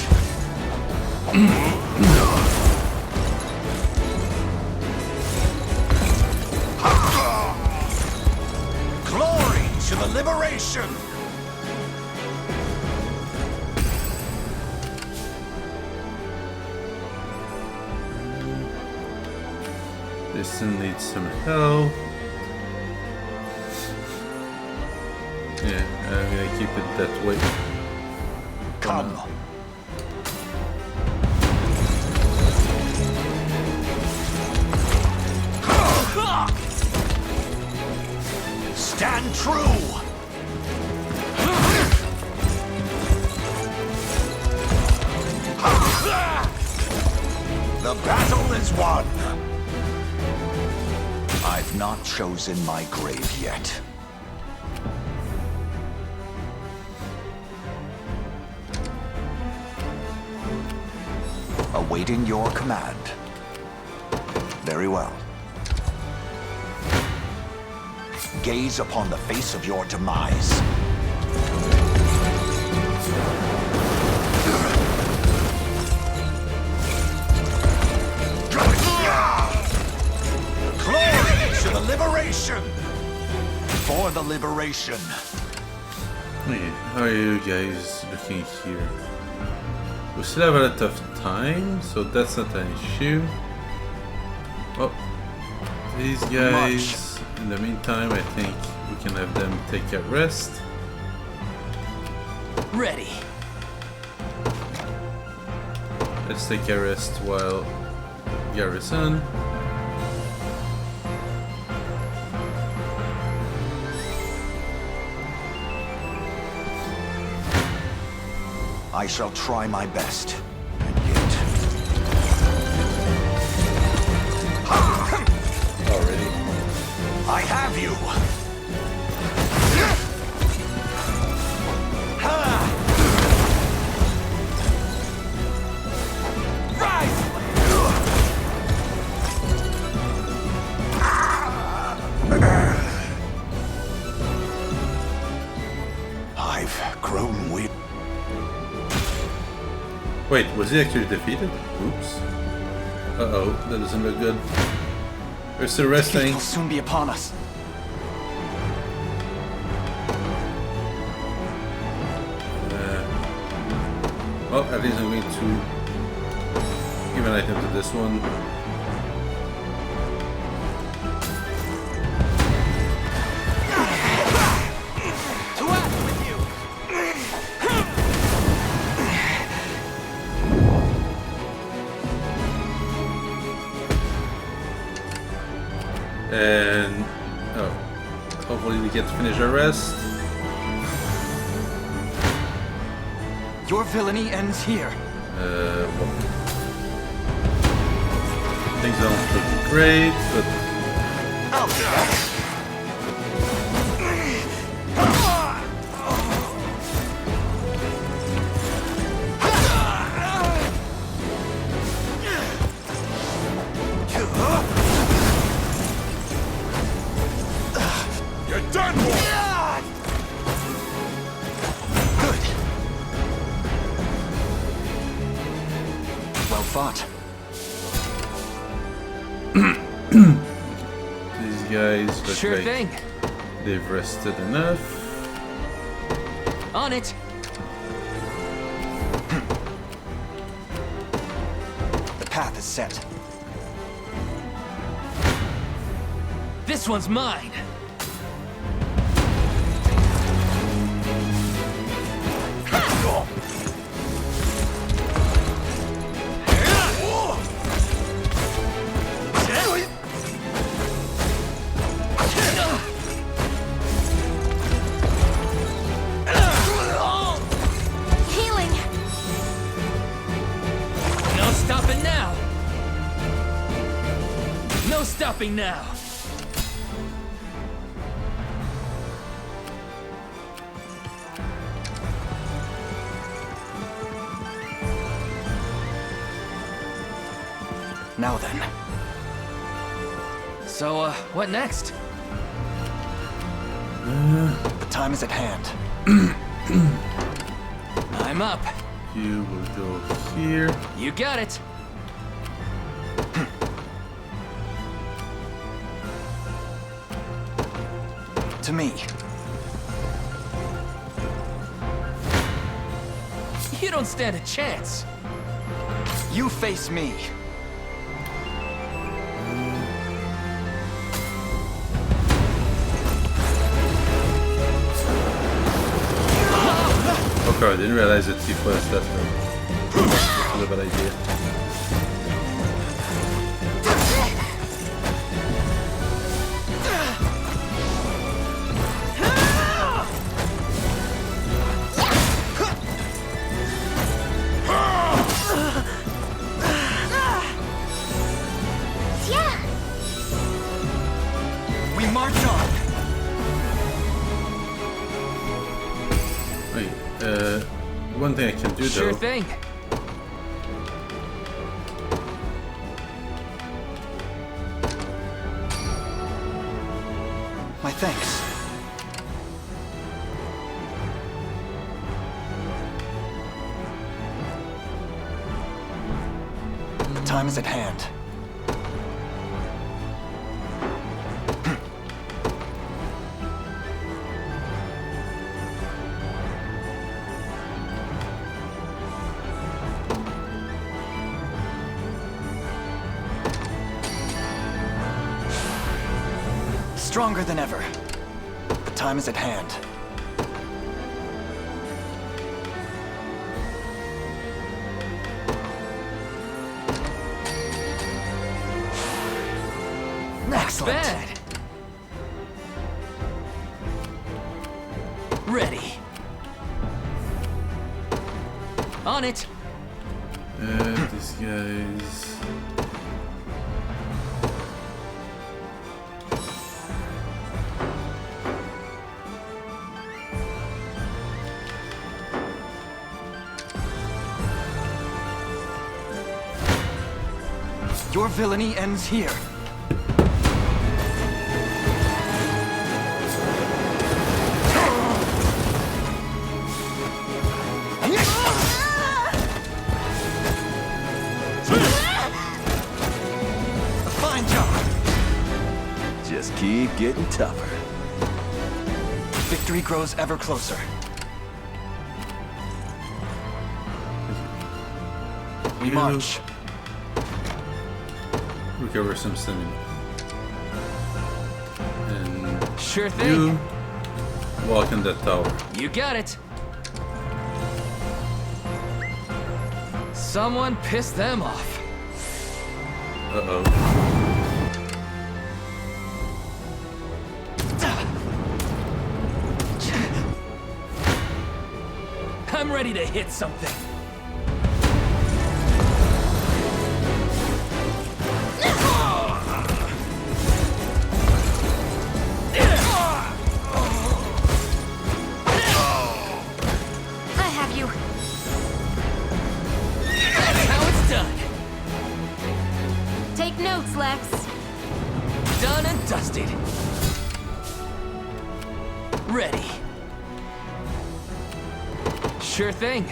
Glory to the liberation! This still needs some help. Yeah, I'm gonna keep it that way. Come. Stand true! The battle is won! I've not chosen my grave yet. Awaiting your command. Very well. Gaze upon the face of your demise. Glory to the liberation! For the liberation! Okay, how are you guys looking here? We still have a lot of time, so that's not an issue. Oh, these guys, in the meantime, I think we can have them take a rest. Ready. Let's take a rest while Garrison. I shall try my best. And yet... Already? I have you! I've grown weak. Wait, was he actually defeated? Oops. Uh-oh, that doesn't look good. We're still resting. Will soon be upon us. Well, at least I'm going to give an item to this one. And oh, hopefully we get to finish our rest. Your villainy ends here. Well, things don't look great, but You're done for! Well fought. these guys look Sure like thing. they've rested enough. On it. The path is set. This one's mine. Healing! No stopping now. No stopping now. Now then. So, what next? The time is at hand. I'm up. You will go here. You got it. To me. You don't stand a chance. You face me. Okay, I didn't realize that he was that way. That was a bad idea. We march on. Wait, one thing I can do Sure though. thing. Thanks. The time is at hand. Stronger than ever. The time is at hand. Excellent. Bad. Ready. On it. These guys. Your villainy ends here. Fine job. Just keep getting tougher. Victory grows ever closer. We march. Recover some stamina. And sure thing. You walk in that tower. You got it. Someone pissed them off. Uh-oh. I'm ready to hit something. Done and dusted. Ready. Sure thing.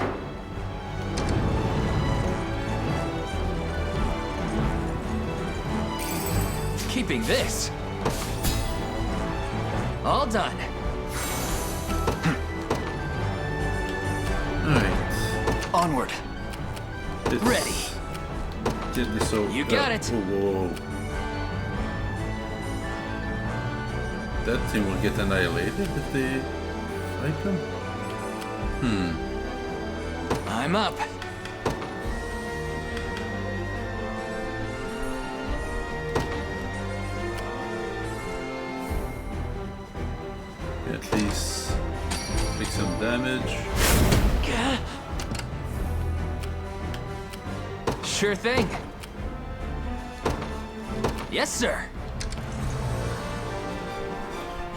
Keeping this. All done. Alright. Onward. Ready. Did this so. You got it. Whoa. That team will get annihilated if they fight them? I'm up. At least make some damage. Sure thing. Yes, sir.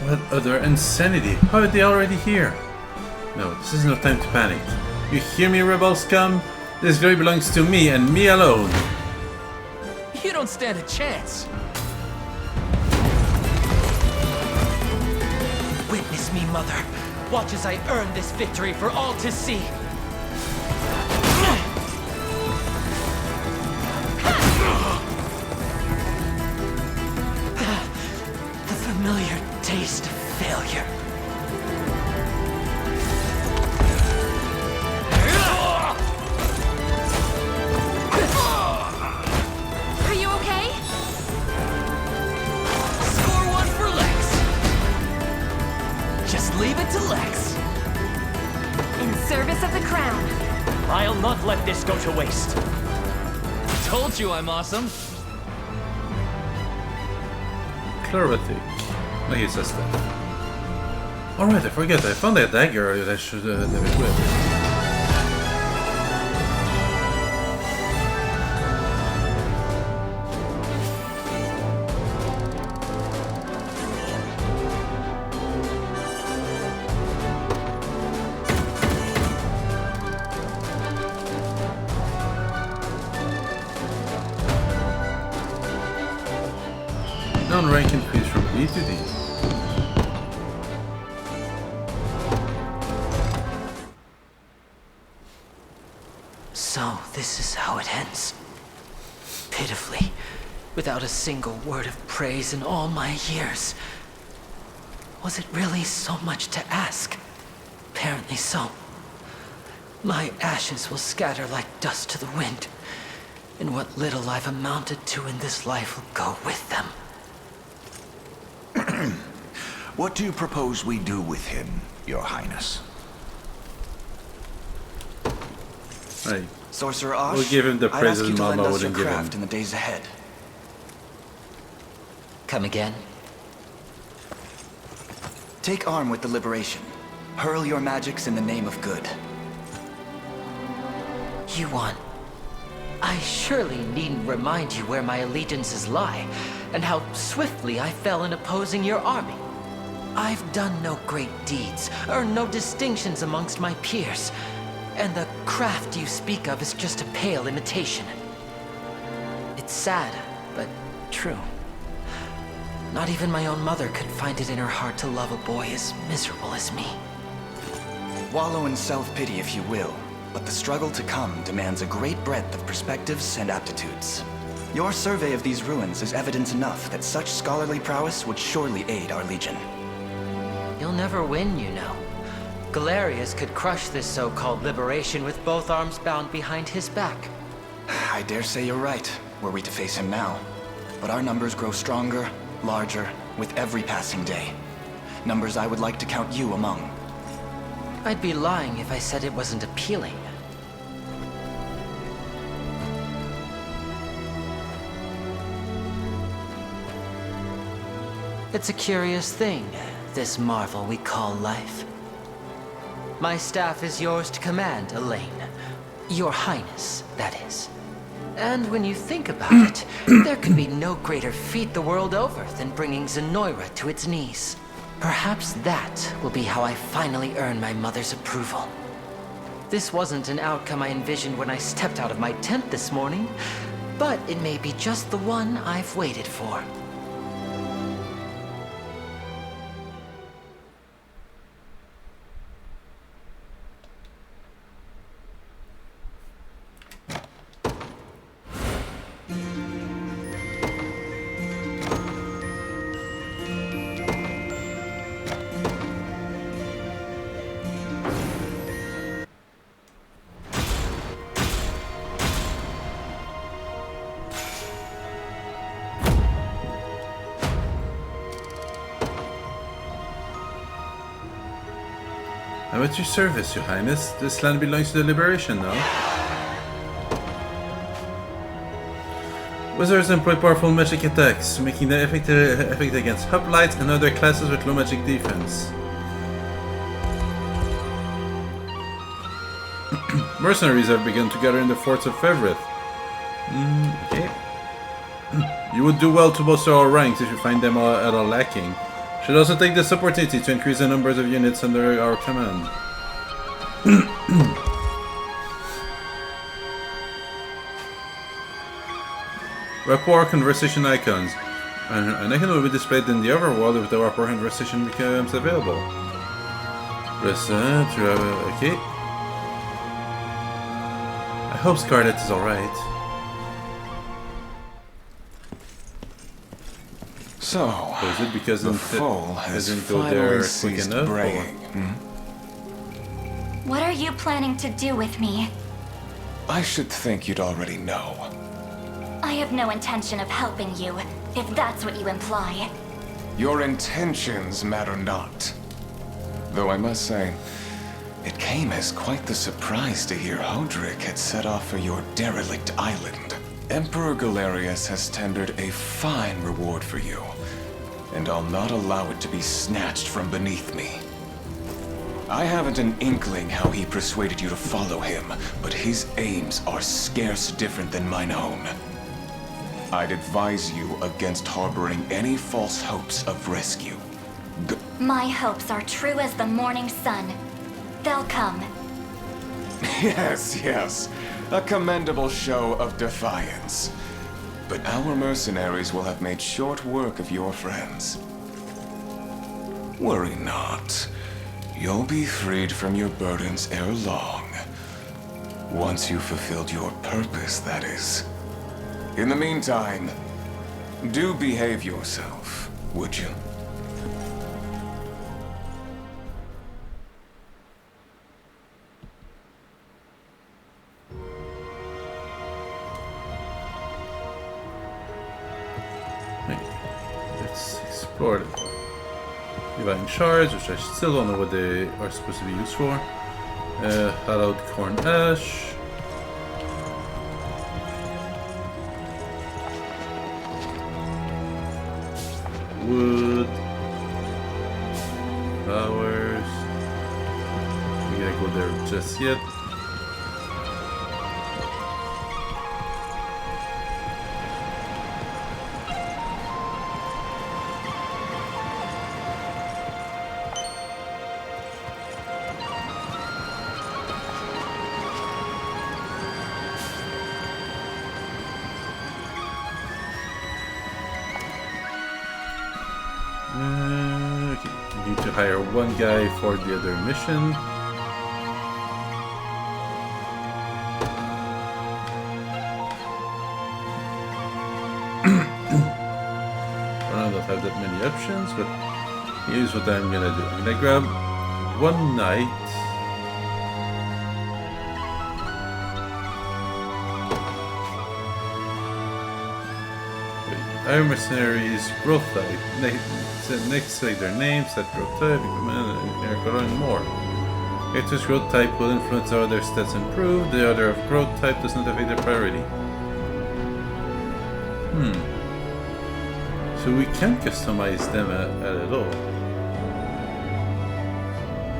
What other insanity? How are they already here? No, this is no time to panic. You hear me, rebel scum? This glory belongs to me and me alone. You don't stand a chance. Witness me, Mother. Watch as I earn this victory for all to see. The familiar taste of failure. Are you okay? Score one for Lex. Just leave it to Lex. In service of the crown. I'll not let this go to waste. Told you I'm awesome. Clerotic. No, he says that. Alright, I forget. I found that dagger that I should have equipped. Non-rank increase from D to D. this is how it ends. Pitifully, without a single word of praise in all my years. Was it really so much to ask? Apparently so. My ashes will scatter like dust to the wind, and what little I've amounted to in this life will go with them. What do you propose we do with him, Your Highness? Right. Sorcerer Osh, We'll give him the I'd ask praises you to lend Mama us your wouldn't give craft him. in the days ahead. Come again? Take arm with the Liberation. Hurl your magics in the name of good. Yuan, I surely needn't remind you where my allegiances lie, and how swiftly I fell in opposing your army. I've done no great deeds, earned no distinctions amongst my peers, and the craft you speak of is just a pale imitation. It's sad, but true. Not even my own mother could find it in her heart to love a boy as miserable as me. Wallow in self-pity if you will, but the struggle to come demands a great breadth of perspectives and aptitudes. Your survey of these ruins is evidence enough that such scholarly prowess would surely aid our legion. You'll never win, you know. Galerius could crush this so-called liberation with both arms bound behind his back. I dare say you're right, were we to face him now. But our numbers grow stronger, larger, with every passing day. Numbers I would like to count you among. I'd be lying if I said it wasn't appealing. It's a curious thing, this marvel we call life. My staff is yours to command, Elaine. Your Highness, that is. And when you think about it, there could be no greater feat the world over than bringing Zenoira to its knees. Perhaps that will be how I finally earn my mother's approval. This wasn't an outcome I envisioned when I stepped out of my tent this morning, but it may be just the one I've waited for. I'm at your service, Your Highness. This land belongs to the Liberation now. Wizards employ powerful magic attacks, making them effective against hoplites and other classes with low magic defense. Mercenaries have begun to gather in the forts of Fevrith. Okay. You would do well to bolster our ranks if you find them at all lacking. Should also take this opportunity to increase the numbers of units under our command. Rapport conversation icons. An icon will be displayed in the overworld if the rapport conversation becomes available. Press okay. I hope Scarlet is alright. So, is it because the foal has finally ceased braying? What are you planning to do with me? I should think you'd already know. I have no intention of helping you, if that's what you imply. Your intentions matter not. Though I must say, it came as quite the surprise to hear Hodrick had set off for your derelict island. Emperor Galerius has tendered a fine reward for you, and I'll not allow it to be snatched from beneath me. I haven't an inkling how he persuaded you to follow him, but his aims are scarce different than mine own. I'd advise you against harboring any false hopes of rescue. My hopes are true as the morning sun. They'll come. Yes, yes. A commendable show of defiance. But our mercenaries will have made short work of your friends. Worry not. You'll be freed from your burdens ere long. Once you've fulfilled your purpose, that is. In the meantime, do behave yourself, would you? Let's explore the divine shards, which I still don't know what they are supposed to be used for. Hallowed corn ash. Wood. Flowers. We gotta go there just yet. Okay, we need to hire one guy for the other mission. I don't have that many options, but here's what I'm gonna do. I'm gonna grab one knight. Iron Mercenaries, growth type. Next select their names, set growth type, and more. Character's growth type will influence how their stats improve. The order of growth type does not affect their priority. So we can't customize them at all.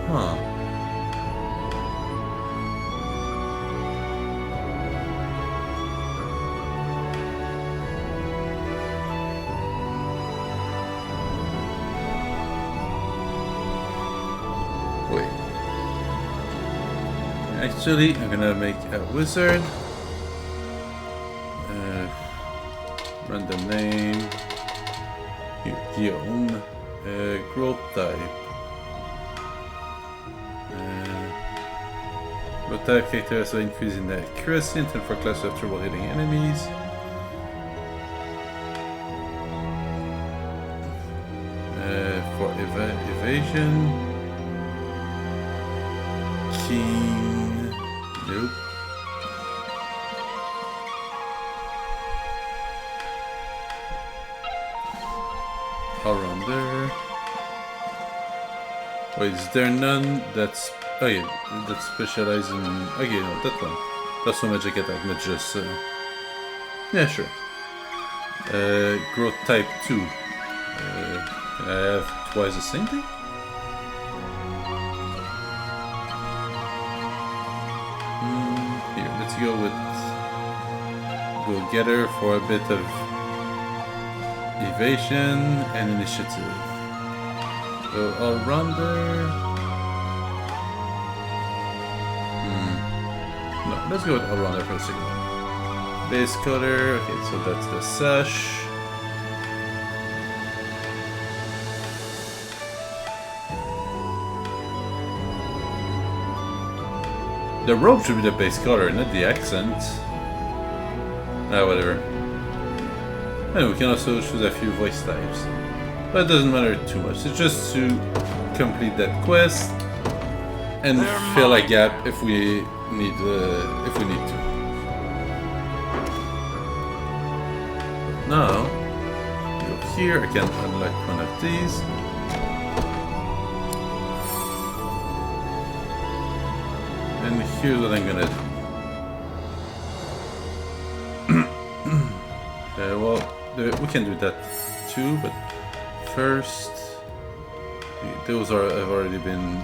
Huh. Wait. Actually, I'm gonna make a wizard. Random name. Guillaume. Growth type. Growth type character has an increase in accuracy and 10 for class of trouble hitting enemies. For evasion. Keen. Nope. All-rounder. Wait, is there none that's... Oh yeah, that specializes in... Okay, no, that one. That's so magic attack, not just... Yeah, sure. Growth type 2. Can I have twice the same thing? Here, let's go with... Go getter for a bit of evasion and initiative. So all-rounder. No, let's go with all-rounder for a second. Base color. Okay, so that's the sash. The robe should be the base color, not the accent. Ah, whatever. And we can also choose a few voice types. But it doesn't matter too much. It's just to complete that quest and fill a gap if we need to. Now, go here. I can unlock one of these. And here's what I'm gonna do. Well, we can do that too, but first, those have already been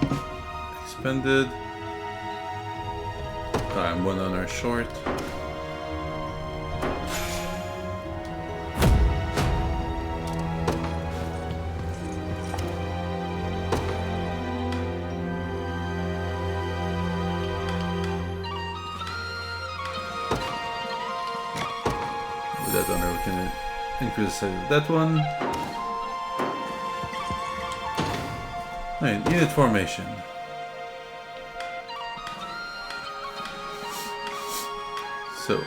expended. I'm one honor short. With that honor, we can increase the size of that one. Right, unit formation. So,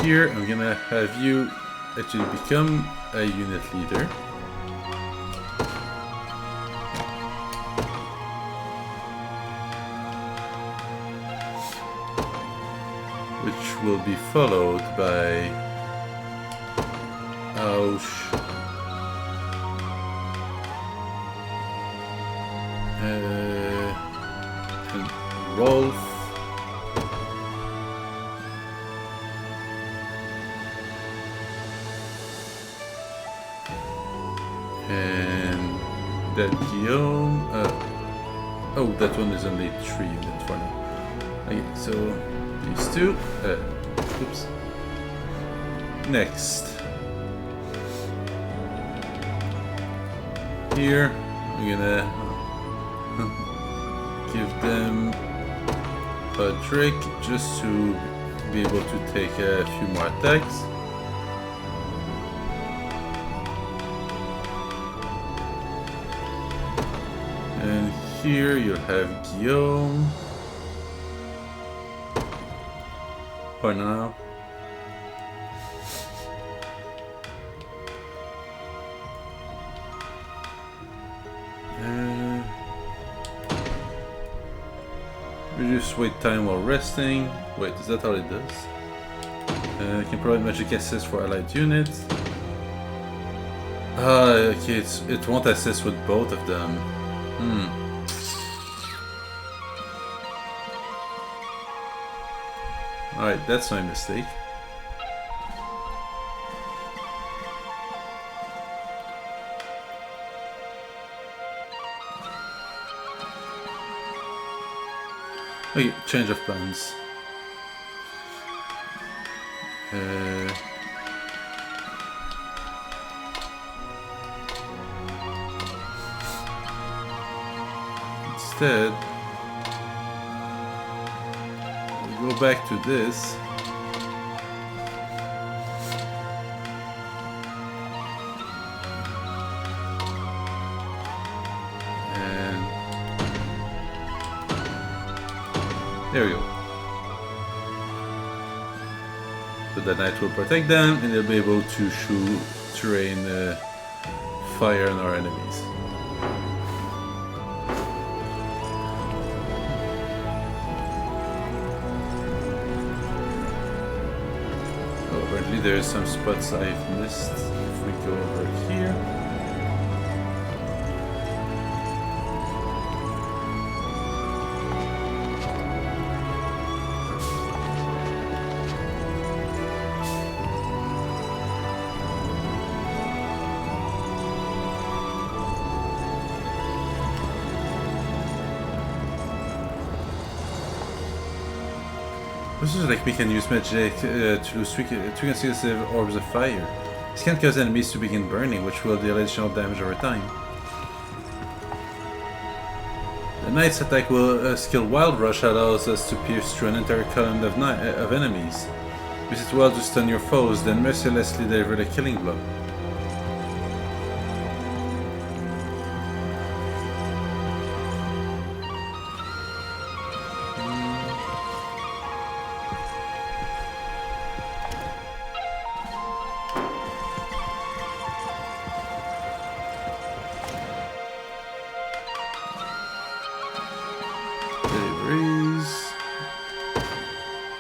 here I'm gonna have you actually become a unit leader. Which will be followed by Ausch and Rolf. And that Guillaume. Oh, that one is only 3 units for now. Okay, so these two. Oops. Next. Here, I'm gonna give them a trick just to be able to take a few more attacks. And here you'll have Guillaume. For now. Reduce wait time while resting. Wait, is that all it does? Can provide magic assist for allied units. Okay, it won't assist with both of them. Alright, that's my mistake. Okay, change of plans. Instead, we go back to this. There we go. So the knight will protect them, and they'll be able to rain fire on our enemies. Oh, apparently there's some spots I've missed. If we go over here. This is like we can use magic to lose 3 consecutive orbs of fire. This can cause enemies to begin burning, which will deal additional damage over time. The knight's attack will skill Wild Rush allows us to pierce through an entire column of enemies. Use it well to stun your foes, then mercilessly deliver the killing blow.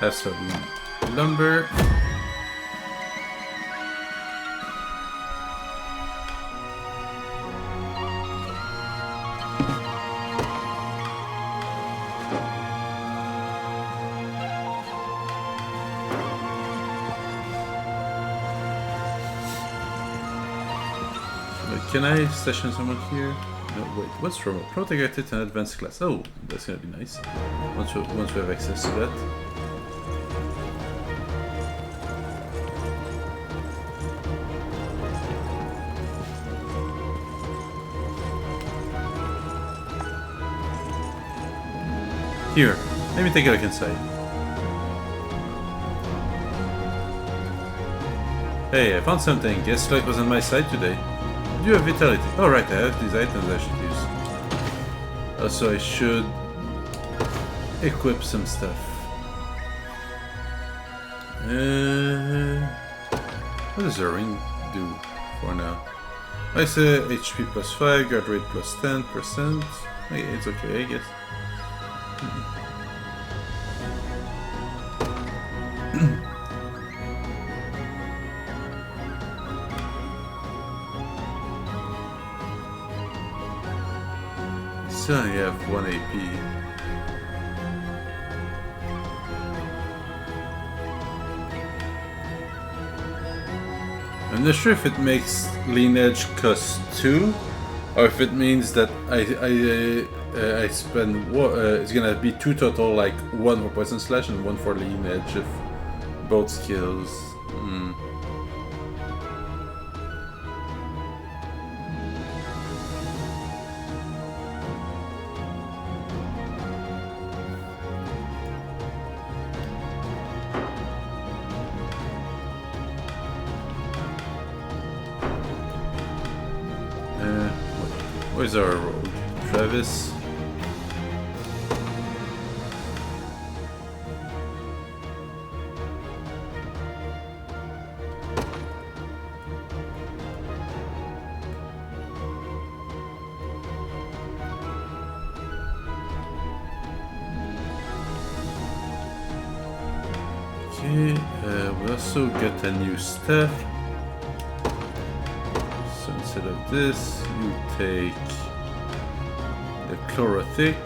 Have some lumber. Wait, can I station someone here? No, wait, what's wrong? Promoted to an advanced class. Oh, that's gonna be nice. Once we have access to that. Here, let me take a look inside. Hey, I found something. Guess luck was on my side today. Do you have vitality? Oh right, I have these items I should use. Also, I should equip some stuff. What does the ring do for now? I say HP plus 5, guard rate plus 10%. Okay, it's okay, I guess. So you have 1 AP. I'm not sure if it makes lean edge cost 2, or if it means that I spend it's gonna be 2 total, like 1 for poison slash and 1 for lean edge if both skills. Where's our rogue? Travis? Okay, we also get a new staff. So instead of this, you take the chlorothic.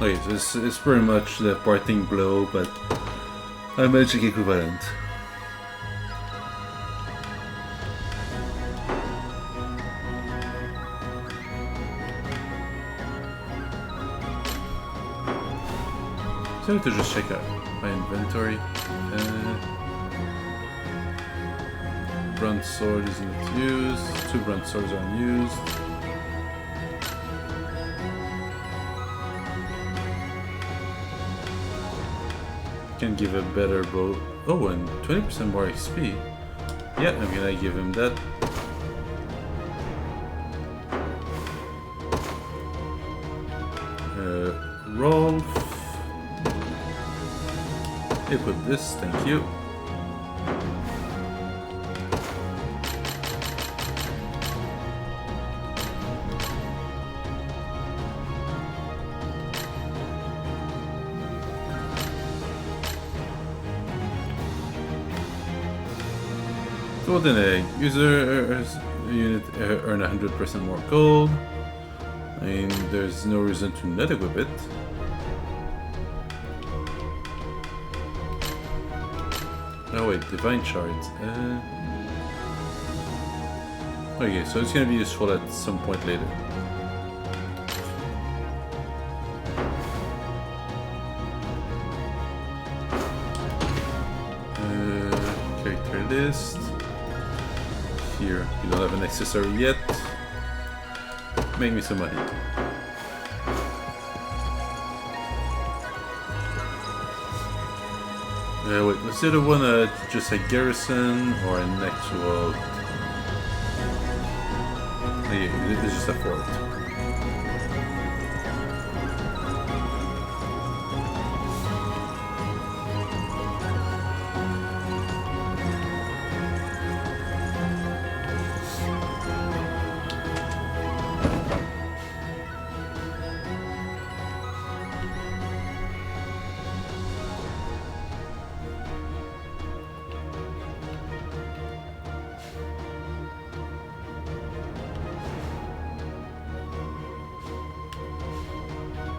Okay, so this is pretty much the parting blow, but a magic equivalent. So I have to just check out my inventory. Bronze sword is not used. 2 bronze swords are unused. Can give a better bow. Oh, and 20% more XP. Yeah, I'm gonna give him that. Rolf. Equip this, thank you. Golden egg. Users unit earn 100% more gold. I mean, there's no reason to not equip it. Oh wait, divine shards. Okay, so it's gonna be useful at some point later. Character list. Here, you don't have an accessory yet. Make me some money. Wait, was the other one just a garrison or an actual... Yeah, it's just a fort.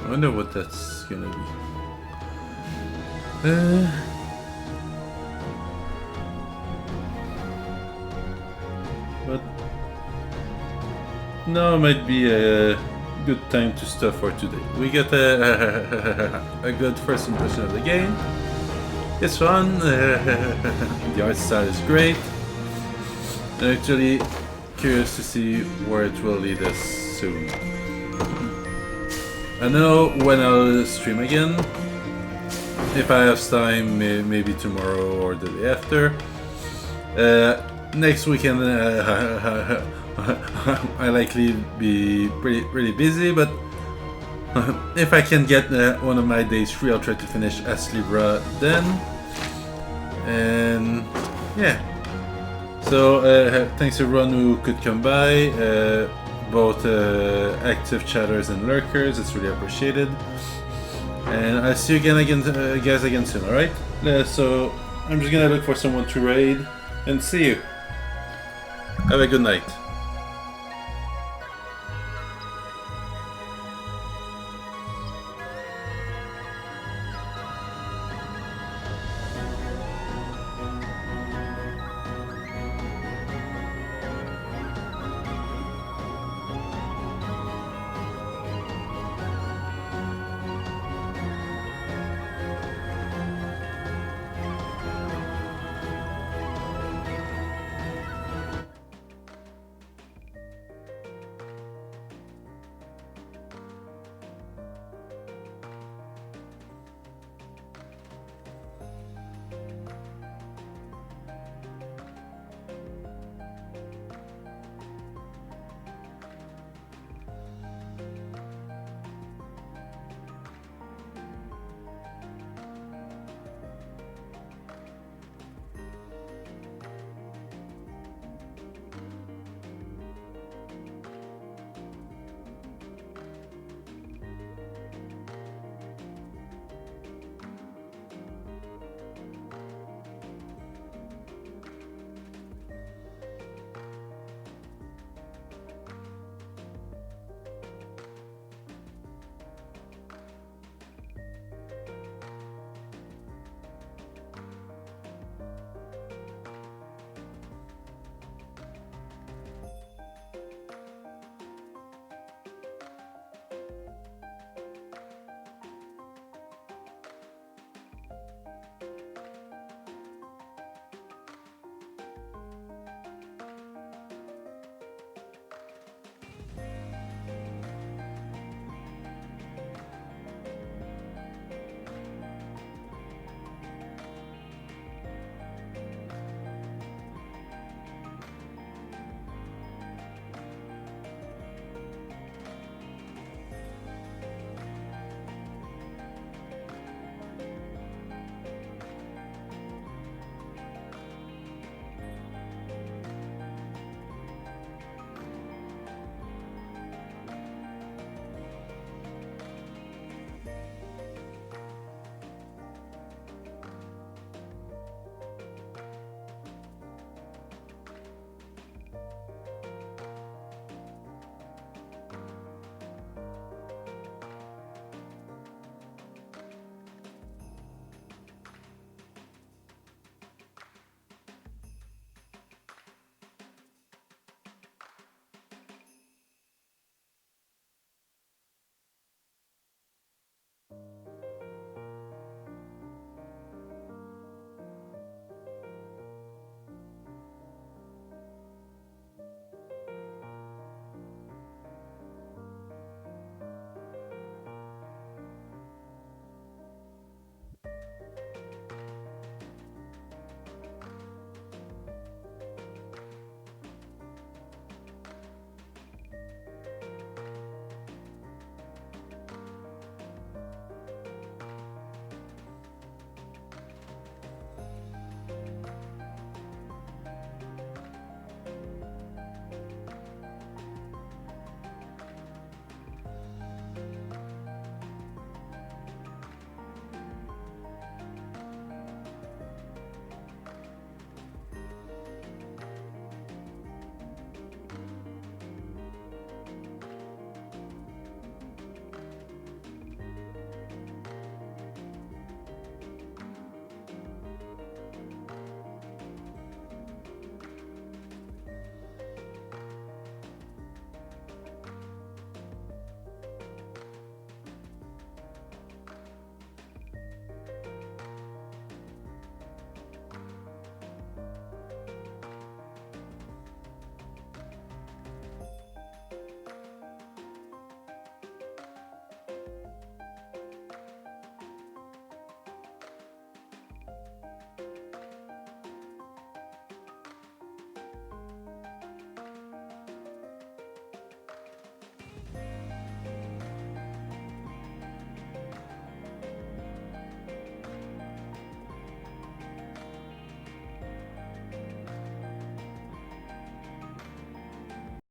I wonder what that's gonna be. But no, it might be a good time to stop for today. We get a good first impression of the game. It's fun. The art style is great. I'm actually curious to see where it will lead us soon. I know when I'll stream again, if I have time, maybe tomorrow or the day after. Next weekend I likely be really busy, but if I can get one of my days free, I'll try to finish As Libra then. And yeah, so thanks to everyone who could come by, both active chatters and lurkers, it's really appreciated. And I'll see you guys again soon, alright? So I'm just gonna look for someone to raid and see you. Have a good night.